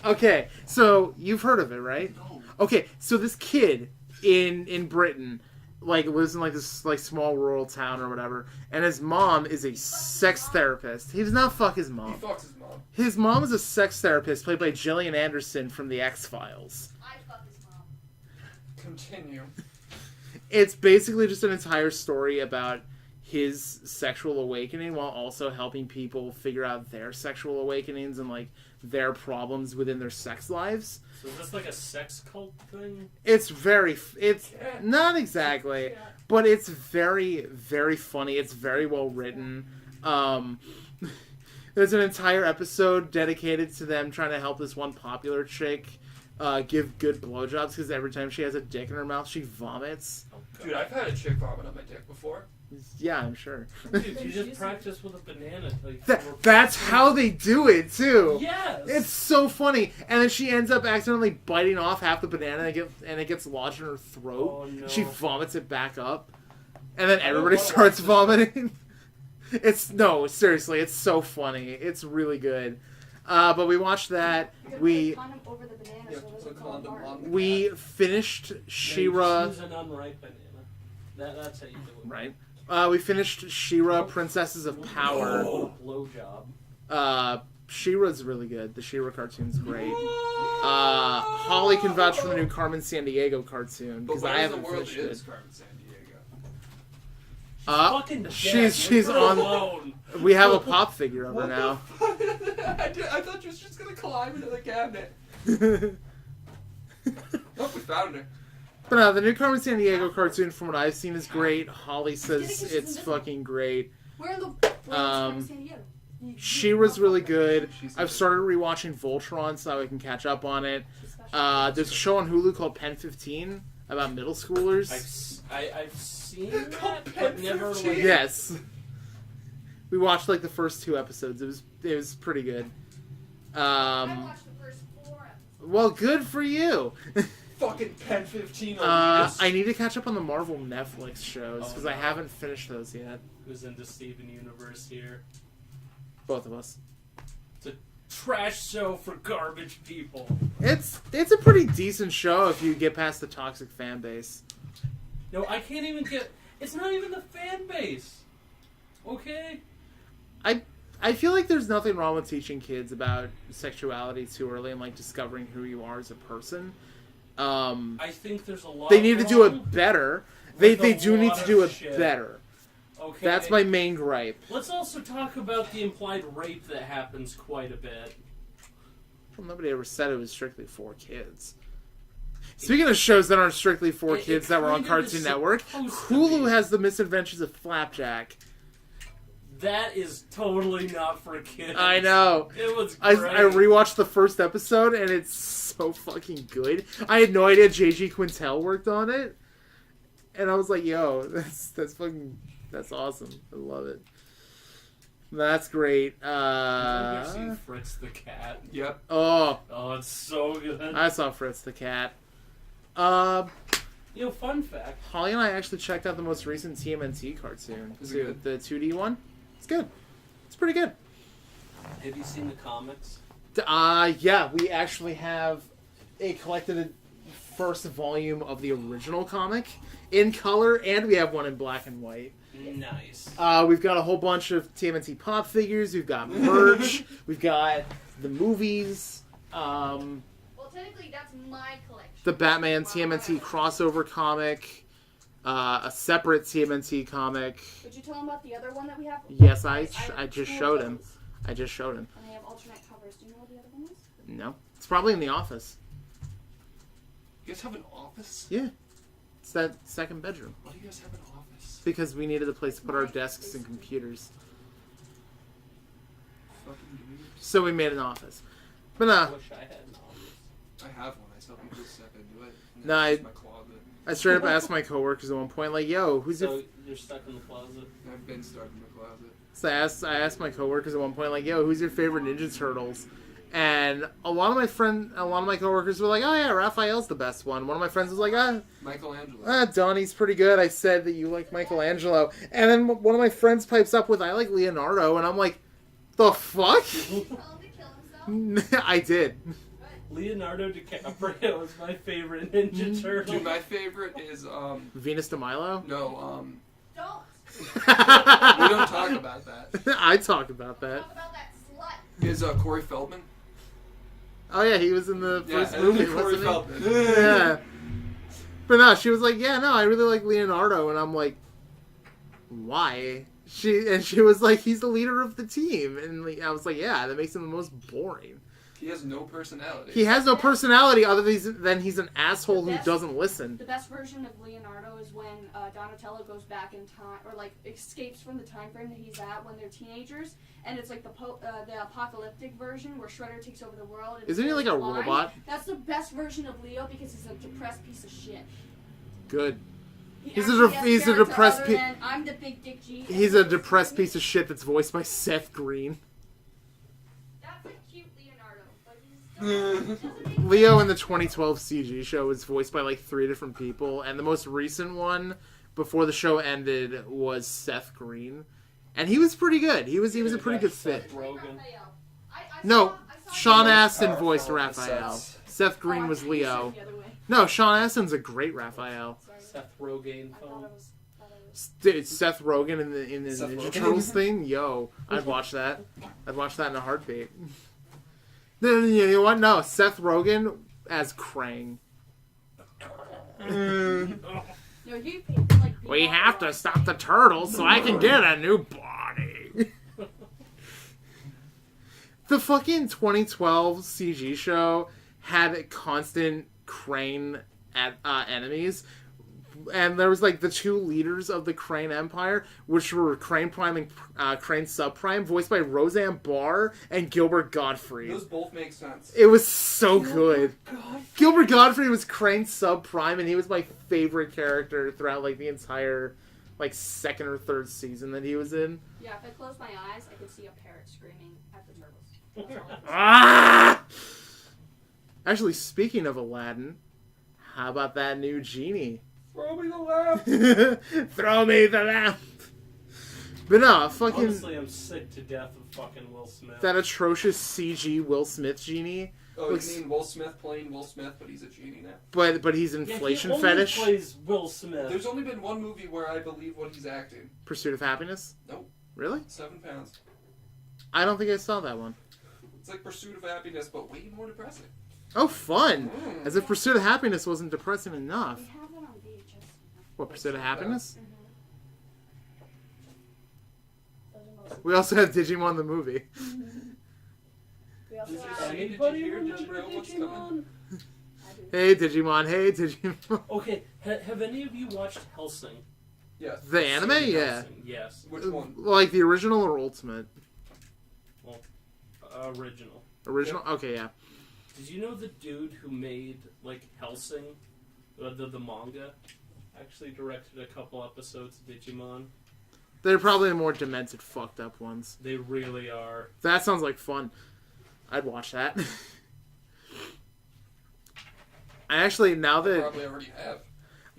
Okay, so you've heard of it, right? No. Okay, so this kid in Britain, like, lives in like this like small rural town or whatever, and his mom is a sex therapist. He does not fuck his He mom. fucks his mom. His mom is a sex therapist played by Gillian Anderson from The X-Files. I fuck his mom. Continue. It's basically just an entire story about his sexual awakening while also helping people figure out their sexual awakenings and like their problems within their sex lives. So is this like a sex cult thing? It's not exactly, but it's very, very funny. It's very well written. There's an entire episode dedicated to them trying to help this one popular chick give good blowjobs because every time she has a dick in her mouth, she vomits. Oh, God. Dude, I've had a chick vomit on my dick before. Yeah, I'm sure. Dude, you just practice with a banana. Like, That's how they do it, too. Yes! It's so funny. And then she ends up accidentally biting off half the banana and it gets lodged in her throat. Oh, no. She vomits it back up. And then everybody wanna starts watch this. vomiting. Seriously, it's so funny. It's really good. But we watched that. You gotta We put a condom over the banana Yeah, so it put doesn't a fall condom apart. on the we finished She-Ra. Use an unripe banana. That's how you do it. Right. We finished She-Ra, Princesses of Power. Oh, blowjob. She-Ra's really good. The She-Ra cartoon's great. Holly can vouch for the new Carmen Sandiego cartoon But because where I in the haven't world finished is it. Carmen Sandiego? Fucking dead. she's Leave her on. alone. We have a pop figure of her What now. the fuck? I thought you was just gonna climb into the cabinet. Oh, we found her. But the new Carmen Sandiego cartoon, from what I've seen, is great. Holly says She's it's invisible. fucking great. Where in the San Diego? She-Ra's really good. I've started rewatching Voltron so I can catch up on it. There's a show on Hulu called Pen 15 about middle schoolers. I've seen that, Pen but never 15? like. Yes. We watched like the first 2 episodes. It was pretty good. I watched the first 4 episodes. Well, good for you. Fucking Pen 15 I need to catch up on the Marvel Netflix shows because I no. haven't finished those yet. Who's into Steven Universe here? Both of us. It's a trash show for garbage people. It's a pretty decent show if you get past the toxic fan base. No, I can't even get. It's not even the fan base. Okay. I feel like there's nothing wrong with teaching kids about sexuality too early and like discovering who you are as a person. I think there's a lot. They need to do wrong it better. with They a do need lot to of do it shit. better. Okay. That's my main gripe. Let's also talk about the implied rape that happens quite a bit. Well, nobody ever said it was strictly for kids. Speaking of shows that aren't strictly for It kids that were on kind of Cartoon is Network, supposed to Hulu be. has The Misadventures of Flapjack. That is totally not for kids. I know. It was I great. rewatched the first episode and it's so fucking good. I had no idea J.G. Quintel worked on it, and I was like, "Yo, that's awesome. I love it. That's great." Have you seen Fritz the Cat? Yep. Oh, Oh, it's so good. I saw Fritz the Cat. Fun fact. Holly and I actually checked out the most recent TMNT cartoon. Is it good? The 2D one. It's good. It's pretty good. Have you seen the comics? Yeah, we actually have a collected first volume of the original comic in color, and we have one in black and white. Nice. We've got a whole bunch of TMNT pop figures. We've got merch. We've got the movies. Well, technically, that's my collection. The Batman TMNT crossover comic. A separate TMNT comic. Would you tell him about the other one that we have? Yes, I have just two of showed him. those. I just showed him. And they have alternate covers. Do you know what the other one is? No. It's probably in the office. You guys have an office? Yeah. It's that second bedroom. Why do you guys have an office? Because we needed a place to put our desks and computers. Fucking weird. So we made an office. But I wish I had an office. I have one. I tell people to step into it. And No, that's my closet. I straight up asked my coworkers at one point, like, yo, who's your... So you're stuck in the closet? I've been stuck in the closet. So I asked my coworkers at one point, like, yo, who's your favorite Ninja Turtles? And a lot of my coworkers were like, oh yeah, Raphael's the best one. One of my friends was like, Michelangelo. Donnie's pretty good. I said that you like Michelangelo. And then one of my friends pipes up with, I like Leonardo. And I'm like, the fuck? Tell him to kill himself. I did. Leonardo DiCaprio is my favorite Ninja Turtle. Dude, my favorite is, Venus de Milo? no, Don't. we don't talk about that. I talk about that. Talk about that slut. Is, Corey Feldman? Oh yeah, he was in the first movie, Corey wasn't he? Feldman. Yeah. But no, she was like, yeah, no, I really like Leonardo. And I'm like, why? She was like, he's the leader of the team. And I was like, yeah, that makes him the most boring. He has no personality. He has no personality other than he's an asshole who doesn't listen. The best version of Leonardo is when Donatello goes back in time, or like escapes from the time frame that he's at when they're teenagers, and it's like the apocalyptic version where Shredder takes over the world. And Isn't he like a robot? That's the best version of Leo because he's a depressed piece of shit. Good. He's a depressed I'm the big dick G. He's a depressed piece of shit that's voiced by Seth Green. That's a cute Leonardo, but he's still Leo in the 2012 CG show was voiced by like 3 different people, and the most recent one before the show ended was Seth Green, and he was pretty good. He was a pretty good fit. Rogan. No, Sean Astin voiced Raphael. Seth Green was Leo. No, Sean Astin's a great Raphael. Seth Rogen phone. Dude, Seth Rogen in the Seth Ninja Rogen. Turtles thing, yo, I'd watch that. I'd watch that in a heartbeat. Then you know what? No, Seth Rogen as Krang. No, he like. We have to stop the turtles so I can get a new body. The fucking 2012 CG show had constant Crane enemies. And there was like the 2 leaders of the Crane Empire, which were Crane Prime and Crane Subprime, voiced by Roseanne Barr and Gilbert Gottfried. Those both make sense. It was so good. Gilbert Gottfried was Crane Subprime, and he was my favorite character throughout like the entire like 2nd or 3rd season that he was in. Yeah, if I close my eyes, I could see a parrot screaming at the turtles. That's all I can see. Ah! Actually, speaking of Aladdin, how about that new genie? Throw me the lamp! Throw me the lamp! But no, fucking... Honestly, I'm sick to death of fucking Will Smith. That atrocious CG Will Smith genie. Oh, looks, you mean Will Smith playing Will Smith, but he's a genie now? But he's inflation he only fetish? plays Will Smith. There's only been one movie where I believe what he's acting. Pursuit of Happiness? Nope. Really? 7 pounds. I don't think I saw that one. It's like Pursuit of Happiness, but way more depressing. Oh, fun! As if Pursuit of Happiness wasn't depressing enough. We have one on VHS. What, Pursuit of Happiness? Those are mostly- We also have Digimon the movie. We also Does have. anybody Did you hear remember Digimon? What's Digimon? I do. Hey Digimon, hey Digimon. Okay, have any of you watched Hellsing? Yes. The anime? Yeah. Hellsing, yes. Which one? Like the original or Ultimate? Original. Original? Okay, yeah. Did you know the dude who made, like, Hellsing, the manga, actually directed a couple episodes of Digimon? They're probably the more demented, fucked up ones. They really are. That sounds like fun. I'd watch that. I actually, now I that... probably already have.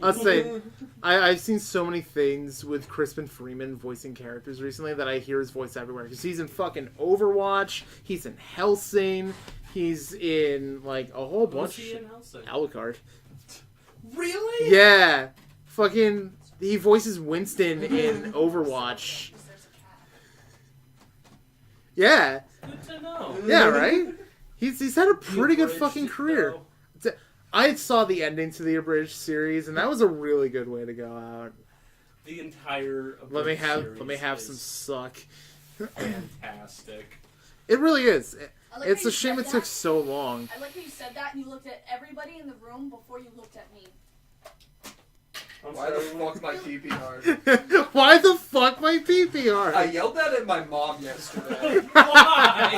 I'll say, I've seen so many things with Crispin Freeman voicing characters recently that I hear his voice everywhere. Because he's in fucking Overwatch, he's in Hellsing, he's in, like, a whole bunch. Who's he in Hellsing? Alucard. Really? Yeah. Fucking, he voices Winston in Overwatch. Yeah. Good to know. Yeah, right? He's had a pretty good Abridged fucking it, career. though. I saw the ending to the Abridged series, and that was a really good way to go out. The entire Let me series have is some suck. fantastic. It really is. I like It's how a you shame said it took that. so long. I like how you said that and you looked at everybody in the room before you looked at me. I'm Why the sorry. fuck my pee hard? Why the fuck my PPR? I yelled that at my mom yesterday. Why?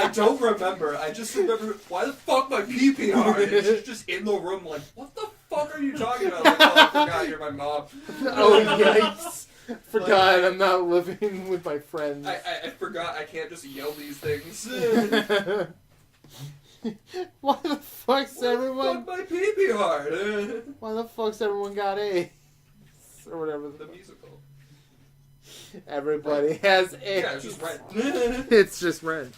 I don't remember. I just remember, why the fuck my pee hard? And she's just in the room like, what the fuck are you talking about? Like, oh, I forgot you're my mom. Oh, yikes. Forgot Like, I'm not living with my friends. I forgot I can't just yell these things. Why the fuck's Why the everyone... fuck my pee hard? Why the fuck's everyone got AIDS? Or whatever. The musical. Everybody has AIDS. Yeah, it's just red. It's just red.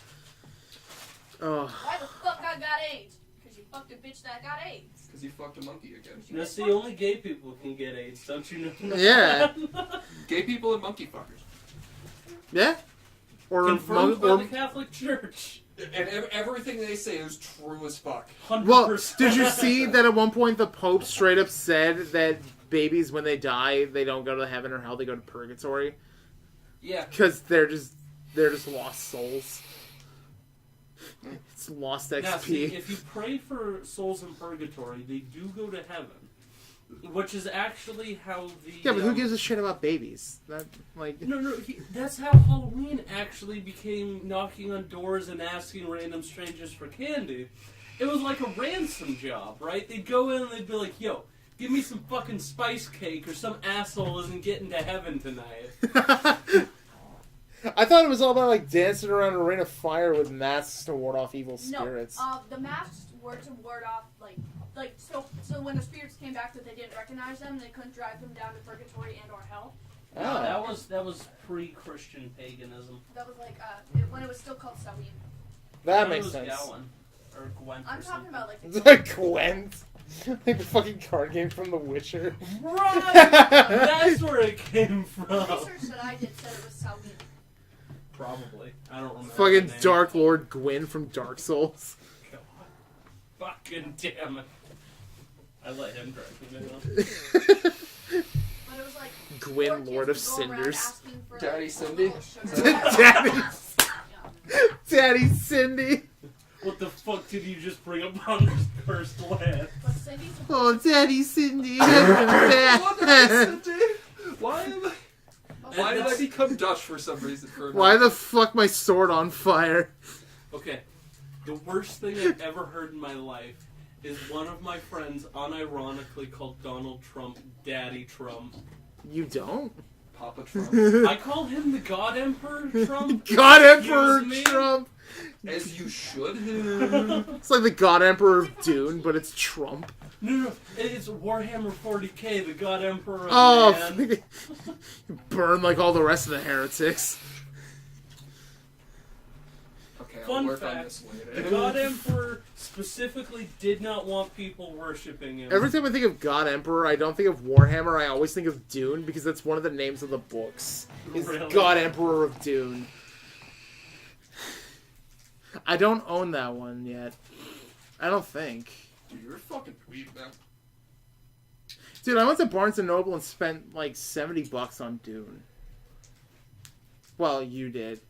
Oh. Why the fuck I got AIDS? Because you fucked a bitch that got AIDS. Because you fucked a monkey again. That's the only gay people can get AIDS, don't you know? Yeah. Gay people and monkey fuckers. Yeah? Or Confirmed by or the Catholic Church. And everything they say is true as fuck. 100%. well, did you see that at one point the Pope straight up said that babies, when they die, they don't go to heaven or hell, they go to purgatory? Yeah. Because they're just lost souls. It's lost XP. Now, see, if you pray for souls in purgatory, they do go to heaven. Which is actually how the... Yeah, but who gives a shit about babies? That, like... No, that's how Halloween actually became knocking on doors and asking random strangers for candy. It was like a ransom job, right? They'd go in and they'd be like, yo, give me some fucking spice cake or some asshole isn't getting to heaven tonight. I thought it was all about, like, dancing around a ring of fire with masks to ward off evil spirits. No, the masks were to ward off, so when the spirits came back that they didn't recognize them, they couldn't drive them down to purgatory and or hell. No, that was pre-Christian paganism. That was like, when it was still called Samhain. That I makes thought it sense. was Gowan, or Gwent I'm or talking something. about, It's like Gwent. Like the fucking card game from The Witcher. Right! That's where it came the from. research that I did said it was Samhain. Probably. I don't remember. Fucking the name. Dark Lord Gwyn from Dark Souls. God. Fucking damn it. I let him drive me down. But it was like Gwyn, poor kids Lord of would go around Cinders. asking for, Daddy like, Cindy? little sugar. Daddy, Yeah. Daddy Cindy. What the fuck did you just bring up on this cursed land? But Cindy's a Oh, Daddy Cindy. What Why the Why did I become Dutch for some reason? the fuck my sword on fire? Okay, the worst thing I've ever heard in my life is one of my friends unironically called Donald Trump Daddy Trump. You don't? Papa Trump? I call him the God Emperor Trump. God Emperor Excuse me? Trump. As you should. It's like the God Emperor of Dune, but it's Trump. No, it's Warhammer 40k, the God Emperor of Oh, Man. burn like all the rest of the heretics. Okay, I'll Fun work on fact, this the later. God Emperor specifically did not want people worshipping him. Every time I think of God Emperor, I don't think of Warhammer. I always think of Dune because that's one of the names of the books. Is Really? God Emperor of Dune. I don't own that one yet. I don't think. Dude, you're a fucking dweeb, man. Dude, I went to Barnes & Noble and spent like $70 on Dune. Well, you did.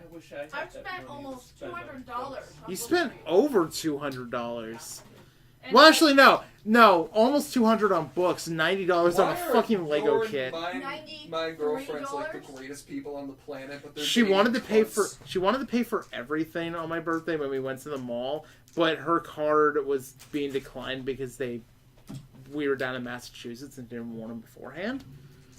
I wish I had I've that spent money to almost spend on $200. books. You spent over $200. And Well, actually, no, almost $200 on books, $90 on Why a are fucking Lego your and kit. My girlfriend's like the $93? greatest people on the planet, but they're She dating wanted to pay cunts. for everything on my birthday when we went to the mall, but her card was being declined because we were down in Massachusetts and didn't want them beforehand.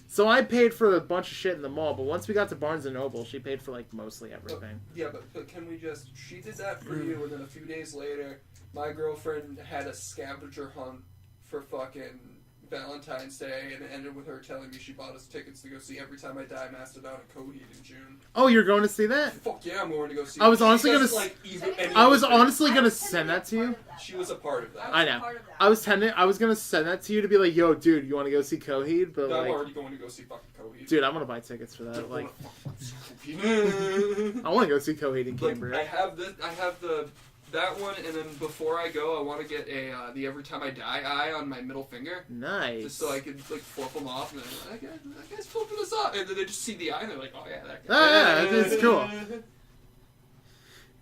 So I paid for a bunch of shit in the mall, but once we got to Barnes & Noble, she paid for like mostly everything. Yeah, but can we just... She did that for you, and then a few days later, my girlfriend had a scavenger hunt for fucking Valentine's Day, and it ended with her telling me she bought us tickets to go see Every Time I Die Mastodon and Coheed in June. Oh, you're going to see that? Fuck yeah, I'm going to go see I was it. honestly She gonna doesn't s- like either, any I of was those honestly I gonna was send that to part you. of that, She was a part of that. I know. Part of that. I was gonna send that to you to be like, yo, dude, you want to go see Coheed? But No, I'm like, already going to go see fucking Coheed. dude, I'm gonna buy tickets for that. Like, Like, I want to go see Coheed in I Cambria. have that one, and then before I go, I want to get the Every Time I Die eye on my middle finger. Nice. Just so I could like flip them off, and then that guy's flipping us off, and then they just see the eye, and they're like, "Oh yeah, that guy." Oh, yeah, it's cool.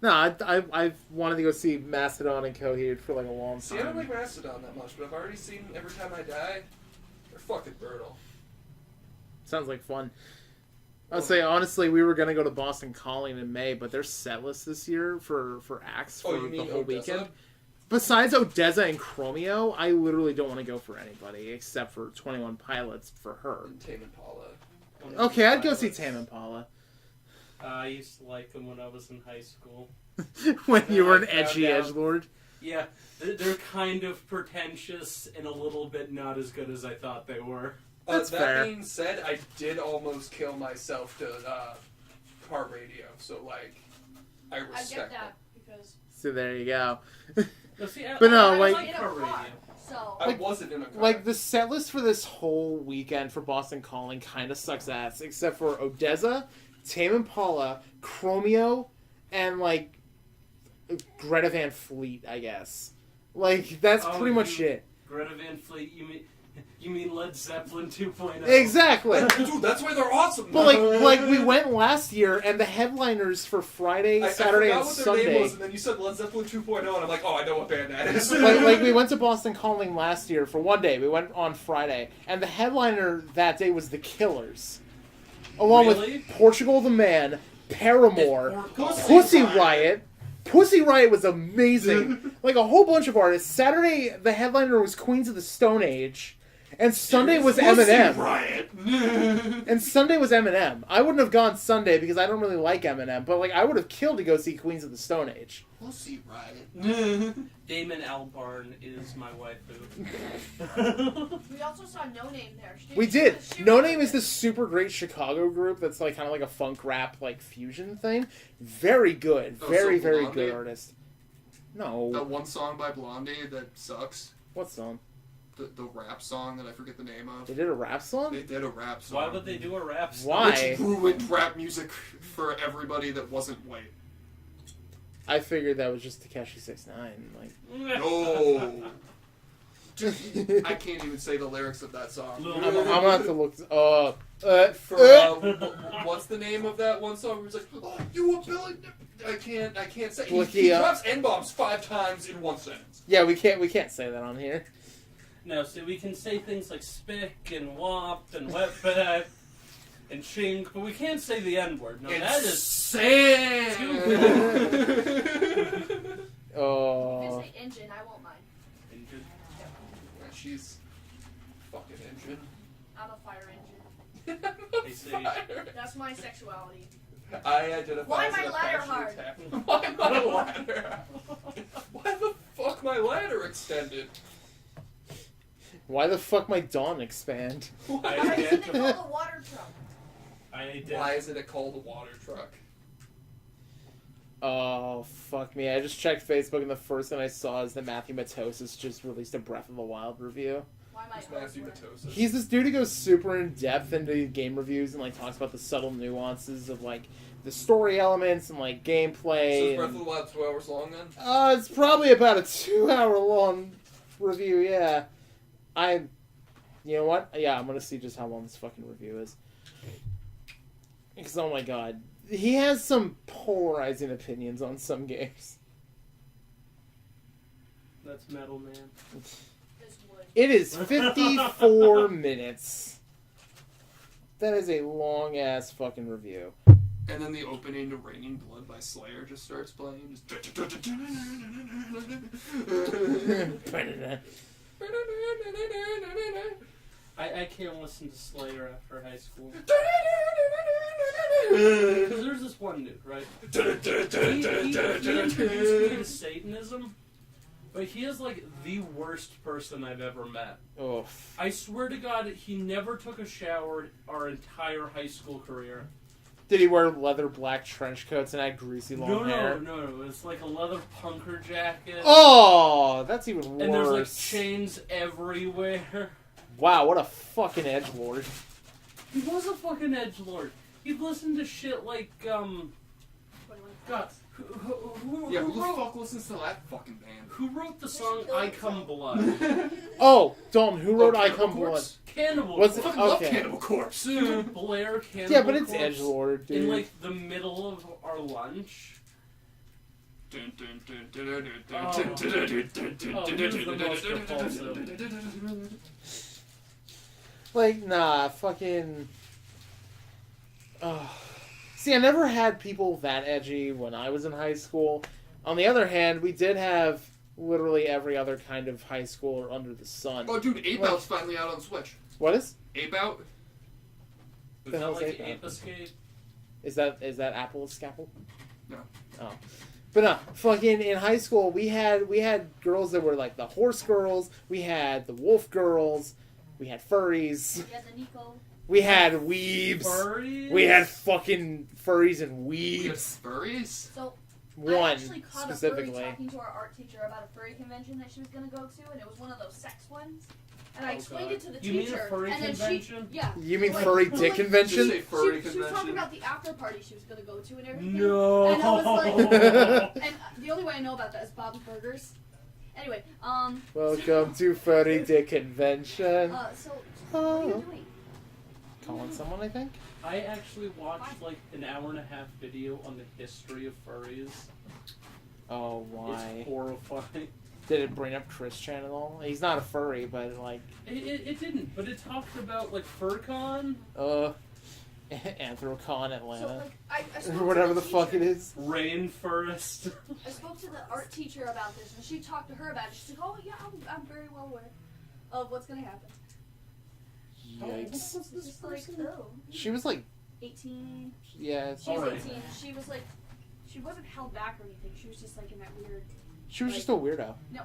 No, I've wanted to go see Mastodon and Coheed for like a long time. See, I don't like Mastodon that much, but I've already seen Every Time I Die. They're fucking brutal. Sounds like fun. I'd say honestly, we were gonna go to Boston Calling in May, but their set list this year for acts for Oh, you the mean whole Odessa? weekend. Besides Odessa and Chromeo, I literally don't want to go for anybody except for 21 Pilots for her. And Tame Impala. Okay, I'd go see Tame Impala. I used to like them when I was in high school. When you were an I found edgy out- edgelord. Yeah, they're kind of pretentious and a little bit not as good as I thought they were. That's that fair. being said, I did almost kill myself to car radio, so like, I I respect get that because So there you go. No, see, But no, I was like- in a car car, radio. so I wasn't in a car. Like the set list for this whole weekend for Boston Calling kind of sucks ass, except for Odessa, Tame Impala, Chromeo, and like Greta Van Fleet, I guess. Like that's Oh, pretty much it. Greta Van Fleet, you mean Led Zeppelin 2.0? Exactly. Dude, that's why they're awesome. But like we went last year, and the headliners for Friday, Saturday, I and forgot what their name Sunday. was, and then you said Led Zeppelin 2.0, and I'm like, oh, I know what band that is. like we went to Boston Calling last year for one day. We went on Friday, and the headliner that day was the Killers, along Really? with Portugal the Man, Paramore, Pussy Pussy Riot. Riot. Pussy Riot was amazing. Like a whole bunch of artists. Saturday, the headliner was Queens of the Stone Age, and Sunday was Eminem. Riot. And Sunday was Eminem. I wouldn't have gone Sunday because I don't really like Eminem, but like I would have killed to go see Queens of the Stone Age. Pussy Riot. Damon Albarn is my waifu. we also saw No Name there. We did. No Name is this super great Chicago group that's like kind of like a funk rap like fusion thing. Very good. Oh, Very, so very Blondie? good artist. No. That one song by Blondie that sucks. What song? The rap song that I forget the name of. They did a rap song? They did a rap song. Why would they do a rap song? Why? Which ruined rap music for everybody that wasn't white. I figured that was just Takeshi 6ix9ine. Like, No. Dude, I can't even say the lyrics of that song. Lil- I'm gonna have to look. For what's the name of that one song where it's like, oh, you a billion? I can't say. He drops N-bombs 5 times in one sentence. Yeah, we can't say that on here. No, so we can say things like spick and wop and wetback and chink, but we can't say the N-word. No, that is Sam. Oh. If it's an engine, I won't mind. She's fucking engine. I'm a fire engine. They say- Fire. That's my sexuality. I identify Why as my an ladder affectionate hard? attack. Why my ladder? Why the fuck my ladder extended? Why the fuck my dawn expand? I Why isn't it identify. called a water truck? Why isn't it called a water truck? Oh, fuck me. I just checked Facebook and the first thing I saw is that Matthew Matosis just released a Breath of the Wild review. Why am I Who's Matthew Matosis? He's this dude who goes super in depth into game reviews and like talks about the subtle nuances of like the story elements and like So gameplay. is Breath of and- the Wild 2 hours long then? It's probably about a 2-hour long review, yeah. You know what? Yeah, I'm gonna see just how long this fucking review is. Because, oh my god. He has some polarizing opinions on some games. That's Metal Man. This wood. It is 54 minutes. That is a long-ass fucking review. And then the opening to Raining Blood by Slayer just starts playing. I can't listen to Slayer after high school. Because there's this one dude, right? He introduced me to Satanism, But he is like the worst person I've ever met. Oh. I swear to God, he never took a shower our entire high school career. Did he wear leather black trench coats and had greasy long hair? No. It's like a leather punker jacket. Oh, that's even worse. And there's like chains everywhere. Wow, what a fucking edgelord. He was a fucking edgelord. He'd listen to shit like, God, who Yeah, who the wrote, fuck listens to that fucking band? who wrote the song I Come Blood? Oh, Dalton, who wrote I Cannibal Come Blood? Corpse? Cannibal Was Corpse. it- I fucking love Okay. Cannibal Corpse. Blair Cannibal Yeah, but it's Corpse edgelord, dude. in like the middle of our lunch. Oh, he was the most repulsive. Like, nah, fucking... See, I never had people that edgy when I was in high school. On the other hand, we did have literally every other kind of high schooler under the sun. Oh, dude, Ape Like- Out's finally out on Switch. What is? Ape Out? Is The that hell's like Ape Ape Out? Escape? Is that Apple Scapple? No. Oh. But no, fucking in high school we had girls that were like the horse girls, we had the wolf girls, we had furries, Yeah, the Nico. we had weebs. Furries? We had fucking furries and We have weebs. furries? So I One actually caught specifically. a furry talking to our art teacher about a furry convention that she was going to go to, and it was one of those sex ones. And I Oh, explained God. it to the You teacher. mean a furry and then convention? Yeah. You mean Like- furry like- dick Did you convention? say furry She was convention? talking about the after party she was going to go to and everything. No. And I was like, and the only way I know about that is Bob's Burgers. Anyway, Welcome to furry dick convention. so what are you doing? Calling someone, I think. I actually watched like an hour and a half video on the history of furries. Oh, why? It's horrifying. Did it bring up Chris Chan at all? He's not a furry, but like, It didn't, but it talked about like FurCon, Anthrocon So Atlanta, like, I spoke or to whatever the the fuck it teacher. is. Rainforest. I spoke to the art teacher about this, and she talked to her about it. She's like, "Oh yeah, I'm very well aware of what's gonna happen." Yikes. What's this Just like, person? oh, She was like, 18. yeah, She was Alright. 18. She was like, she wasn't held back or anything. She was just like in that weird. she was just a weirdo. No,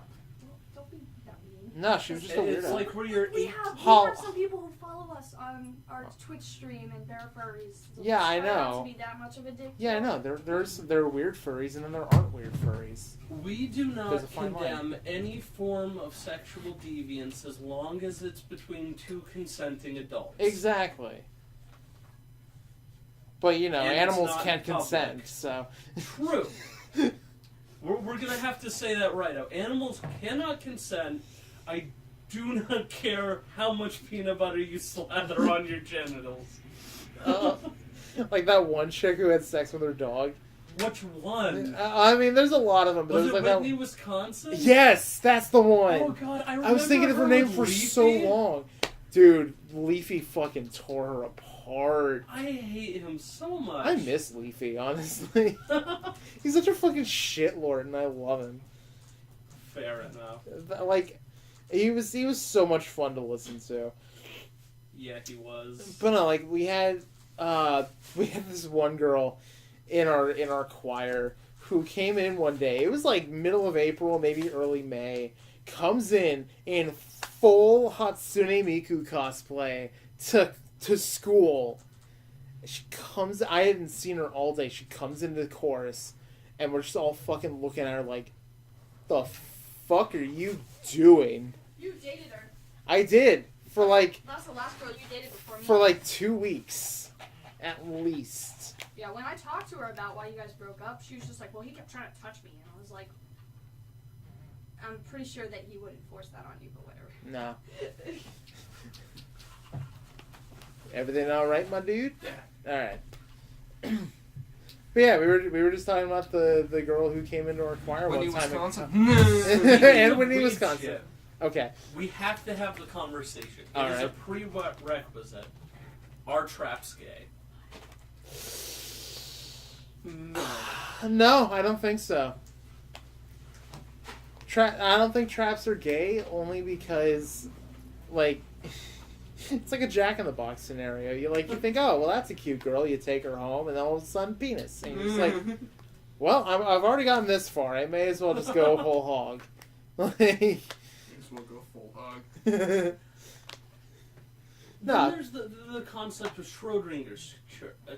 don't be that mean. No, she was just a It's weirdo. like where you're We eight. have How- some people who follow us on our Twitch stream, and they're furries. So Yeah, I try not know. to be that much of a dick. Yeah, I know. There are weird furries, and then there aren't weird furries. We do There's a not fine line. condemn any form of sexual deviance as long as it's between two consenting adults. Exactly. But you know, And it's animals not can't public. consent, so. True. We're gonna have to say that right out. Animals cannot consent. I do not care how much peanut butter you slather on your genitals. Like that one chick who had sex with her dog. Which one? I mean, there's a lot of them. But Was there's it like Whitney, that. Wisconsin? Yes, that's the one. Oh God, I remember I was thinking of her name for so Leafy. long. Dude, Leafy fucking tore her apart. I hate him so much. I miss Leafy, honestly. He's such a fucking shitlord, and I love him. Fair enough. Like, he was so much fun to listen to. Yeah, he was. But no, like we had this one girl in our choir who came in one day. It was like middle of April, maybe early May. Comes in full Hatsune Miku cosplay to school. She comes. I hadn't seen her all day. She comes into the chorus, and we're just all fucking looking at her like, "The fuck are you doing?" You dated her. I did for like That's the last girl you dated before me. for like 2 weeks, at least. Yeah, when I talked to her about why you guys broke up, she was just like, well, he kept trying to touch me. And I was like, I'm pretty sure that he wouldn't force that on you, but whatever. No. Everything all right, my dude? Yeah. All right. But yeah, we were just talking about the girl who came into our choir Whitney, one time. Wisconsin. And Whitney, Wait, Wisconsin. shit. Okay. We have to have the conversation. It All is a right. prerequisite. Are traps gay? No, I don't think so. I don't think traps are gay, only because, like, it's like a Jack-in-the-Box scenario. You think, oh, well, that's a cute girl. You take her home, and then all of a sudden, penis. And you're just like, well, I've already gotten this far. I may as well just go whole hog. Like, Just want to go full hog. Nah. Then there's the concept of Schrodinger's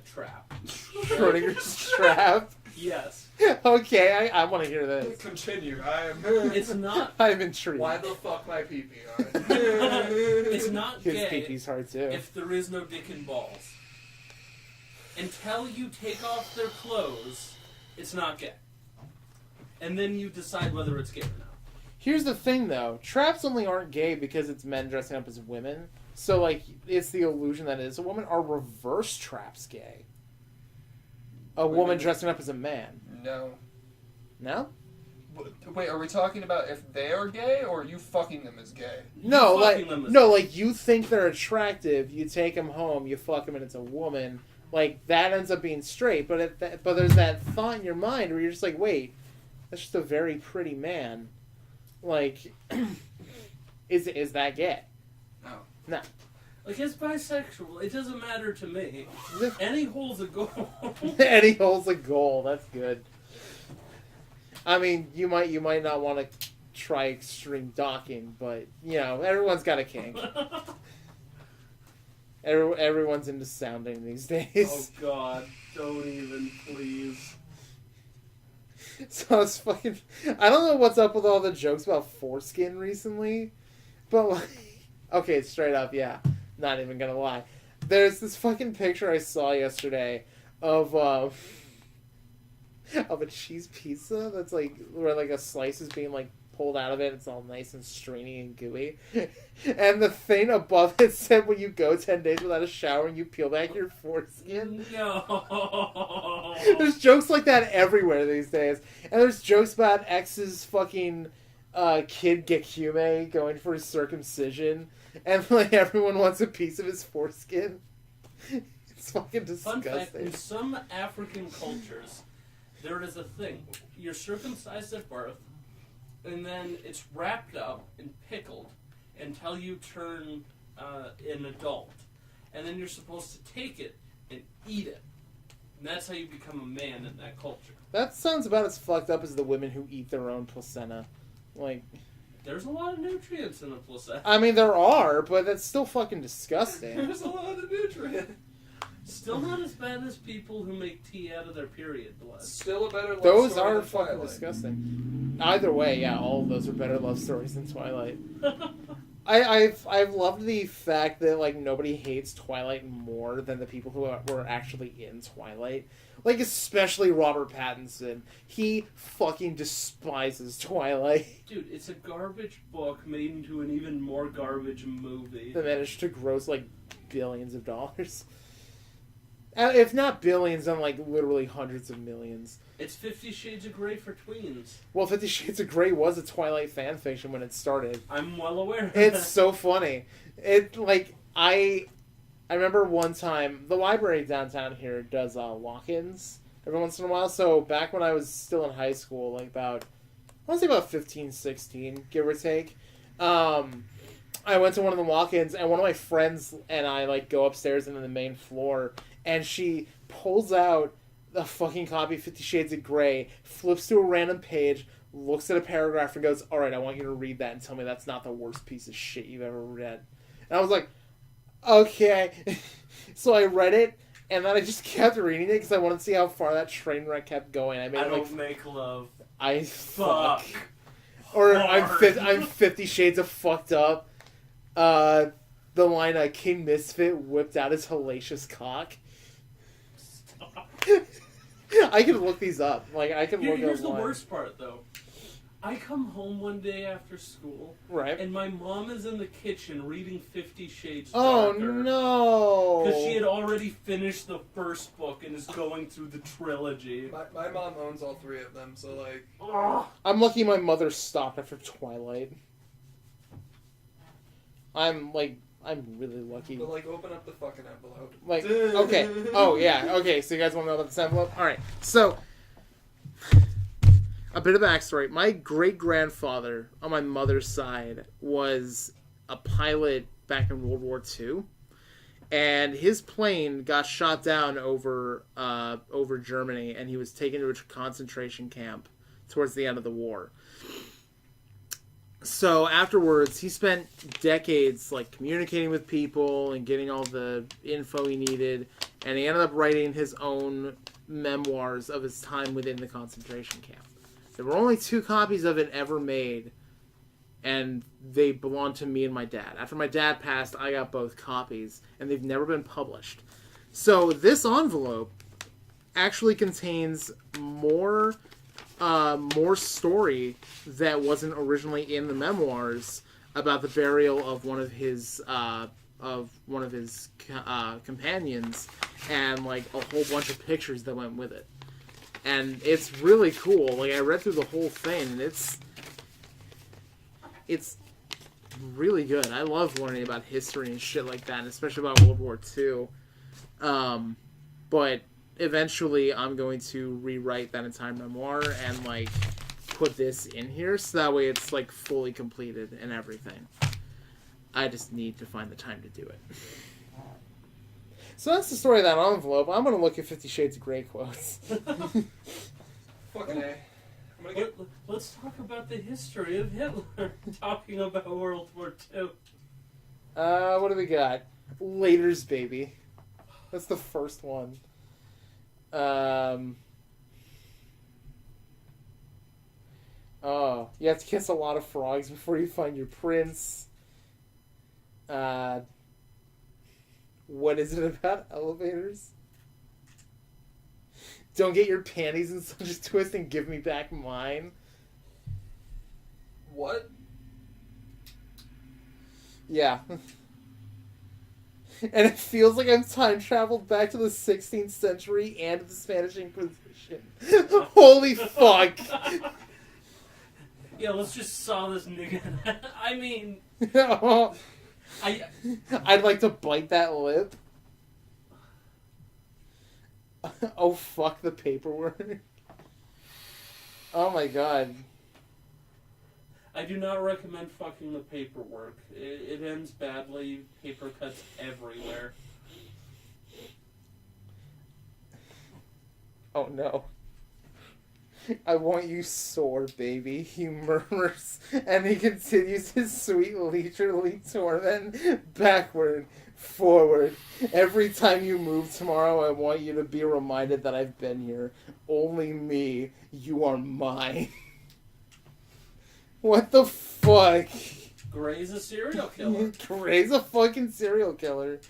trap. Schrodinger's trap. Yes. Okay, I want to hear this. Continue. I am. It's not. I'm intrigued. Why the fuck my pee-pee on? It's not His gay pee-pee's hard too. if there is no dick and balls. Until you take off their clothes, it's not gay. And then you decide whether it's gay or not. Here's the thing, though. Traps only aren't gay because it's men dressing up as women. So, like, it's the illusion that it is a woman. Are reverse traps gay? A woman dressing up as a man. No. No? Wait, are we talking about if they are gay or you fucking them as gay? No, You like, fucking them as no, gay. like, you think they're attractive, you take them home, you fuck them, and it's a woman. Like, that ends up being straight, but but there's that thought in your mind where you're just like, wait, that's just a very pretty man. Like, is that gay? No. No. Like, it's bisexual. It doesn't matter to me. Any hole's a goal. Eddie holds a goal. That's good. I mean, you might not want to try extreme docking, but you know, everyone's got a kink. Everyone's into sounding these Oh, days. God. Don't even, please. So it's fucking. I don't know what's up with all the jokes about foreskin recently, but like, okay, straight up, yeah. Not even gonna lie. There's this fucking picture I saw yesterday of a cheese pizza that's like where like a slice is being like pulled out of it. It's all nice and stringy and gooey. And the thing above it said, when you go 10 days without a shower and you peel back your foreskin. No. There's jokes like that everywhere these days. And there's jokes about ex's fucking kid Gekume going for his circumcision. And like everyone wants a piece of his foreskin. It's fucking Fun fact, disgusting. in some African cultures, there is a thing. You're circumcised at birth, and then it's wrapped up and pickled until you turn an adult. And then you're supposed to take it and eat it. And that's how you become a man in that culture. That sounds about as fucked up as the women who eat their own placenta. Like, There's a lot of nutrients in a placenta. I mean, there are, but that's still fucking disgusting. There's a lot of nutrients. Still not as bad as people who make tea out of their period blood. Still a better love Those story are than fucking Twilight. disgusting. Either way, yeah, all of those are better love stories than Twilight. I've loved the fact that like nobody hates Twilight more than the people who were actually in Twilight. Like, especially Robert Pattinson. He fucking despises Twilight. Dude, it's a garbage book made into an even more garbage movie. That managed to gross like billions of dollars. If not billions, then like literally hundreds of millions. It's 50 Shades of Grey for tweens. Well, 50 Shades of Grey was a Twilight fan fiction when it started. I'm well aware of It's that. so funny. It like I remember one time the library downtown here does walk-ins every once in a while. So back when I was still in high school, like about I want to say about 15, 16, give or take. I went to one of the walk-ins, and one of my friends and I like go upstairs into the main floor, and she pulls out a fucking copy of 50 Shades of Grey, flips to a random page, looks at a paragraph, and goes, "All right, I want you to read that and tell me that's not the worst piece of shit you've ever read." And I was like, "Okay." So I read it, and then I just kept reading it because I wanted to see how far that train wreck kept going. I made I it, don't like, make love. I fuck. Fuck. Or Hard. I'm 50 Shades of fucked up. The line, King Misfit whipped out his hellacious cock. Stop. I can look these up. Like, I can look Here's up the lines. worst part, though. I come home one day after school, Right. and my mom is in the kitchen reading 50 Shades Oh, Darker. no. Because she had already finished the first book and is going through the trilogy. My mom owns all three of them, so like. Ugh. I'm lucky my mother stopped after Twilight. I'm really lucky. But like, open up the fucking envelope. Like, okay. Oh, yeah. Okay, so you guys want to know about this envelope? Alright, so, a bit of backstory. My great-grandfather, on my mother's side, was a pilot back in World War II. And his plane got shot down over Germany, and he was taken to a concentration camp towards the end of the war. So afterwards, he spent decades like communicating with people and getting all the info he needed, and he ended up writing his own memoirs of his time within the concentration camp. There were only 2 copies of it ever made, and they belonged to me and my dad. After my dad passed, I got both copies, and they've never been published. So this envelope actually contains more story that wasn't originally in the memoirs about the burial of one of his companions, and like a whole bunch of pictures that went with it. And it's really cool. Like, I read through the whole thing, and it's really good. I love learning about history and shit like that, and especially about World War II. But eventually I'm going to rewrite that entire memoir and like put this in here, so that way it's like fully completed and everything. I just need to find the time to do it. So that's the story of that envelope. I'm going to look at 50 Shades of Grey quotes. Fucking A. Let's talk about the history of Hitler. Talking about World War II. What do we got? Laters, baby. That's the first one. Oh, you have to kiss a lot of frogs before you find your prince. What is it about elevators? Don't get your panties in such a twist and give me back mine. What? Yeah. And it feels like I'm time traveled back to the 16th century and the Spanish Inquisition. Holy fuck! Yeah, let's just saw this nigga. I mean... I'd like to bite that lip. Oh, fuck the paperwork. Oh my god. I do not recommend fucking the paperwork. It ends badly. Paper cuts everywhere. Oh no. I want you sore, baby, he murmurs, and he continues his sweet leisurely torment backward, forward. Every time you move tomorrow, I want you to be reminded that I've been here. Only me. You are mine. What the fuck? Gray's a serial killer. Gray's a fucking serial killer.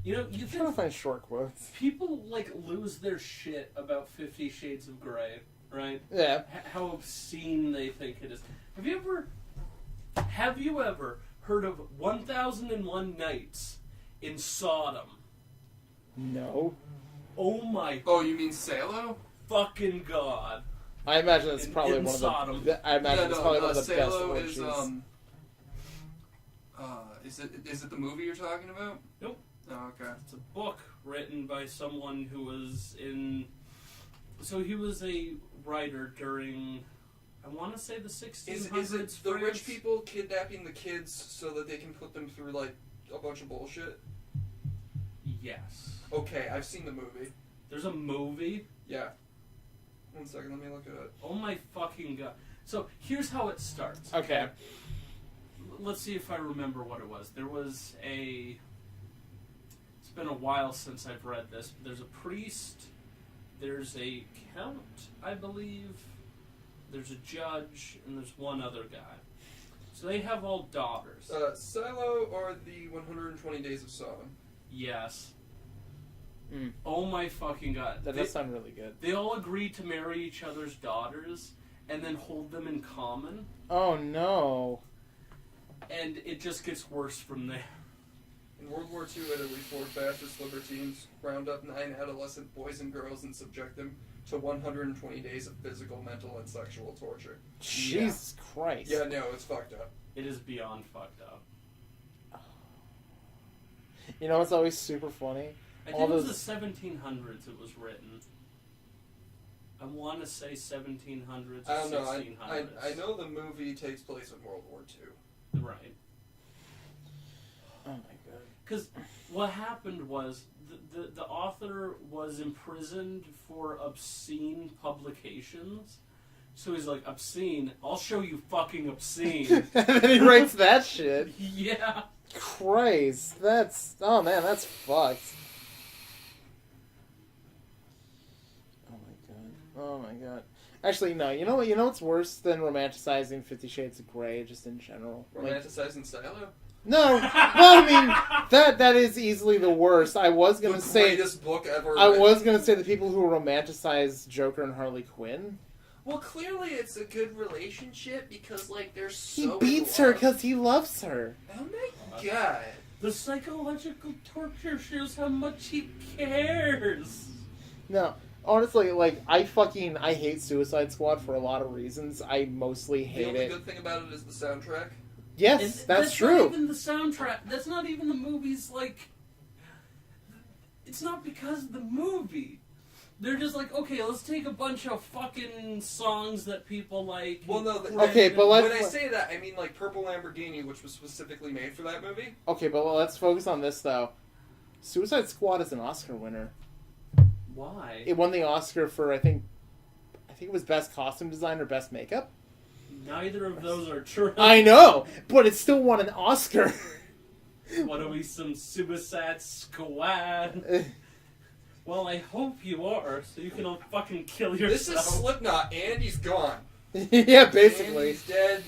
You know, you I'm trying to think find short quotes. people, like, lose their shit about 50 Shades of Grey, right? Yeah. How obscene they think it is. Have you ever heard of 1001 Nights in Sodom? No. Oh my Oh, you mean Salo? fucking god. I imagine it's In- probably in one Sodom. of the. I imagine it's probably one of the Salo best is it the movie you're talking about? Nope. Oh, okay. It's a book written by someone who was in... So he was a writer during, I want to say, the 1600s. Is it the France? rich people kidnapping the kids so that they can put them through, like, a bunch of bullshit? Yes. Okay, I've seen the movie. There's a movie? Yeah. 1 second, let me look at it. Oh my fucking god. So here's how it starts. Okay. Let's see if I remember what it was. There was a... It's been a while since I've read this. But there's a priest. There's a count, I believe. There's a judge. And there's one other guy. So they have all daughters. Silo or the 120 Days of Sodom? Yes. Mm. Oh my fucking god. That does sound really good. They all agreed to marry each other's daughters and then hold them in common. Oh no. And it just gets worse from there. In World War II, Italy, 4 fascist libertines round up 9 adolescent boys and girls and subject them to 120 days of physical, mental, and sexual torture. Jesus Christ. Yeah, no, it's fucked up. It is beyond fucked up. You know what's always super funny? I think it was the 1700s it was written. I want to say 1700s or I don't know. 1600s. I know the movie takes place in World War II. Right. Oh my god. Because what happened was the author was imprisoned for obscene publications So he's like, obscene. I'll show you fucking obscene. And then he writes that shit. Yeah. Christ, that's... Oh, man, that's fucked. Oh, my God. Actually, no. You know what? You know what's worse than romanticizing 50 Shades of Grey, just in general? Romanticizing Silo? No. Well, I mean, that is easily the worst. I was going to say... The greatest book ever I written. was going to say the people who romanticize Joker and Harley Quinn. Well, clearly it's a good relationship because, like, they're so... He beats her because he loves her. Oh my god. The psychological torture shows how much he cares. No. Honestly, like, I hate Suicide Squad for a lot of reasons. I mostly The hate only it. good thing about it is the soundtrack. Yes, And that's true. Not even the soundtrack. That's not even the movie's, like... It's not because of the movie. They're just like, okay, let's take a bunch of fucking songs that people like. Well, no, Okay, but when I say that, I mean, like, Purple Lamborghini, which was specifically made for that movie. Okay, but let's focus on this, though. Suicide Squad is an Oscar winner. Why? It won the Oscar for, I think it was Best Costume Design or Best Makeup. Neither of those are true. I know, but it still won an Oscar. What are we, some Suicide Squad? Well, I hope you are, so you can all fucking kill yourself. This is Slipknot, and he's gone. Yeah, basically. And he's dead.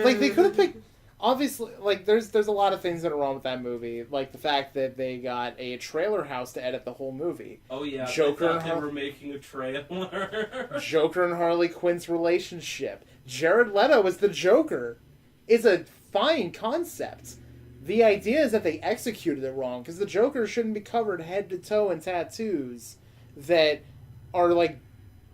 Like, they could have picked... Obviously, like, there's a lot of things that are wrong with that movie. Like, the fact that they got a trailer house to edit the whole movie. Oh, yeah. Joker I and thought they were making a trailer. Joker and Harley Quinn's relationship. Jared Leto as the Joker. It's a fine concept. The idea is that they executed it wrong, because the Joker shouldn't be covered head to toe in tattoos that are, like,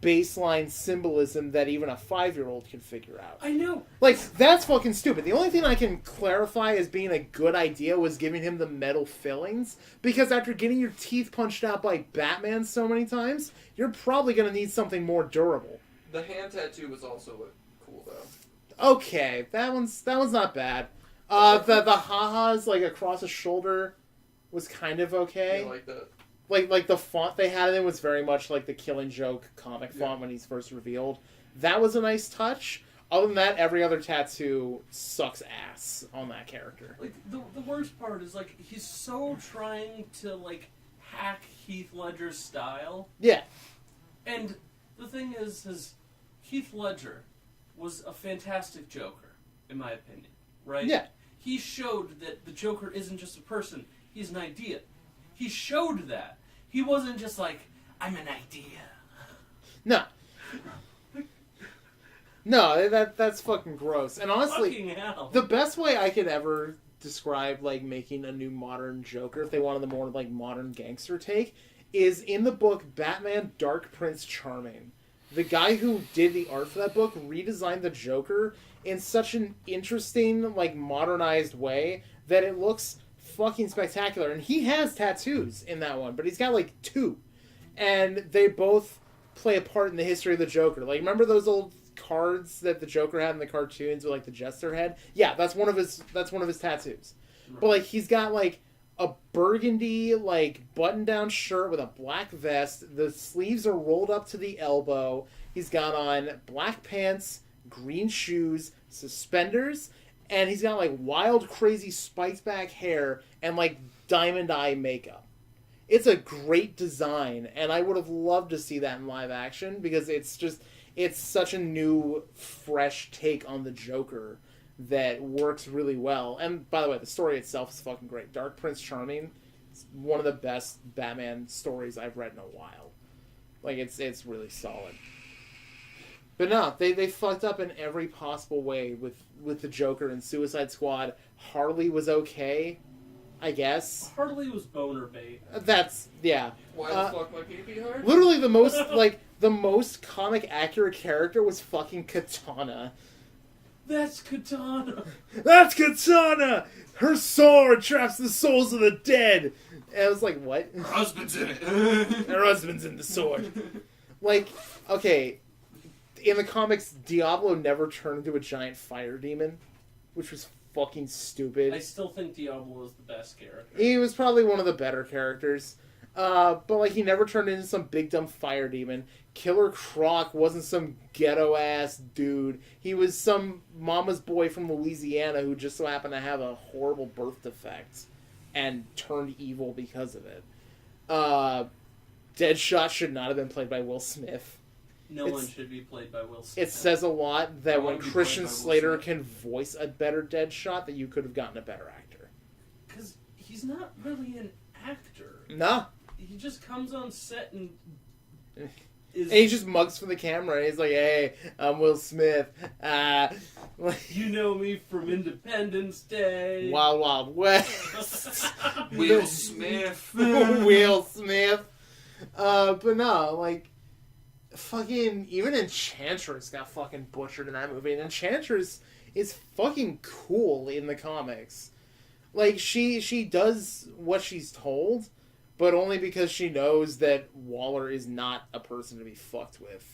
baseline symbolism that even a 5-year-old can figure out. I know. Like, that's fucking stupid. The only thing I can clarify as being a good idea was giving him the metal fillings, because after getting your teeth punched out by Batman so many times, you're probably going to need something more durable. The hand tattoo was also cool, though. Okay, that one's not bad. The ha-has, like, across his shoulder was kind of okay. You like that? Like the font they had in it was very much like the Killing Joke comic font when he's first revealed. That was a nice touch. Other than that, every other tattoo sucks ass on that character. Like, the worst part is, like, he's so trying to, like, hack Heath Ledger's style. Yeah. And the thing is Heath Ledger was a fantastic Joker, in my opinion. Right? Yeah. He showed that the Joker isn't just a person, he's an idea. He showed that. He wasn't just like, I'm an idea. No. No, that's fucking gross. And honestly, fucking hell. The best way I could ever describe, like, making a new modern Joker, if they wanted the more, like, modern gangster take, is in the book Batman Dark Prince Charming. The guy who did the art for that book redesigned the Joker in such an interesting, like, modernized way that it looks fucking spectacular. And he has tattoos in that one, but he's got, like, 2. And they both play a part in the history of the Joker. Like, remember those old cards that the Joker had in the cartoons with, like, the Jester head? Yeah, that's one of his tattoos. But, like, he's got, like, a burgundy, like, button-down shirt with a black vest. The sleeves are rolled up to the elbow. He's got on black pants, green shoes, suspenders, and he's got, like, wild, crazy spiked back hair and, like, diamond eye makeup. It's a great design, and I would have loved to see that in live action, because it's such a new, fresh take on the Joker that works really well. And, by the way, the story itself is fucking great. Dark Prince Charming is one of the best Batman stories I've read in a while. Like, it's really solid. But no, they fucked up in every possible way with the Joker and Suicide Squad. Harley was okay, I guess. Harley was boner bait. That's, yeah. Why the fuck my pee-pee hard? Literally the most, like, the most comic accurate character was fucking Katana. That's Katana. That's Katana! Her sword traps the souls of the dead! And I was like, what? Her husband's in it. Her husband's in the sword. Like, okay, in the comics, Diablo never turned into a giant fire demon, which was fucking stupid. I still think Diablo is the best character. He was probably one of the better characters. But like he never turned into some big dumb fire demon. Killer Croc wasn't some ghetto ass dude. He was some mama's boy from Louisiana who just so happened to have a horrible birth defect and turned evil because of it. Deadshot should not have been played by Will Smith. No one should be played by Will Smith. It says a lot that when Christian Slater Smith. can voice a better Deadshot, that you could have gotten a better actor. Because he's not really an actor. Nah. He just comes on set and And he just mugs for the camera. And he's like, "Hey, I'm Will Smith. You know me from Independence Day. Wild Wild West." Will Smith. Will Smith. But no, like, fucking, even Enchantress got fucking butchered in that movie. And Enchantress is fucking cool in the comics. Like, she does what she's told, but only because she knows that Waller is not a person to be fucked with.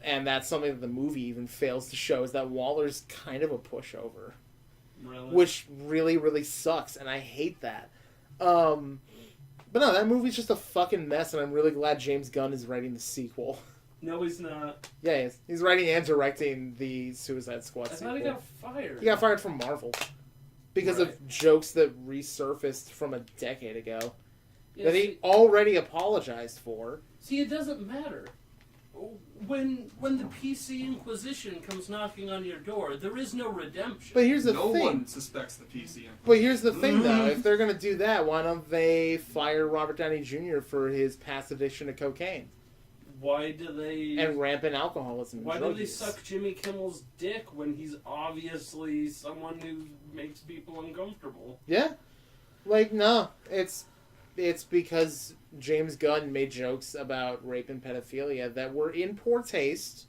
And that's something that the movie even fails to show, is that Waller's kind of a pushover. Really? Which really, really sucks, and I hate that. But no, that movie's just a fucking mess, and I'm really glad James Gunn is writing the sequel. No, he's not. Yeah, he is. He's writing and directing the Suicide Squad I sequel. thought he got fired. He got fired from Marvel. Because Right. of jokes that resurfaced from a decade ago. Yeah, That he already apologized for. See, it doesn't matter. When the PC Inquisition comes knocking on your door, there is no redemption. But here's the No thing. one suspects the PC. But here's the thing, though. If they're going to do that, why don't they fire Robert Downey Jr. for his past addiction to cocaine? Why do they... And rampant alcoholism and Why drug do they use? suck Jimmy Kimmel's dick when he's obviously someone who makes people uncomfortable? Yeah. Like, no. It's because James Gunn made jokes about rape and pedophilia that were in poor taste.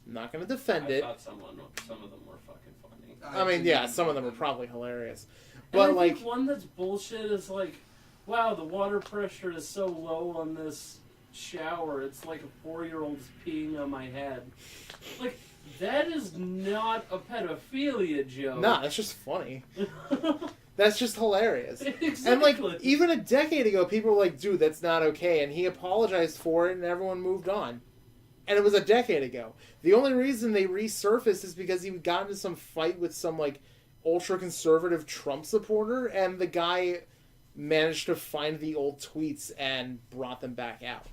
I'm not going to defend I it. thought some of them were fucking funny. I mean, yeah, some of them are probably hilarious. And But, I like... think one that's bullshit is like, wow, the water pressure is so low on this shower, it's like a 4-year-old's peeing on my head. Like, that is not a pedophilia joke. Nah, that's just funny. That's just hilarious. Exactly. And, like, even a decade ago, people were like, dude, that's not okay. And he apologized for it, and everyone moved on. And it was a decade ago. The only reason they resurfaced is because he got into some fight with some, like, ultra-conservative Trump supporter, and the guy managed to find the old tweets and brought them back out.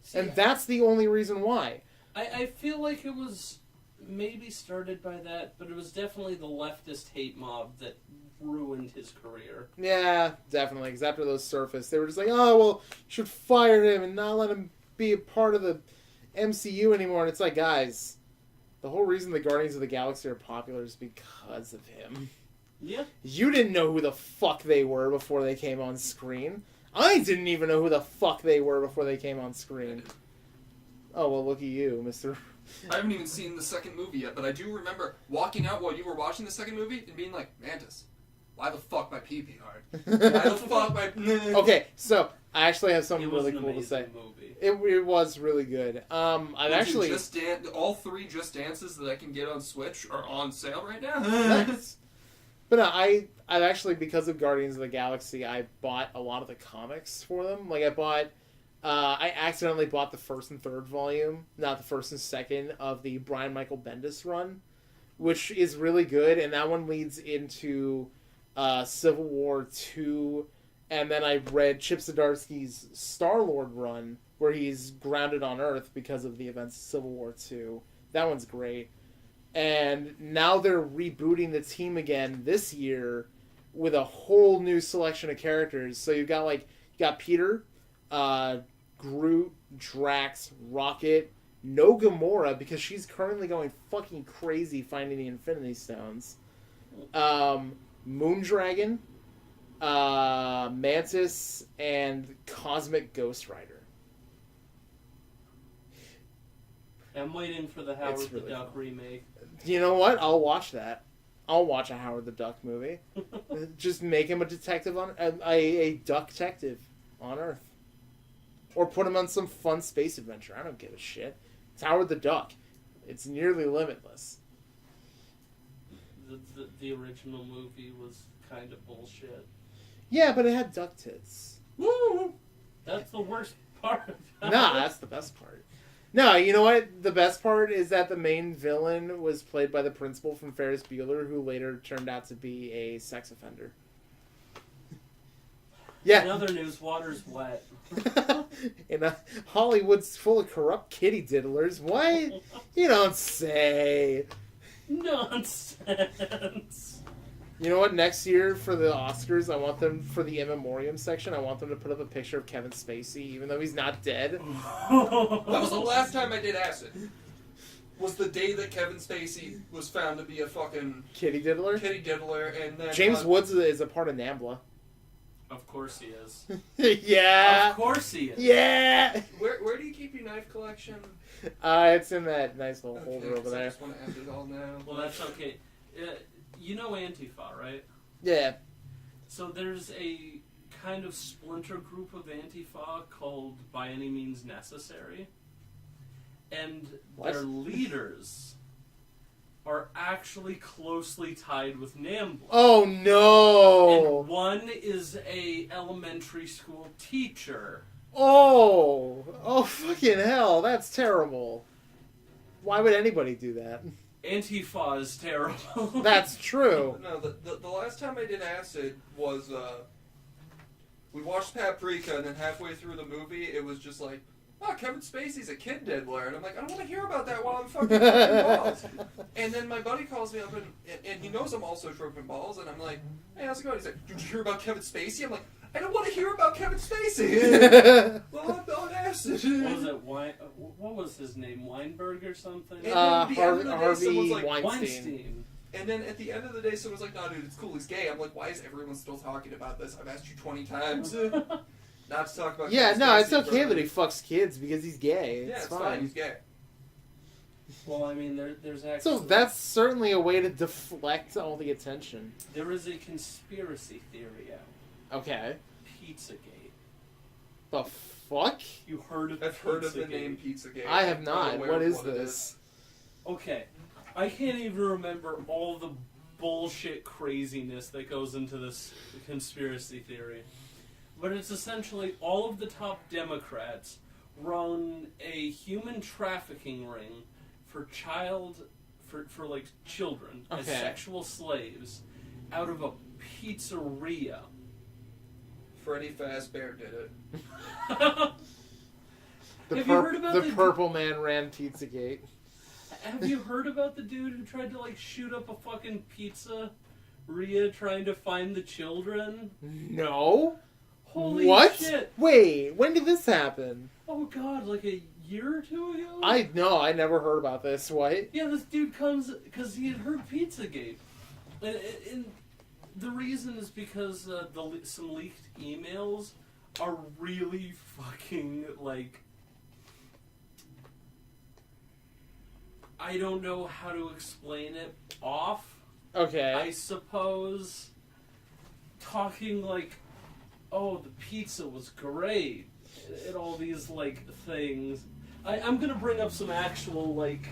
See, And that's the only reason why. I feel like it was maybe started by that, but it was definitely the leftist hate mob that ruined his career. Yeah, definitely. Because after those surfaced, they were just like, oh, well, should fire him and not let him be a part of the MCU anymore. And it's like, guys, the whole reason the Guardians of the Galaxy are popular is because of him. Yeah. You didn't know who the fuck they were before they came on screen. I didn't even know who the fuck they were before they came on screen. Oh, well, look at you, Mr. I haven't even seen the second movie yet, but I do remember walking out while you were watching the second movie and being like, Mantis, why the fuck my pee-pee hard? Why the fuck my... Okay, so I actually have something It was really an cool to say. amazing movie. It was really good. I've actually... all 3 Just Dances that I can get on Switch are on sale right now. Nice. But no, I've actually, because of Guardians of the Galaxy, I bought a lot of the comics for them. Like, I accidentally bought the first and third volume, not the first and second, of the Brian Michael Bendis run, which is really good, and that one leads into Civil War 2, and then I read Chip Zdarsky's Star-Lord run, where he's grounded on Earth because of the events of Civil War 2. That one's great. And now they're rebooting the team again this year with a whole new selection of characters. So you got Peter, Groot, Drax, Rocket, no Gamora because she's currently going fucking crazy finding the Infinity Stones. Moondragon, Mantis, and Cosmic Ghost Rider. I'm waiting for the Howard really the Duck fun. remake. You know what? I'll watch that. I'll watch a Howard the Duck movie. Just make him a detective on a duck detective on Earth, or put him on some fun space adventure. I don't give a shit. It's Howard the Duck. It's nearly limitless. The original movie was kind of bullshit. Yeah, but it had duck tits. Woo! That's the worst part. Nah, that's the best part. No, you know what? The best part is that the main villain was played by the principal from Ferris Bueller, who later turned out to be a sex offender. Yeah. In other news, water's wet. And Hollywood's full of corrupt kitty diddlers. What? You don't say. Nonsense. You know what? Next year for the Oscars, I want them, for the in memoriam section, I want them to put up a picture of Kevin Spacey, even though he's not dead. That was the last time I did acid. Was the day that Kevin Spacey was found to be a fucking Kitty diddler? kitty diddler, and then James Woods is a part of NAMBLA. Of course he is. Yeah! Of course he is. Yeah! Where do you keep your knife collection? It's in that nice little Okay, holder 'cause over I there. just want to end it all now. Well, that's okay. You know Antifa, right? Yeah. So there's a kind of splinter group of Antifa called By Any Means Necessary. And What? their leaders are actually closely tied with NAMBLA. Oh no! And one is a elementary school teacher. Oh fucking hell, that's terrible. Why would anybody do that? Antifa is terrible. That's true. No, the last time I did acid was, we watched Paprika, and then halfway through the movie, it was just like, oh, Kevin Spacey's a kid diddler. And I'm like, I don't want to hear about that while I'm fucking tripping balls. And then my buddy calls me up, and he knows I'm also tripping balls, and I'm like, hey, how's it going? He's like, did you hear about Kevin Spacey? I'm like, I don't want to hear about Kevin Spacey. Well, I'm on acid. What was it? What was his name? Weinberg or something? And then at the end of the day, Harvey someone's like, Weinstein. And then at the end of the day, someone's like, no, dude, it's cool, he's gay. I'm like, why is everyone still talking about this? I've asked you 20 times not to talk about Yeah, Kevin no, it's Spacey, okay bro. that he fucks kids because he's gay. Yeah, It's it's fine. fine. He's gay. Well, I mean, there's actually... So that's certainly a way to deflect all the attention. There is a conspiracy theory out. Okay. Pizzagate. The fuck? You heard of I've heard of the Pizzagate? name Pizzagate. I have I'm not. aware What of is it this? Okay. I can't even remember all the bullshit craziness that goes into this conspiracy theory. But it's essentially all of the top Democrats run a human trafficking ring for like children as Okay. sexual slaves out of a pizzeria. Freddy Fazbear did it. The, Have you heard about the the- Purple Man ran Pizzagate. Have you heard about the dude who tried to like shoot up a fucking pizzeria trying to find the children? No. Holy What? shit! Wait, when did this happen? Oh god, like a year or two ago? I never heard about this. What? Yeah, this dude comes because he had heard Pizzagate. And the reason is because some leaked emails are really fucking, like... I don't know how to explain it. Off, Okay. I suppose. Talking like, oh, the pizza was great. And all these, like, things. I'm gonna bring up some actual, like,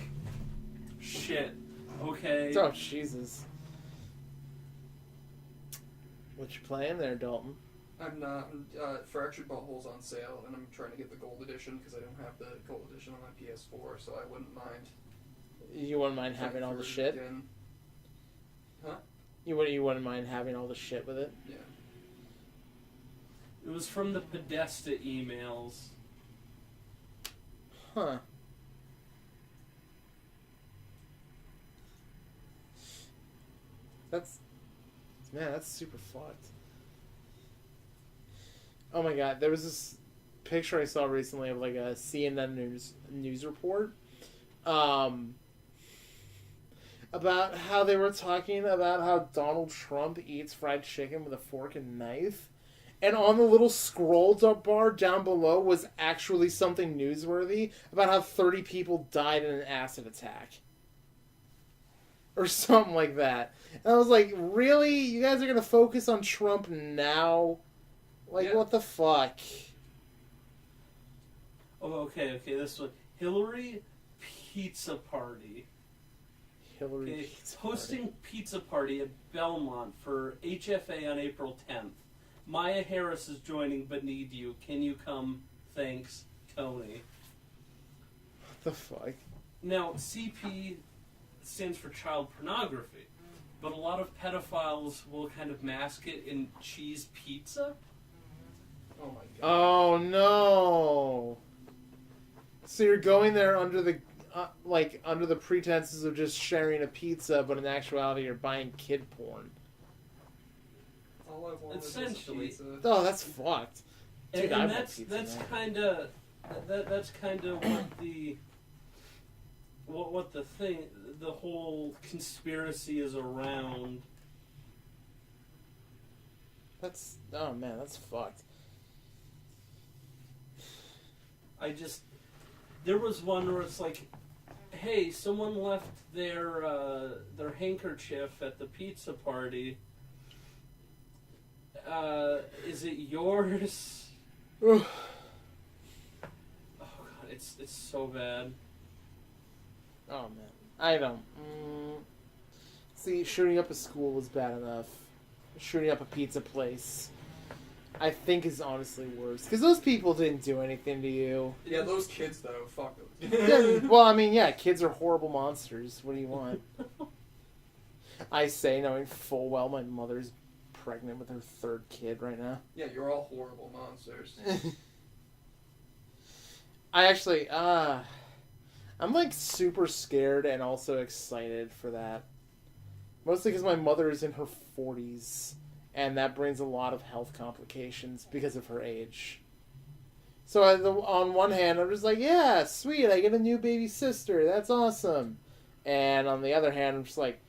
shit. Okay? Oh, Jesus. What you playing there, Dalton? I'm not. Fractured Butthole's on sale, and I'm trying to get the gold edition because I don't have the gold edition on my PS4, so I wouldn't mind. You wouldn't mind having all the shit? Again. Huh? You wouldn't mind having all the shit with it? Yeah. It was from the Podesta emails. Huh. That's super fucked. Oh my god, there was this picture I saw recently of like a CNN news report about how they were talking about how Donald Trump eats fried chicken with a fork and knife. And on the little scroll bar down below was actually something newsworthy about how 30 people died in an acid attack. Or something like that. And I was like, really? You guys are going to focus on Trump now? Like, Yeah. what the fuck? Oh, okay, this one. Hillary Pizza Party. Hillary Okay, Pizza Party. hosting pizza party at Belmont for HFA on April 10th. Maya Harris is joining but need you. Can you come? Thanks, Tony. What the fuck? Now, CP stands for child pornography, but a lot of pedophiles will kind of mask it in cheese pizza. Oh my god. Oh no! So you're going there under the under the pretenses of just sharing a pizza, but in actuality you're buying kid porn. All I want Essentially. is pizza. Oh, that's fucked. Dude, And I want that's pizza that's now. kind of that's kind of what the whole conspiracy is around. Oh man, that's fucked. There was one where it's like, hey, someone left their handkerchief at the pizza party. Is it yours? Oh god, it's so bad. Oh man, I don't. See, shooting up a school was bad enough. Shooting up a pizza place, I think, is honestly worse because those people didn't do anything to you. Yeah, those kids though, fuck them. Yeah, well, I mean, yeah, kids are horrible monsters. What do you want? I say, knowing full well my mother's pregnant with her third kid right now. Yeah, you're all horrible monsters. I actually, I'm like super scared and also excited for that. Mostly because my mother is in her 40s, and that brings a lot of health complications because of her age. So on one hand, I'm just like, yeah, sweet, I get a new baby sister, that's awesome. And on the other hand, I'm just like,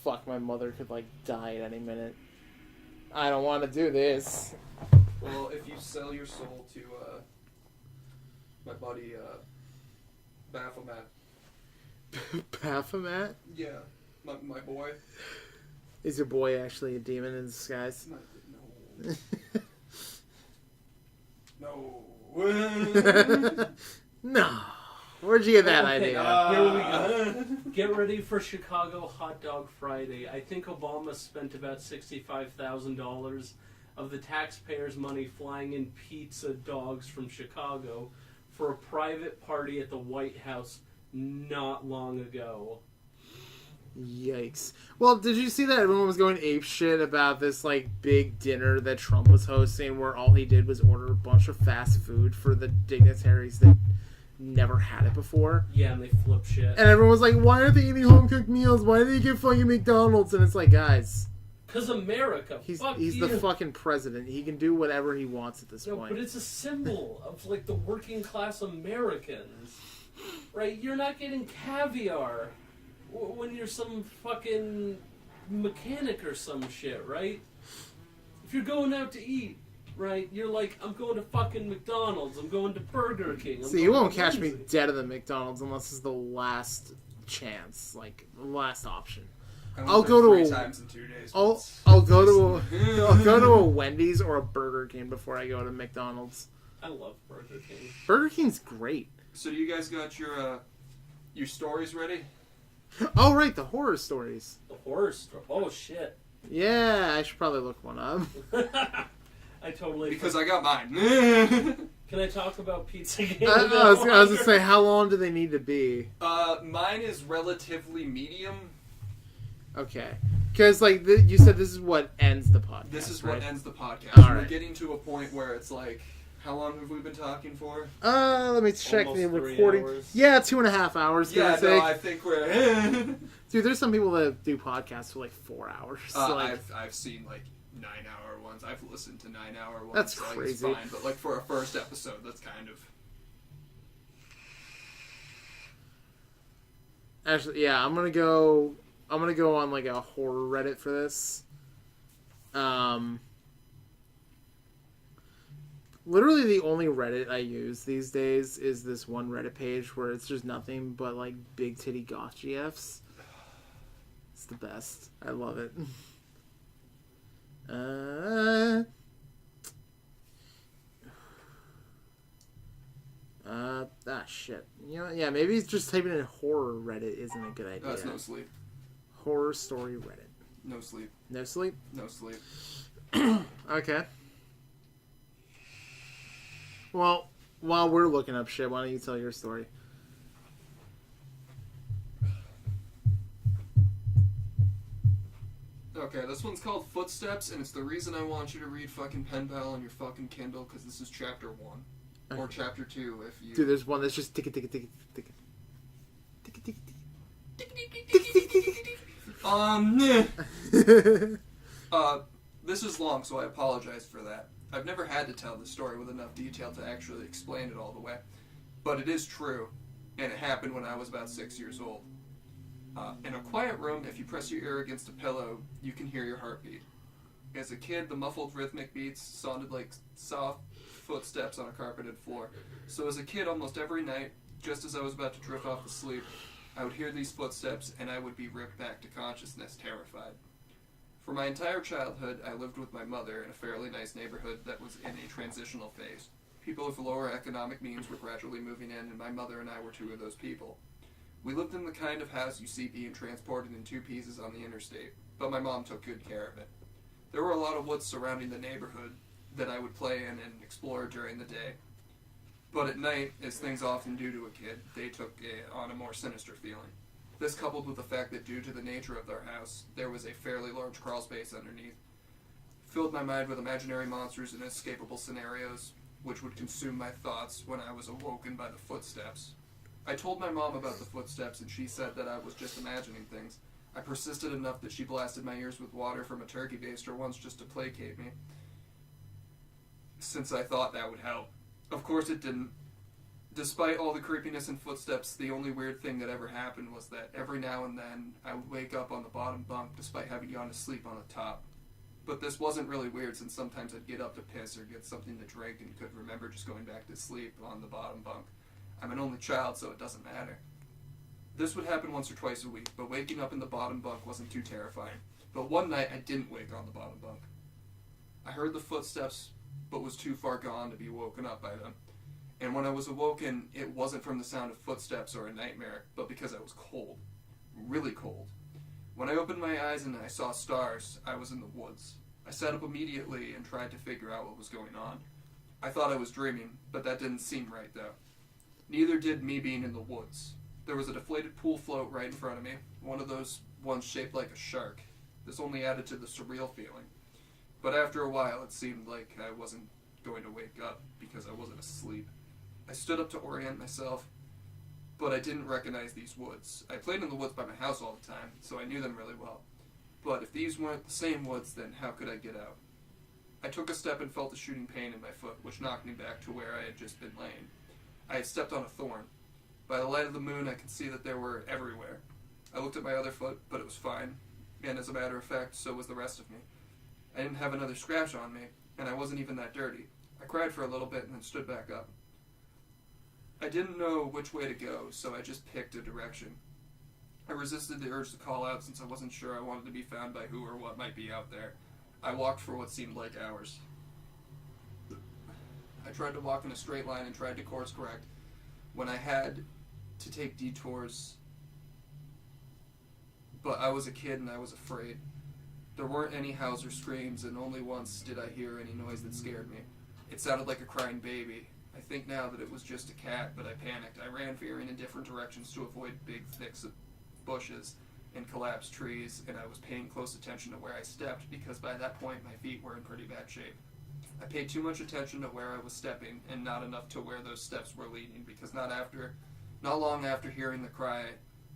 fuck, my mother could like die at any minute. I don't want to do this. Well, if you sell your soul to my buddy Baphomet. Baphomet? Yeah, my boy. Is your boy actually a demon in disguise? No. No. Where'd you get that Okay, idea? here we go. Get ready for Chicago Hot Dog Friday. I think Obama spent about $65,000 of the taxpayers' money flying in pizza dogs from Chicago for a private party at the White House not long ago. Yikes. Well, did you see that everyone was going ape shit about this like big dinner that Trump was hosting where all he did was order a bunch of fast food for the dignitaries that never had it before? Yeah, and they flip shit. And everyone was like, why aren't they eating home-cooked meals? Why do they get fucking McDonald's? And it's like, guys, Because America, he's you. the fucking president. He can do whatever he wants at this No, point. but it's a symbol of like the working class Americans, right? You're not getting caviar when you're some fucking mechanic or some shit, right? If you're going out to eat, right, you're like, I'm going to fucking McDonald's, I'm going to Burger King. See, you won't catch me dead at the McDonald's unless it's the last chance, like the last option. I'll go to 3 times in 2 days. I'll go to a Wendy's or a Burger King before I go to McDonald's. I love Burger King. Burger King's great. So do you guys got your stories ready? Oh right, the horror stories. The horror store. Oh shit. Yeah, I should probably look one up. I totally. Because I got mine. Can I talk about Pizza Game? I was gonna say, how long do they need to be? Mine is relatively medium. Okay, because like you said, this is what ends the podcast. This is right? what ends the podcast. All We're right. getting to a point where it's like, how long have we been talking for? Let me check Almost the 3 recording. hours. Yeah, 2.5 hours. Yeah, give or take. no, I think we're. Dude, there's some people that do podcasts for like 4 hours. Like, I've seen like 9-hour ones. I've listened to 9-hour ones. That's so, like, crazy. It's fine, but like for a first episode, that's kind of. Actually, yeah, I'm gonna go on like a horror Reddit for this. Literally the only Reddit I use these days is this one Reddit page where it's just nothing but like big titty goth GFs. It's the best. I love it. Shit. You know, yeah, maybe just typing in horror Reddit isn't a good idea. That's no sleep. Horror story Reddit. No sleep. No sleep? No sleep. Okay. Well, while we're looking up shit, why don't you tell your story? Okay, this one's called Footsteps, and it's the reason I want you to read fucking Pen Pal on your fucking Kindle, because this is chapter 1. Or chapter 2, if you... Dude, there's one that's just tick. This is long, so I apologize for that. I've never had to tell this story with enough detail to actually explain it all the way. But it is true, and it happened when I was about 6 years old. In a quiet room, if you press your ear against a pillow, you can hear your heartbeat. As a kid, the muffled rhythmic beats sounded like soft footsteps on a carpeted floor. So as a kid, almost every night, just as I was about to drift off to sleep, I would hear these footsteps and I would be ripped back to consciousness, terrified. For my entire childhood, I lived with my mother in a fairly nice neighborhood that was in a transitional phase. People with lower economic means were gradually moving in, and my mother and I were two of those people. We lived in the kind of house you see being transported in 2 pieces on the interstate, but my mom took good care of it. There were a lot of woods surrounding the neighborhood that I would play in and explore during the day. But at night, as things often do to a kid, they took on a more sinister feeling. This coupled with the fact that due to the nature of their house, there was a fairly large crawl space underneath, filled my mind with imaginary monsters and inescapable scenarios, which would consume my thoughts when I was awoken by the footsteps. I told my mom about the footsteps, and she said that I was just imagining things. I persisted enough that she blasted my ears with water from a turkey baster once just to placate me, since I thought that would help. Of course it didn't. Despite all the creepiness and footsteps, the only weird thing that ever happened was that every now and then I would wake up on the bottom bunk despite having gone to sleep on the top. But this wasn't really weird, since sometimes I'd get up to piss or get something to drink and could remember just going back to sleep on the bottom bunk. I'm an only child, so it doesn't matter. This would happen once or twice a week, but waking up in the bottom bunk wasn't too terrifying. But one night, I didn't wake on the bottom bunk. I heard the footsteps, but was too far gone to be woken up by them. And when I was awoken, it wasn't from the sound of footsteps or a nightmare, but because I was cold. Really cold. When I opened my eyes and I saw stars, I was in the woods. I sat up immediately and tried to figure out what was going on. I thought I was dreaming, but that didn't seem right, though. Neither did me being in the woods. There was a deflated pool float right in front of me, one of those ones shaped like a shark. This only added to the surreal feeling. But after a while, it seemed like I wasn't going to wake up because I wasn't asleep. I stood up to orient myself, but I didn't recognize these woods. I played in the woods by my house all the time, so I knew them really well. But if these weren't the same woods, then how could I get out? I took a step and felt a shooting pain in my foot, which knocked me back to where I had just been laying. I had stepped on a thorn. By the light of the moon, I could see that there were everywhere. I looked at my other foot, but it was fine, and as a matter of fact, so was the rest of me. I didn't have another scratch on me, and I wasn't even that dirty. I cried for a little bit and then stood back up. I didn't know which way to go, so I just picked a direction. I resisted the urge to call out since I wasn't sure I wanted to be found by who or what might be out there. I walked for what seemed like hours. I tried to walk in a straight line and tried to course correct when I had to take detours, but I was a kid and I was afraid. There weren't any howls or screams, and only once did I hear any noise that scared me. It sounded like a crying baby. I think now that it was just a cat, but I panicked. I ran veering in different directions to avoid big thicks of bushes and collapsed trees, and I was paying close attention to where I stepped because by that point my feet were in pretty bad shape. I paid too much attention to where I was stepping and not enough to where those steps were leading, because not long after hearing the cry,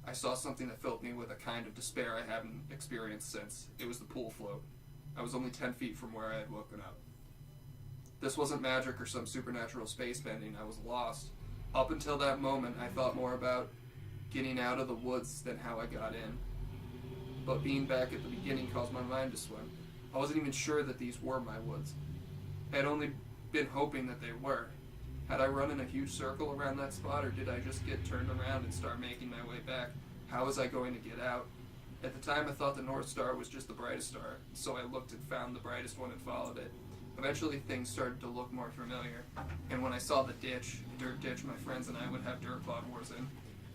I saw something that filled me with a kind of despair I haven't experienced since. It was the pool float. I was only 10 feet from where I had woken up. This wasn't magic or some supernatural space bending. I was lost. Up until that moment, I thought more about getting out of the woods than how I got in. But being back at the beginning caused my mind to swim. I wasn't even sure that these were my woods. I had only been hoping that they were. Had I run in a huge circle around that spot, or did I just get turned around and start making my way back? How was I going to get out? At the time, I thought the North Star was just the brightest star, so I looked and found the brightest one and followed it. Eventually, things started to look more familiar, and when I saw the dirt ditch my friends and I would have dirt clod wars in,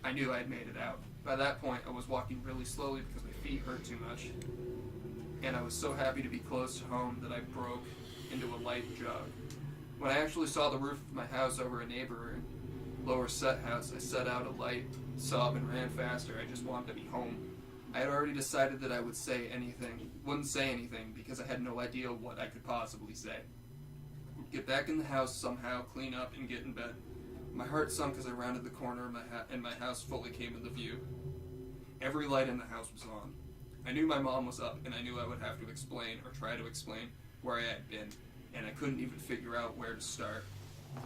I knew I had made it out. By that point, I was walking really slowly because my feet hurt too much, and I was so happy to be close to home that I broke into a light jog. When I actually saw the roof of my house over a neighbor lower set house, I set out a light, saw and ran faster. I just wanted to be home. I had already decided that I wouldn't say anything because I had no idea what I could possibly say. Get back in the house somehow, clean up, and get in bed. My heart sunk as I rounded the corner and my house fully came into view. Every light in the house was on. I knew my mom was up, and I knew I would have to explain or try to explain where I had been, and I couldn't even figure out where to start.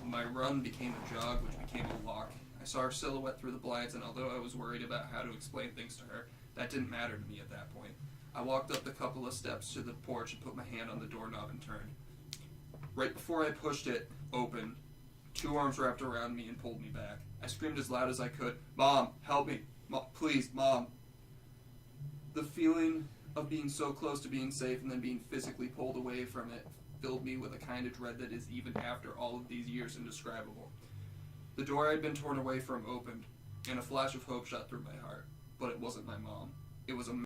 My run became a jog, which became a walk. I saw her silhouette through the blinds, and although I was worried about how to explain things to her, that didn't matter to me at that point. I walked up the couple of steps to the porch and put my hand on the doorknob and turned. Right before I pushed it open, 2 arms wrapped around me and pulled me back. I screamed as loud as I could, "Mom, help me! Please, Mom!" The feeling of being so close to being safe and then being physically pulled away from it filled me with a kind of dread that is, even after all of these years, indescribable. The door I'd been torn away from opened, and a flash of hope shot through my heart. But it wasn't my mom. It was a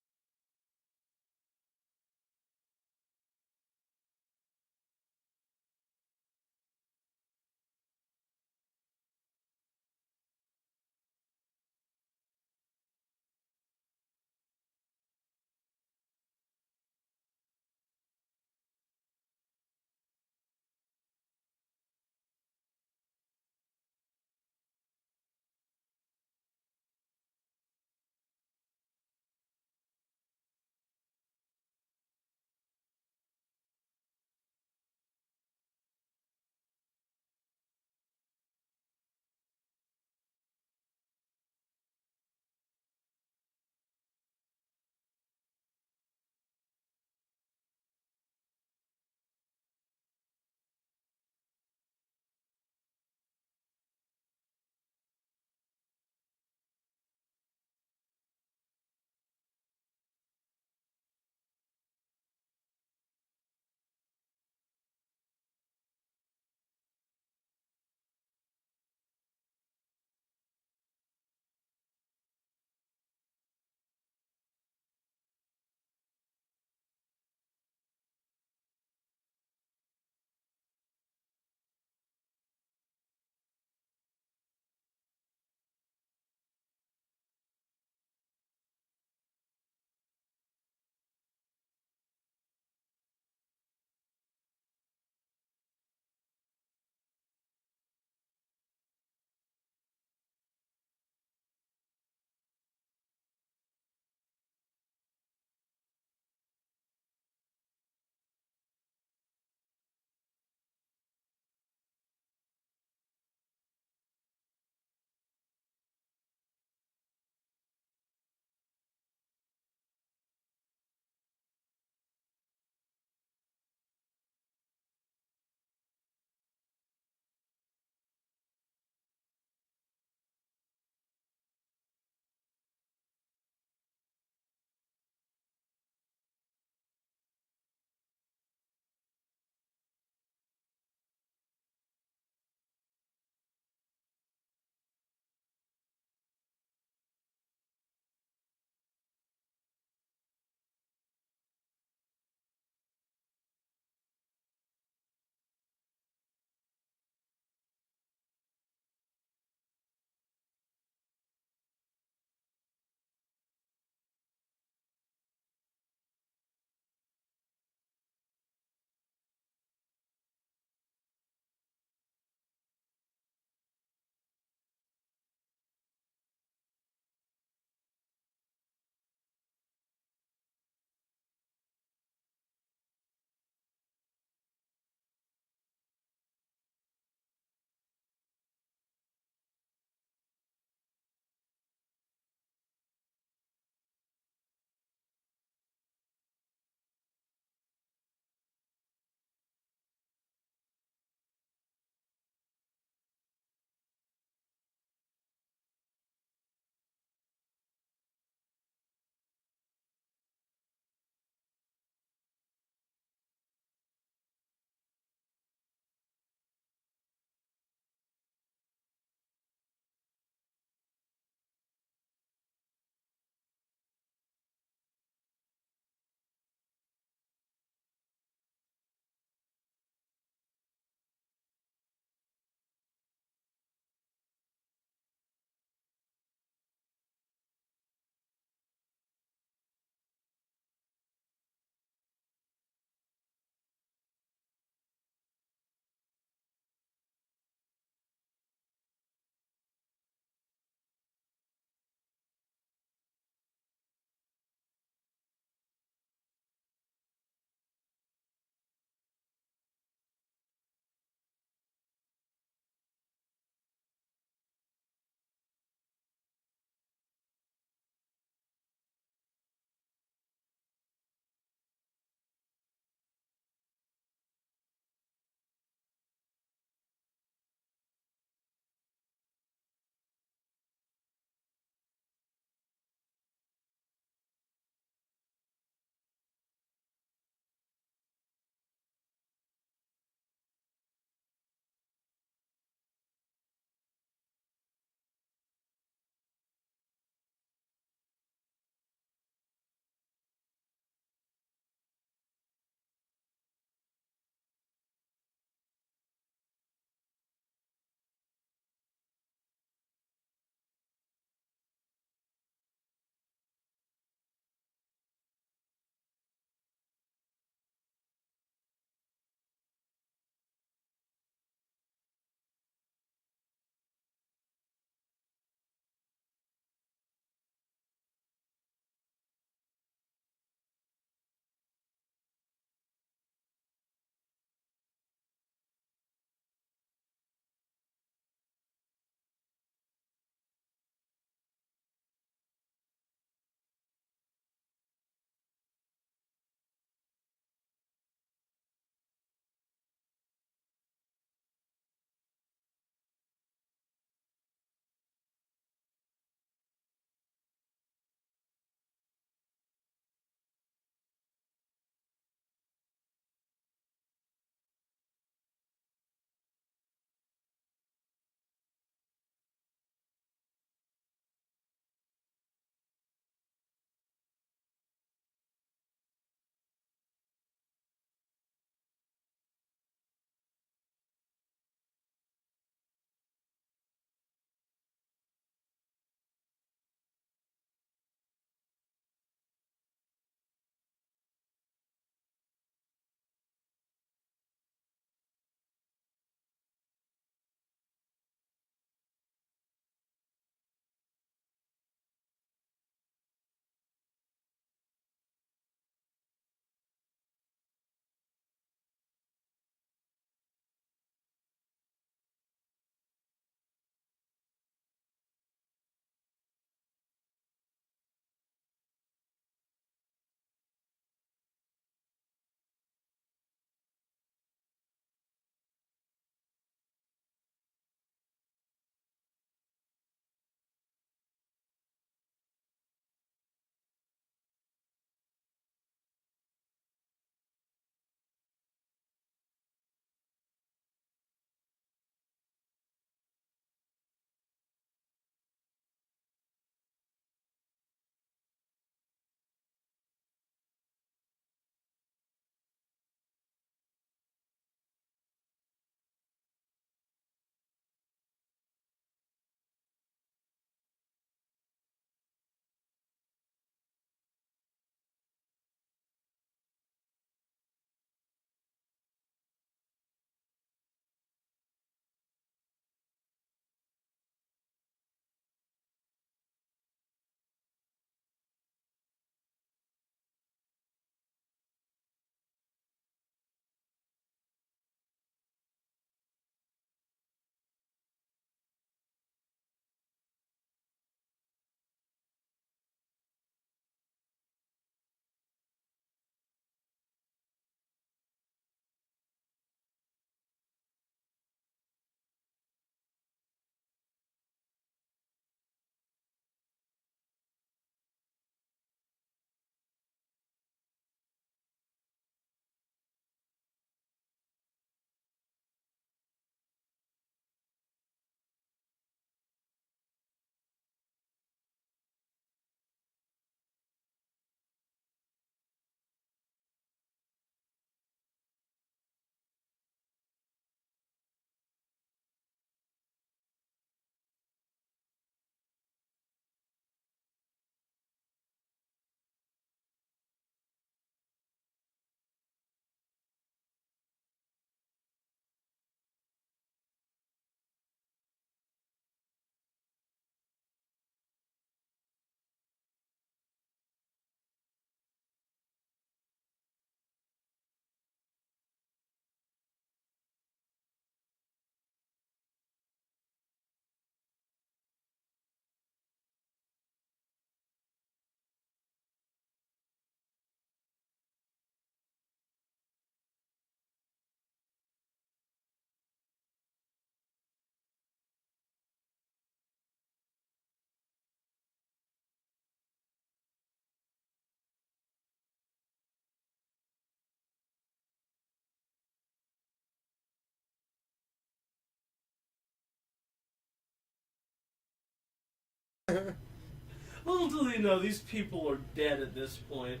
Little do they know, these people are dead at this point.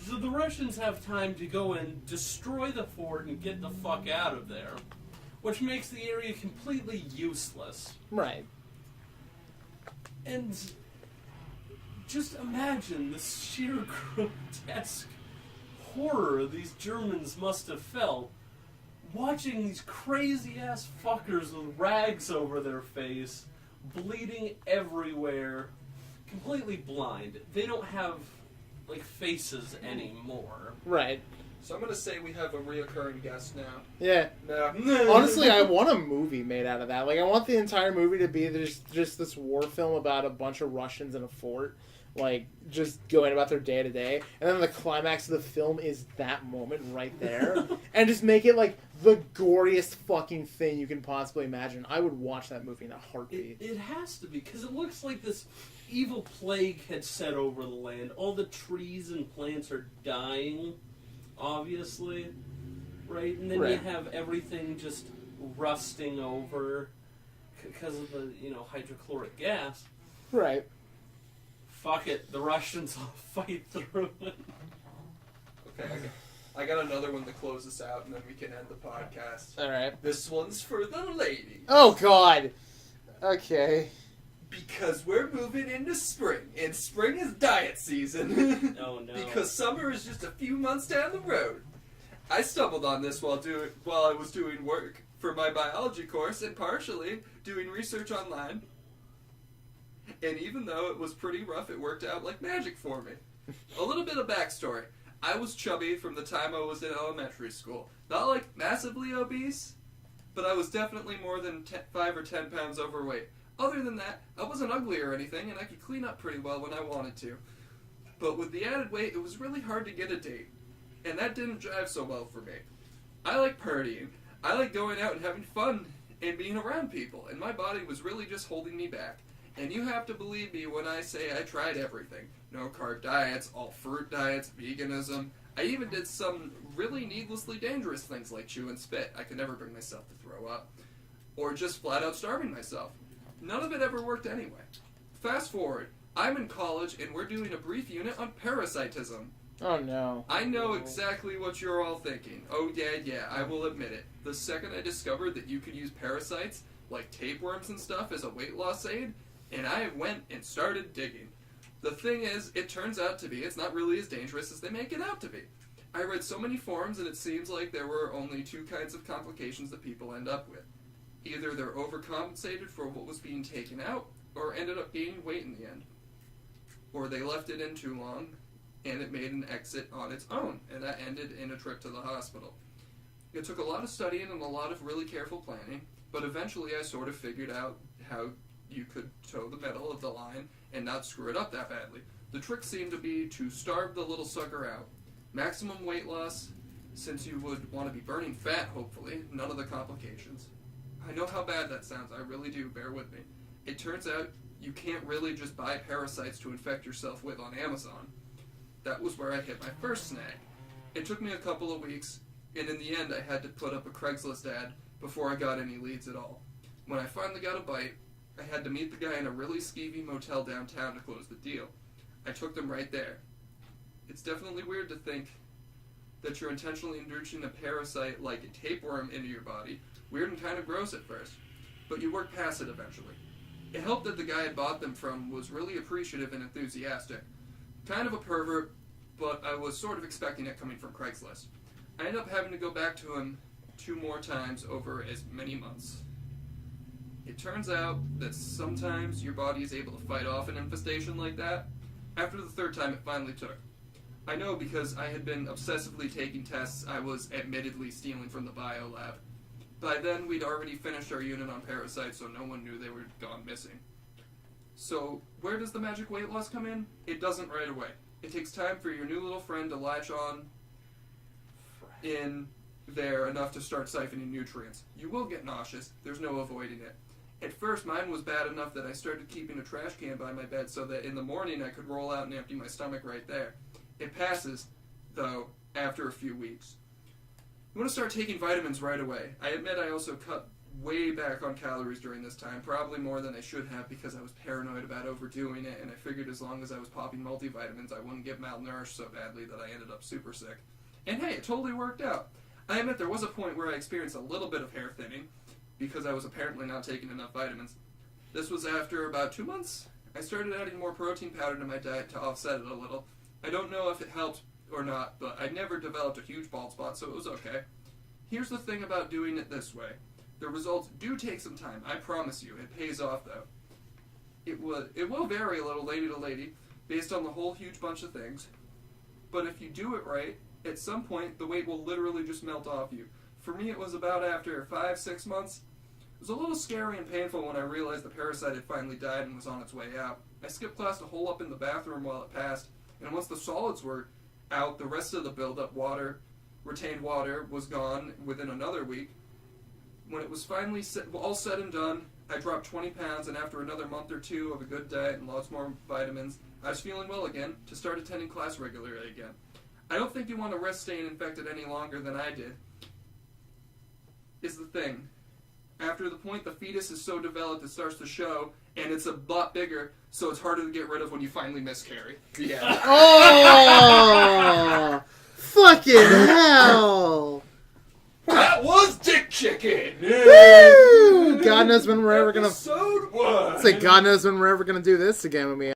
So the Russians have time to go and destroy the fort and get the fuck out of there, which makes the area completely useless. Right. And just imagine the sheer grotesque horror these Germans must have felt watching these crazy-ass fuckers with rags over their face, bleeding everywhere, completely blind. They don't have, like, faces anymore. Right. So I'm going to say we have a reoccurring guest now. Yeah. No. Honestly, I want a movie made out of that. Like, I want the entire movie to be just this war film about a bunch of Russians in a fort, like, just going about their day-to-day. And then the climax of the film is that moment right there. And just make it, like, the goriest fucking thing you can possibly imagine. I would watch that movie in a heartbeat. It has to be, because it looks like this evil plague had set over the land. All the trees and plants are dying, obviously, right? And then you have everything just rusting over because of the, hydrochloric gas. Right. Fuck it, the Russians will fight through it. Okay, I got another one to close us out, and then we can end the podcast. Alright. This one's for the ladies. Oh, God! Okay. Because we're moving into spring, and spring is diet season. Oh, no. Because summer is just a few months down the road. I stumbled on this while I was doing work for my biology course and partially doing research online. And even though it was pretty rough, it worked out like magic for me. A little bit of backstory. I was chubby from the time I was in elementary school. Not like massively obese, but I was definitely more than 5 or 10 pounds overweight. Other than that, I wasn't ugly or anything, and I could clean up pretty well when I wanted to. But with the added weight, it was really hard to get a date. And that didn't jive so well for me. I like partying. I like going out and having fun and being around people, and my body was really just holding me back. And you have to believe me when I say I tried everything. No-carb diets, all-fruit diets, veganism. I even did some really needlessly dangerous things like chew and spit. I could never bring myself to throw up. Or just flat-out starving myself. None of it ever worked anyway. Fast forward. I'm in college, and we're doing a brief unit on parasitism. Oh, no. I know exactly what you're all thinking. Oh, yeah, I will admit it. The second I discovered that you could use parasites, like tapeworms and stuff, as a weight loss aid, and I went and started digging. The thing is, it turns out to be, it's not really as dangerous as they make it out to be. I read so many forums, and it seems like there were only 2 kinds of complications that people end up with. Either they're overcompensated for what was being taken out, or ended up gaining weight in the end. Or they left it in too long, and it made an exit on its own, and that ended in a trip to the hospital. It took a lot of studying and a lot of really careful planning, but eventually I sort of figured out how you could toe the middle of the line and not screw it up that badly. The trick seemed to be to starve the little sucker out. Maximum weight loss, since you would want to be burning fat, hopefully, none of the complications. I know how bad that sounds, I really do, bear with me. It turns out you can't really just buy parasites to infect yourself with on Amazon. That was where I hit my first snag. It took me a couple of weeks, and in the end I had to put up a Craigslist ad before I got any leads at all. When I finally got a bite, I had to meet the guy in a really skeevy motel downtown to close the deal. I took them right there. It's definitely weird to think that you're intentionally inducing a parasite like a tapeworm into your body. Weird and kind of gross at first, but you work past it eventually. It helped that the guy I bought them from was really appreciative and enthusiastic. Kind of a pervert, but I was sort of expecting it coming from Craigslist. I ended up having to go back to him 2 more times over as many months. It turns out that sometimes your body is able to fight off an infestation like that. After the 3rd time, it finally took. I know because I had been obsessively taking tests I was admittedly stealing from the bio lab. By then, we'd already finished our unit on parasites, so no one knew they were gone missing. So, where does the magic weight loss come in? It doesn't right away. It takes time for your new little friend to latch on in there enough to start siphoning nutrients. You will get nauseous. There's no avoiding it. At first, mine was bad enough that I started keeping a trash can by my bed so that in the morning I could roll out and empty my stomach right there. It passes, though, after a few weeks. You want to start taking vitamins right away. I admit I also cut way back on calories during this time, probably more than I should have because I was paranoid about overdoing it, and I figured as long as I was popping multivitamins, I wouldn't get malnourished so badly that I ended up super sick. And hey, it totally worked out. I admit there was a point where I experienced a little bit of hair thinning because I was apparently not taking enough vitamins. This was after about 2 months. I started adding more protein powder to my diet to offset it a little. I don't know if it helped or not, but I never developed a huge bald spot, so it was okay. Here's the thing about doing it this way. The results do take some time, I promise you. It pays off, though. It will vary a little lady to lady, based on the whole huge bunch of things. But if you do it right, at some point, the weight will literally just melt off you. For me, it was about after 5-6 months. It was a little scary and painful when I realized the parasite had finally died and was on its way out. I skipped class to hole up in the bathroom while it passed, and once the solids were out, the rest of the buildup retained water, was gone within another week. When it was finally all said and done, I dropped 20 pounds, and after another month or two of a good diet and lots more vitamins, I was feeling well again to start attending class regularly again. I don't think you want to risk staying infected any longer than I did, is the thing. After the point the fetus is so developed it starts to show, and it's a lot bigger, so it's harder to get rid of when you finally miscarry. Yeah. Oh! Fucking hell! That was Dick Chicken! Woo! God knows when we're ever gonna... Episode 1! Say, God knows when we're ever gonna do this again with me.